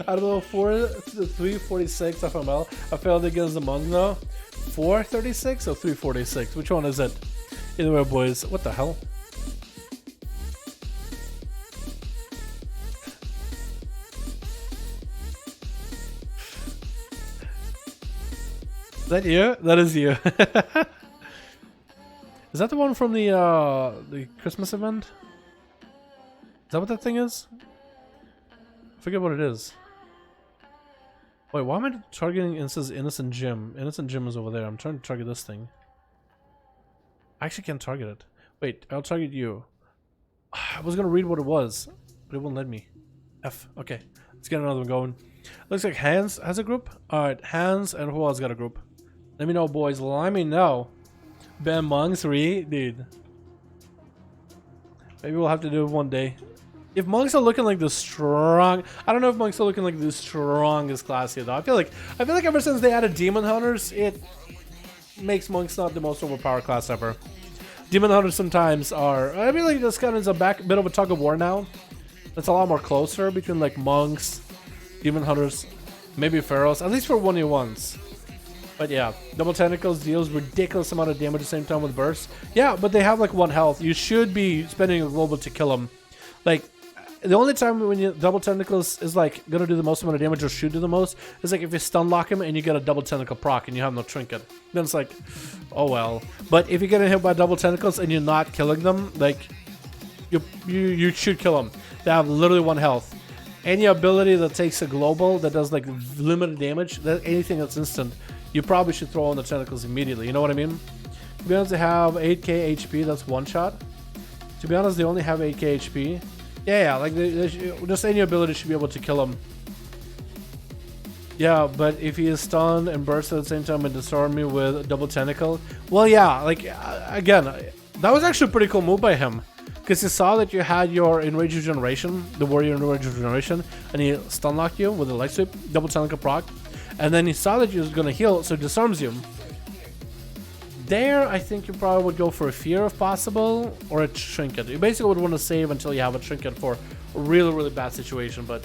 Speaker 2: I don't know. 346 FML. I failed against the Monk now. 436 or 346? Which one is it? Either way, boys. What the hell? Is that you? That is you. Is that the one from the Christmas event? Is that what that thing is? I forget what it is. Wait, why am I targeting? It says Innocent Jim. Innocent Jim is over there. I'm trying to target this thing. I actually can't target it. Wait, I'll target you. I was gonna read what it was, but it won't let me. F. Okay, let's get another one going. Looks like Hans has a group. Alright, Hans and who else got a group? Let me know, boys. Let me know. Ben Monk 3, dude. Maybe we'll have to do it one day. If monks are looking like the strong, I don't know if monks are looking like the strongest class here though. I feel like ever since they added Demon Hunters, it makes monks not the most overpowered class ever. Demon Hunters sometimes are. I feel like this kind of is a bit of a tug of war now. It's a lot more closer between like monks, Demon Hunters, maybe Pharaohs, at least for 1v1s. But yeah, Double Tentacles deals ridiculous amount of damage at the same time with bursts. Yeah, but they have like 1 health. You should be spending a global to kill them. Like, the only time when you Double Tentacles is like gonna do the most amount of damage or should do the most is like if you stun lock him and you get a Double Tentacle proc and you have no trinket. Then it's like, oh well. But if you're getting hit by Double Tentacles and you're not killing them, like you should kill them. They have literally 1 health. any ability that takes a global that does like limited damage, anything that's instant, you probably should throw on the tentacles immediately. You know what I mean? To be honest, they have 8k HP. That's one shot. To be honest, they only have 8k HP. Yeah, like just any ability should be able to kill him. Yeah, but if he is stunned and bursts at the same time and disarm me with double tentacle, well, yeah, like again, that was actually a pretty cool move by him, because he saw that you had your enrage regeneration, the warrior enrage regeneration, and he stun locked you with a leg sweep, double tentacle proc, and then he saw that you was gonna heal, so he disarms you. There, I think you probably would go for a fear if possible, or a trinket. You basically would want to save until you have a trinket for a really, really bad situation, but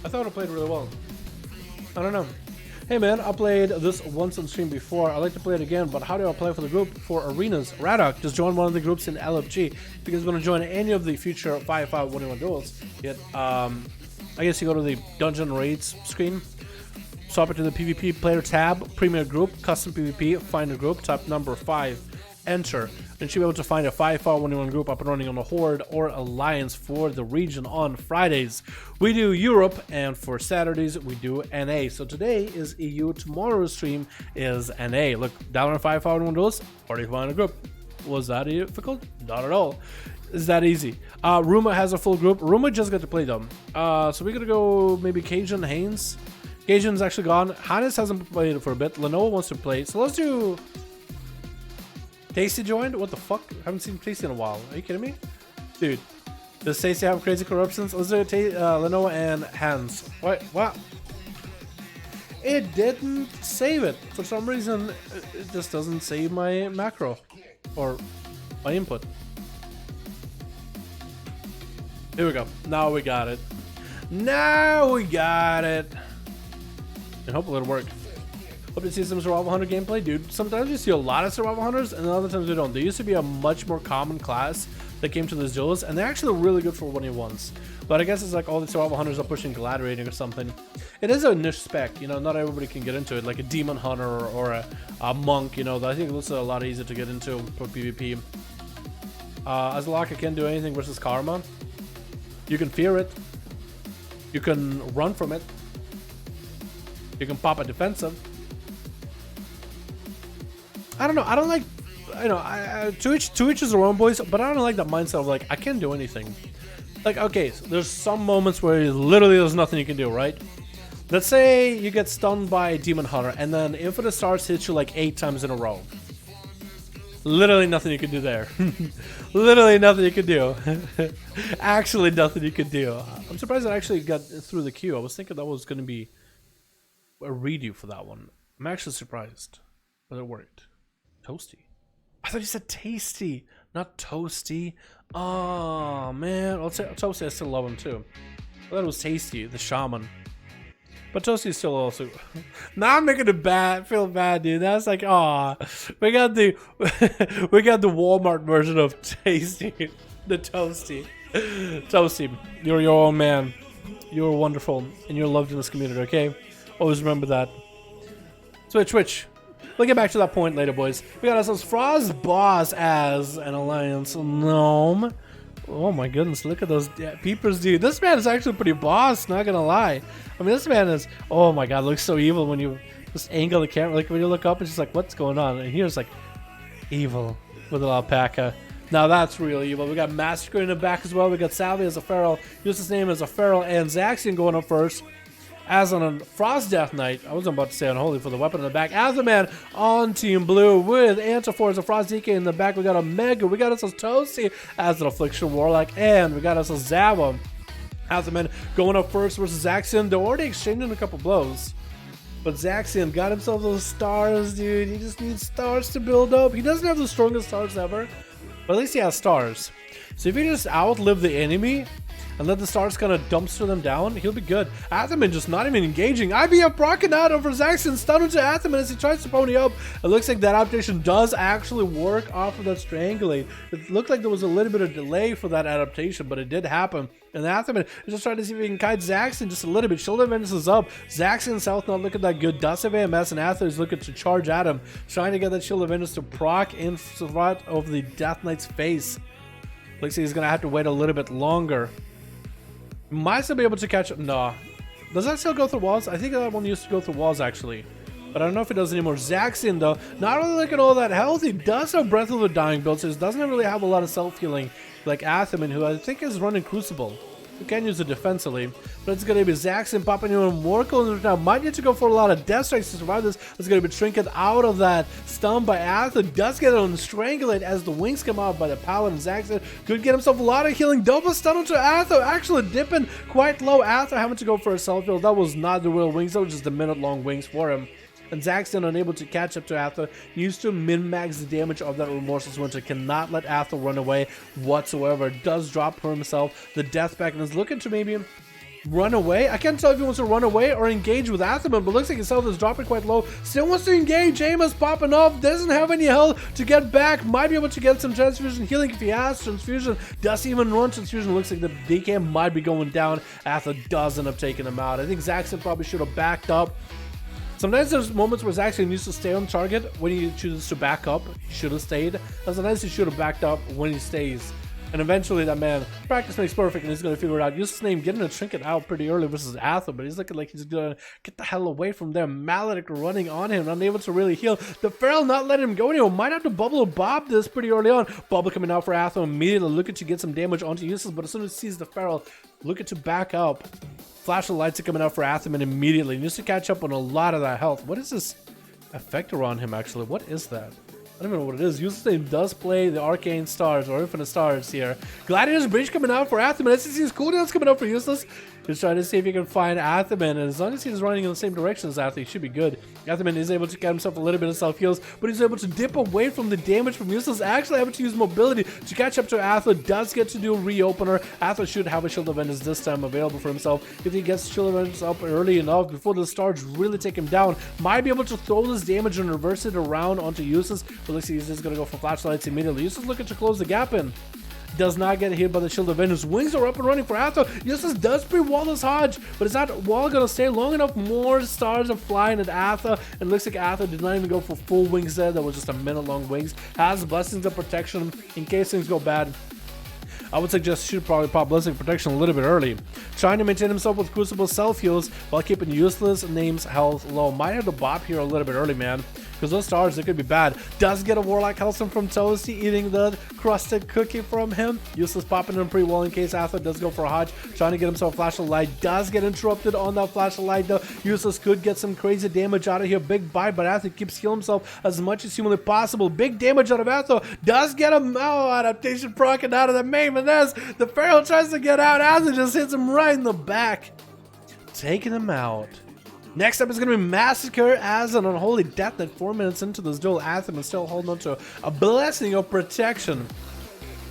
Speaker 2: I thought it played really well. I don't know. Hey man, I played this once on stream before. I like to play it again, but how do I play for the group for arenas? Radok, just join one of the groups in LFG. If you guys want to join any of the future 5v5 1v1 duels, I guess you go to the dungeon raids screen, swap it to the PvP player tab, premier group, custom PvP, find a group, type number 5, enter. Then you'll be able to find a 5v5 1v1 group up and running on a Horde or Alliance for the region on Fridays. We do Europe, and for Saturdays we do NA. So today is EU, tomorrow's stream is NA. Look, Dalaran 5v5 1v1 duels, already find a group. Was that difficult? Not at all. It's that easy. Ruma has a full group. Ruma just got to play them. So we're gonna go maybe Cajun, Haynes. Cajun's actually gone. Hannes hasn't played for a bit. Lenoa wants to play. So let's do... Tasty joined? What the fuck? I haven't seen Tasty in a while. Are you kidding me? Dude, does Tasty have crazy corruptions? Let's do Lenoa and Hans. What? It didn't save it. For some reason, it just doesn't save my macro. Or my input. Here we go. Now we got it. Now we got it. And hopefully it'll work. Hope to see some Survival Hunter gameplay, dude. Sometimes you see a lot of Survival Hunters, and other times we don't. They used to be a much more common class that came to these duels, and they're actually really good for 1v1s. But I guess it's like all the Survival Hunters are pushing Gladiating or something. It is a niche spec, you know, not everybody can get into it, like a Demon Hunter or a Monk, you know. I think it's a lot easier to get into for PvP. Azalaka can't do anything versus Karma. You can fear it. You can run from it. You can pop a defensive. I don't know. I don't like, you know, to each his own, boys, but I don't like that mindset of like, I can't do anything. Like, okay, so there's some moments where literally there's nothing you can do, right? Let's say you get stunned by a Demon Hunter, and then Infinite Stars hits you like 8 times in a row. Literally nothing you can do there. Literally nothing you can do. Actually nothing you can do. I'm surprised I actually got through the queue. I was thinking that was going to be a redo for that one. I'm actually surprised, but it worked. Toasty. I thought you said tasty, not toasty. Oh man, I'll say Toasty. I still love him too. I thought it was Tasty, the shaman. But Toasty is still also. Now I'm making it feel bad, dude. That's like, aw, we got the Walmart version of Tasty, the Toasty. Toasty, you're your own man. You're wonderful, and you're loved in this community. Okay, always remember that. Switch. We'll get back to that point later, boys. We got ourselves Frost Boss as an Alliance Gnome. Oh my goodness, look at those peepers, dude. This man is actually pretty boss, not gonna lie. I mean, this man is, oh my god, looks so evil when you just angle the camera. Like when you look up, it's just like, what's going on? And here's like, evil with an alpaca. Now that's real evil. We got Massacre in the back as well. We got Salvi as a feral, Eustace's name as a feral, and Zaxian going up first. As on a Frost Death Knight, I wasn't about to say unholy for the weapon in the back. As a man on Team Blue with Antifor as a Frost DK in the back. We got a Mega. We got us a Toasty as an Affliction Warlock. And we got us a Zaba as a man going up first versus Zaxian. They're already exchanging a couple blows. But Zaxian got himself those stars, dude. He just needs stars to build up. He doesn't have the strongest stars ever, but at least he has stars. So if he just outlive the enemy and let the stars kind of dumpster them down, he'll be good. Athaman just not even engaging. IBF Brocken out over Zaxian, stun into Athaman as he tries to pony up. It looks like that adaptation does actually work off of that Strangulate. It looked like there was a little bit of delay for that adaptation, but it did happen. And Athaman is just trying to see if he can kite Zaxian just a little bit. Shield of Vengeance is up. Zaxian South not looking that good. Dust of AMS and Athaman is looking to charge at him, trying to get that Shield of Vengeance to proc in front of the Death Knight's face. Looks like he's going to have to wait a little bit longer. Might still be able to catch. No. Does that still go through walls? I think that one used to go through walls actually. But I don't know if it does anymore. Zaxxon though, not really looking all that healthy. Does have Breath of the Dying build, so doesn't really have a lot of self-healing like Athaman, who I think is running Crucible. You can use it defensively, but it's going to be Zaxxon popping in on Warcraft now. Might need to go for a lot of death strikes to survive this. It's going to be Trinket out of that stun by Atha. Does get on Strangulate as the wings come out by the Paladin. Zaxxon could get himself a lot of healing. Double stun onto Atha, actually dipping quite low. Atha having to go for a self-heal. That was not the real wings, that was just the minute-long wings for him. And Zaxxon, unable to catch up to Atha, needs to min-max the damage of that Remorseless Winter. Cannot let Atha run away whatsoever. Does drop for himself the death pack and is looking to maybe run away. I can't tell if he wants to run away or engage with Athaman, but looks like his health is dropping quite low. Still wants to engage. Aim is popping off. Doesn't have any health to get back. Might be able to get some transfusion healing if he has transfusion. Does even run transfusion. Looks like the DK might be going down. Atha does end up taking him out. I think Zaxxon probably should have backed up. Sometimes there's moments where Zaxxon needs to stay on target when he chooses to back up. He should have stayed. And sometimes he should have backed up when he stays. And eventually that man, practice makes perfect, and he's going to figure it out. Use his name, getting a Trinket out pretty early versus Atha, but he's looking like he's going to get the hell away from there. Maledict running on him, unable to really heal. The Feral not letting him go anywhere. Might have to bubble or bob this pretty early on. Bubble coming out for Atha immediately, looking to get some damage onto Useless, but as soon as he sees the Feral, looking to back up. Flash of lights are coming out for Athaman immediately. He needs to catch up on a lot of that health. What is this effector on him, actually? What is that? I don't even know what it is. Useless name does play the Arcane Stars or Infinite Stars here. Gladiator's Breach coming out for Athaman. SCC's cooldowns coming out for Useless. He's trying to see if he can find Athaman, and as long as he's running in the same direction as Atha, he should be good. Athaman is able to get himself a little bit of self-heals, but he's able to dip away from the damage from Useless. Actually able to use mobility to catch up to Atha. Does get to do a reopener. Atha should have a Shield of Vengeance this time available for himself. If he gets Shield of Vengeance up early enough before the stars really take him down, might be able to throw this damage and reverse it around onto Useless. But looks like he's just going to go for flashlights immediately. Useless looking to close the gap in. Does not get hit by the Shield of Vengeance. Wings are up and running for Atha. Useless does pre-wall this Hodge, but is that wall going to stay long enough? More stars are flying at Atha, and looks like Atha did not even go for full wings there. That was just a minute-long wings. Has Blessings of Protection in case things go bad. I would suggest should probably pop Blessing Protection a little bit early. Trying to maintain himself with Crucible self-heals while keeping Useless names health low. Might have to bop here a little bit early, man. Because those stars, they could be bad. Does get a Warlock Hellstorm from Toasty, eating the crusted cookie from him. Useless popping in pre-wall in case Atha does go for a Hodge. Trying to get himself a Flash of Light. Does get interrupted on that Flash of Light though. Useless could get some crazy damage out of here. Big bite, but Atha keeps healing himself as much as humanly possible. Big damage out of Atha. Does get him adaptation proc out of the main. And there's the Feral tries to get out. Atha just hits him right in the back. Taking him out. Next up is going to be Massacre as an Unholy Death Net 4 minutes into this duel. Athaman is still holding on to a Blessing of Protection.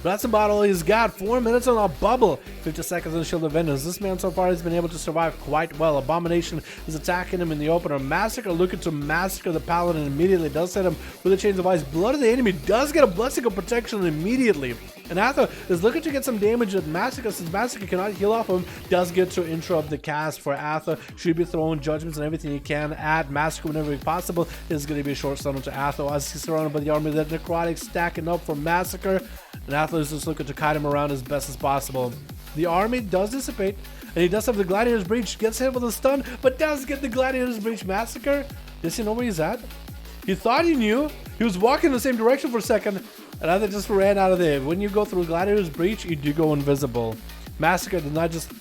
Speaker 2: But that's about all he's got. 4 minutes on a bubble. 50 seconds on Shield of Vengeance. This man so far has been able to survive quite well. Abomination is attacking him in the opener. Massacre looking to massacre the Paladin immediately. Does hit him with a Chains of Ice. Blood of the Enemy does get a Blessing of Protection immediately. And Atha is looking to get some damage at Massacre since Massacre cannot heal off him. Does get to interrupt the cast for Atha. Should be throwing judgments and everything he can at Massacre whenever possible. This is going to be a short stun to Atha as he's surrounded by the army. That Necrotic stacking up for Massacre. And Atha is just looking to kite him around as best as possible. The army does dissipate. And he does have the Gladiator's Breach. Gets hit with a stun. But does get the Gladiator's Breach. Massacre. Does he know where he's at? He thought he knew. He was walking in the same direction for a second. And Atha just ran out of there. When you go through Gladiator's Breach, you do go invisible. Massacre did not just...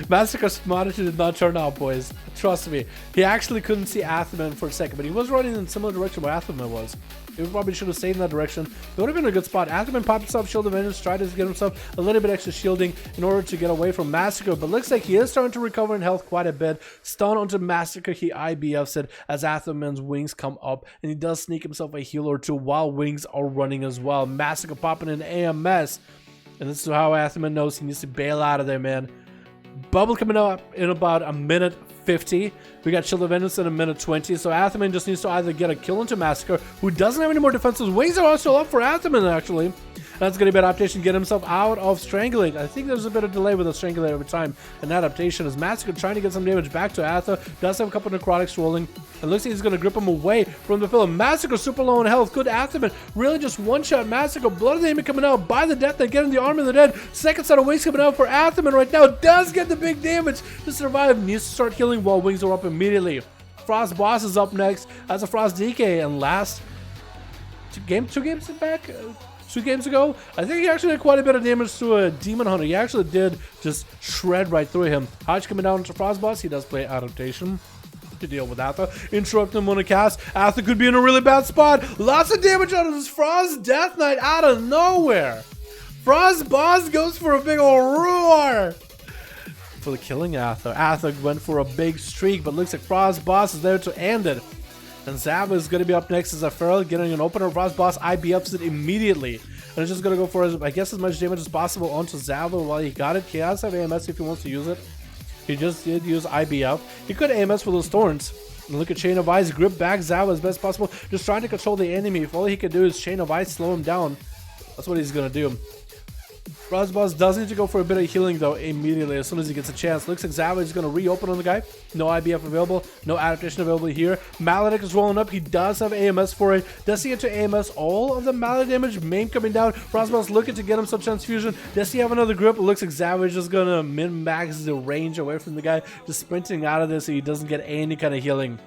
Speaker 2: Massacre's strategy did not turn out, boys. Trust me. He actually couldn't see Athaman for a second, but he was running in a similar direction where Athaman was. He probably should have stayed in that direction. It would have been a good spot. Athaman popped himself Shield of Vengeance, tried to get himself a little bit extra shielding in order to get away from Massacre, but looks like he is starting to recover in health quite a bit. Stun onto Massacre, he IBFs it as Athaman's wings come up, and he does sneak himself a heal or two while wings are running as well. Massacre popping in AMS, and this is how Athaman knows he needs to bail out of there, man. Bubble coming up in about a minute 50. We got Shield of Vengeance in a minute 20. So Athaman just needs to either get a kill into Massacre, who doesn't have any more defenses. Wings are also up for Athaman, actually. That's going to be an adaptation, get himself out of Strangulate. I think there's a bit of delay with the Strangulate every time. An adaptation is Massacre trying to get some damage back to Atha. Does have a couple of necrotics rolling. It looks like he's going to grip him away from the pillar. Massacre super low in health. Good Athaman. Really just one-shot Massacre. Blood of the enemy coming out by the Death Knight, getting the Army of the Dead. Second set of wings coming out for Athaman right now. Does get the big damage to survive. Needs to start healing while wings are up immediately. Frost Boss is up next as a Frost DK, and last two games back? 2 games ago, I think he actually did quite a bit of damage to a Demon Hunter. He actually did just shred right through him. Hodge coming down to Frost Boss. He does play adaptation to deal with Atha. Interrupt him on a cast. Atha could be in a really bad spot. Lots of damage out of this Frost Death Knight out of nowhere. Frost Boss goes for a big ol' roar for the killing Atha. Atha went for a big streak, but looks like Frost Boss is there to end it. And Zav is going to be up next as a Feral, getting an opener. Frost Boss IBFs it immediately. And it's just going to go for, I guess, as much damage as possible onto Zava while he got it. He has to have AMS if he wants to use it. He just did use IBF. He could AMS for those Thorns. And look at Chain of Ice, grip back Zava as best possible. Just trying to control the enemy. If all he could do is Chain of Ice, slow him down. That's what he's going to do. Frost Boss does need to go for a bit of healing though immediately as soon as he gets a chance. Looks like Zava is going to reopen on the guy. No IBF available. No adaptation available here. Maledic is rolling up. He does have AMS for it. Does he get to AMS all of the Maledic damage? Maim coming down. Frost Boss looking to get him some transfusion. Does he have another grip? It looks like Zava is just going to min-max the range away from the guy. Just sprinting out of this so he doesn't get any kind of healing.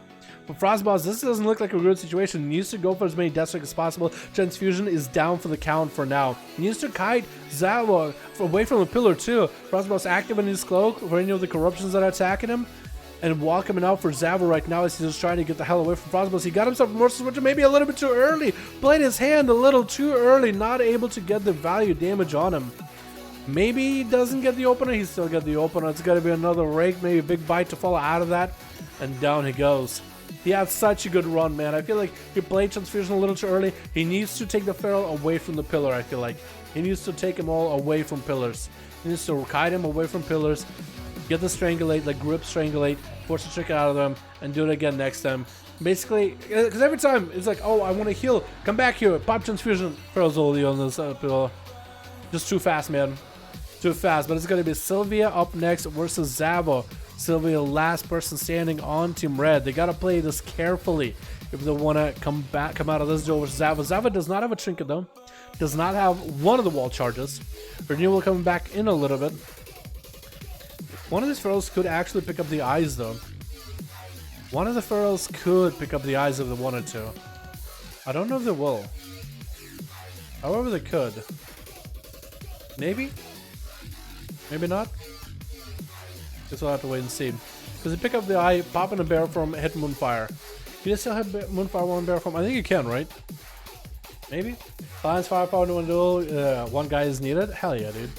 Speaker 2: For Frost Boss, this doesn't look like a good situation. He needs to go for as many death strikes as possible. Transfusion is down for the count for now. He needs to kite Zava away from the pillar too. Frost Boss active in his cloak for any of the corruptions that are attacking him. And Wall coming out for Zava right now as he's just trying to get the hell away from Frost Boss. He got himself a Merciless Switcher maybe a little bit too early. Played his hand a little too early. Not able to get the value damage on him. Maybe he doesn't get the opener. He still got the opener. It's got to be another rake. Maybe a big bite to follow out of that. And down he goes. He had such a good run, man. I feel like he played Transfusion a little too early. He needs to take the Feral away from the pillar, I feel like. He needs to take them all away from pillars. He needs to kite him away from pillars. Get the Strangulate, like grip Strangulate, force the trick out of them, and do it again next time. Basically, because every time it's like, oh, I want to heal. Come back here. Pop Transfusion. Feral's only on this pillar. Just too fast, man. Too fast. But it's going to be Sylvia up next versus Zava. Sylvia, last person standing on Team Red. They gotta play this carefully if they want to come out of this duel with Zava. Zava does not have a trinket though. Does not have one of the wall charges. Renewal coming back in a little bit. One of these Ferals could actually pick up the eyes though. One of the Ferals could pick up the eyes if they wanted to. I don't know if they will. However, they could. Maybe? Maybe not? Guess we'll have to wait and see. Because he pick up the eye, pop in a bear form, hit Moonfire. Can you still have Moonfire one bear form? I think you can, right? Maybe? Alliance Firepower into one duel, one guy is needed? Hell yeah, dude.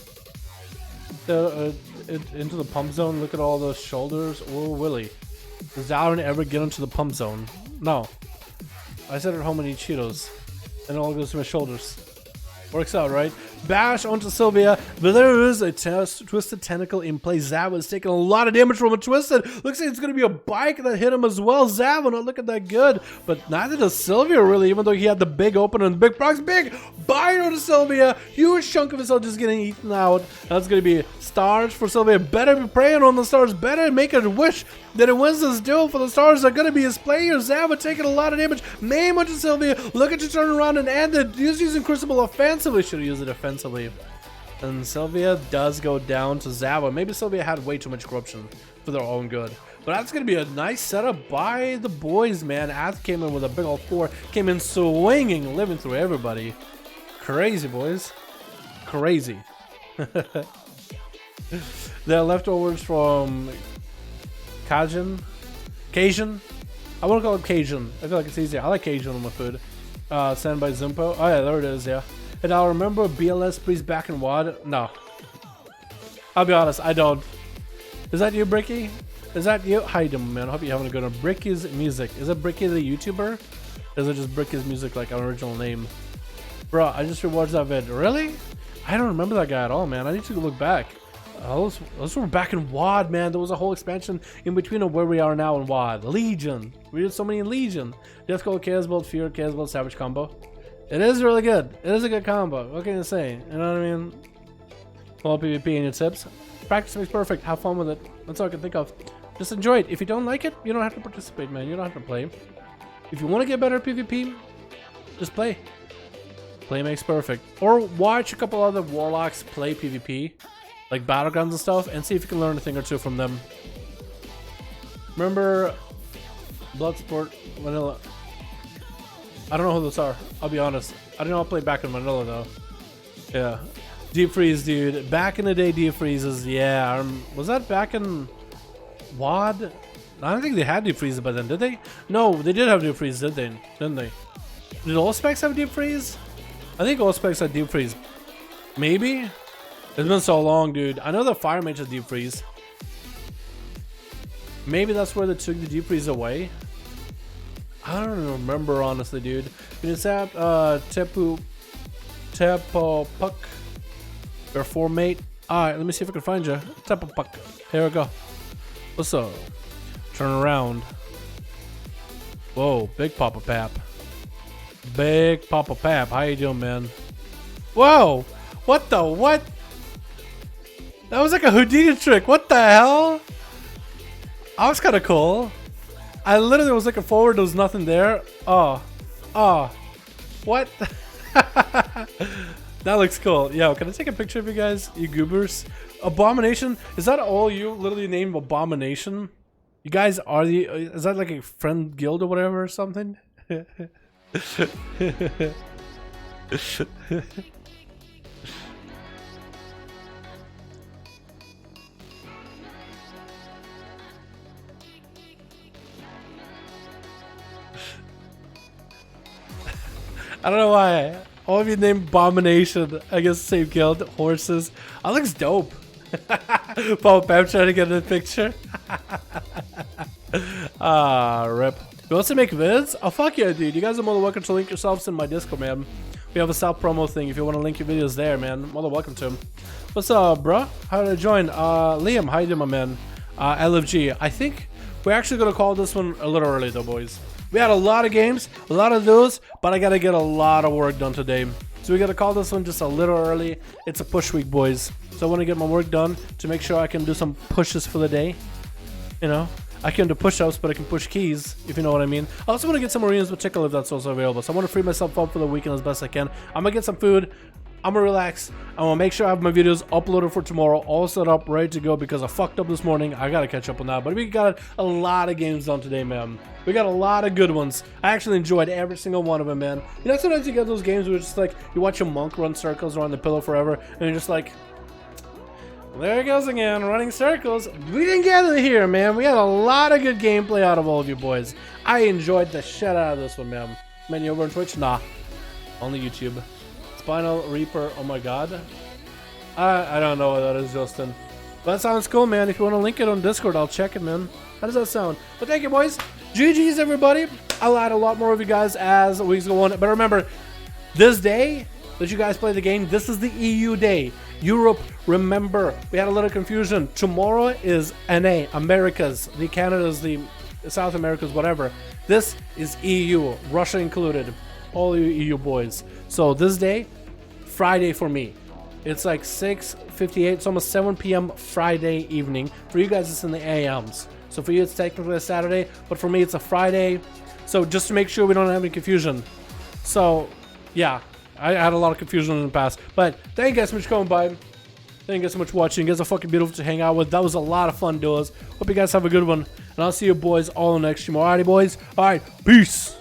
Speaker 2: Into the pump zone, look at all those shoulders. Oh, Willie. Does Dalaran ever get into the pump zone? No. I sit at home and eat Cheetos. And it all goes to my shoulders. Works out, right? Bash onto Sylvia, but there is a Twisted Tentacle in play. Zava is taking a lot of damage from a Twisted. Looks like it's going to be a bike that hit him as well. Zava not looking that good, but neither does Sylvia really, even though he had the big opener and the big procs. Big bite onto Sylvia. Huge chunk of his health just getting eaten out. That's going to be stars for Sylvia. Better be praying on the stars. Better make a wish that it wins this duel, for the stars are going to be his player. Zava taking a lot of damage. Maim onto Sylvia. Looking to turn around and end it. He's using Crucible offensively. Should have used it offensively. And Sylvia does go down to Zava. Maybe Sylvia had way too much corruption for their own good. But that's going to be a nice setup by the boys, man. Ath came in with a big old 4. Came in swinging, living through everybody. Crazy, boys. Crazy. The leftovers from Cajun. I want to call it Cajun. I feel like it's easier. I like Cajun on my food. Sent by Zumpo. Oh yeah, there it is, yeah. And I'll remember BLS Breeze back in WAD. No. I'll be honest, I don't. Is that you, Bricky? Is that you? How you doing, man? I hope you're having a good one. Bricky's Music. Is it Bricky the YouTuber? Or is it just Bricky's Music, like an original name? Bro, I just rewatched that vid. Really? I don't remember that guy at all, man. I need to look back. Those were back in WAD, man. There was a whole expansion in between of where we are now in WAD. Legion. We did so many in Legion. Death Call, Chaos Bolt, Fear, Chaos Bolt, Savage Combo. It is really good. It is a good combo. What can you say? You know what I mean? Follow PvP and your tips. Practice makes perfect. Have fun with it. That's all I can think of. Just enjoy it. If you don't like it, you don't have to participate, man. You don't have to play. If you want to get better at PvP, just play. Play makes perfect. Or watch a couple other warlocks play PvP, like battlegrounds and stuff, and see if you can learn a thing or two from them. Remember Bloodsport, Vanilla? I don't know who those are. I'll be honest. I don't know. I'll play back in Vanilla though. Yeah. Deep freeze, dude. Back in the day, deep freezes. Yeah. Was that back in WoD? I don't think they had deep freeze by then, did they? No, they did have deep freeze, did they? Didn't they? Did all specs have deep freeze? I think all specs had deep freeze. Maybe? It's been so long, dude. I know the Fire Mage has deep freeze. Maybe that's where they took the deep freeze away. I don't remember, honestly, dude. You just have Tepu Puck. Your formate. Alright, let me see if I can find you. Tepu Puck. Here we go. What's up? Turn around. Whoa, big Papa Pap. Big Papa Pap. How you doing, man? Whoa! What the what? That was like a Houdini trick. What the hell? That was kind of cool. I literally was looking forward. There was nothing there. Oh. What? That looks cool. Yo, can I take a picture of you guys? You goobers. Abomination? Is that all you literally named Abomination? You guys are the... Is that like a friend guild or whatever or something? I don't know why. All of you named Abomination. I guess same guild. Horses. That looks dope. Paul Pep trying to get in the picture. Rip. You want to make vids? Oh, fuck yeah, dude. You guys are more than welcome to link yourselves in my Discord, man. We have a self promo thing if you want to link your videos there, man. More than welcome to them. What's up, bro? How did I join? Liam, how you doing, my man? LFG. I think we're actually going to call this one a little early, though, boys. We had a lot of games, a lot of those, but I got to get a lot of work done today. So we got to call this one just a little early. It's a push week, boys. So I want to get my work done to make sure I can do some pushes for the day. You know, I can do push-ups, but I can push keys, if you know what I mean. I also want to get some arenas with Tickle if that's also available. So I want to free myself up for the weekend as best I can. I'm going to get some food. I'm going to relax. I'm going to make sure I have my videos uploaded for tomorrow, all set up, ready to go, because I fucked up this morning. I got to catch up on that. But we got a lot of games done today, man. We got a lot of good ones. I actually enjoyed every single one of them, man. You know, sometimes you get those games where it's just like, you watch a monk run circles around the pillow forever, and you're just like, there he goes again, running circles. We didn't get it here, man. We had a lot of good gameplay out of all of you boys. I enjoyed the shit out of this one, man. Man, you over on Twitch? Nah. Only YouTube. Spinal Reaper, oh my god. I don't know what that is, Justin. But that sounds cool, man. If you want to link it on Discord, I'll check it, man. How does that sound? But thank you, boys. GG's, everybody. I'll add a lot more of you guys as weeks go on. But remember, this day that you guys play the game, this is the EU day. Europe, remember, we had a little confusion. Tomorrow is NA, Americas, the Canadas, the South Americas, whatever. This is EU, Russia included. All you EU boys. So this day, Friday for me. It's like 6:58. It's almost 7 p.m. Friday evening. For you guys, it's in the AMs. So for you, it's technically a Saturday, but for me, it's a Friday. So just to make sure we don't have any confusion. So, yeah, I had a lot of confusion in the past. But thank you guys so much for coming by. Thank you guys so much for watching. You guys are fucking beautiful to hang out with. That was a lot of fun, duels. Hope you guys have a good one. And I'll see you boys all next stream. Alrighty, boys. Alright, peace.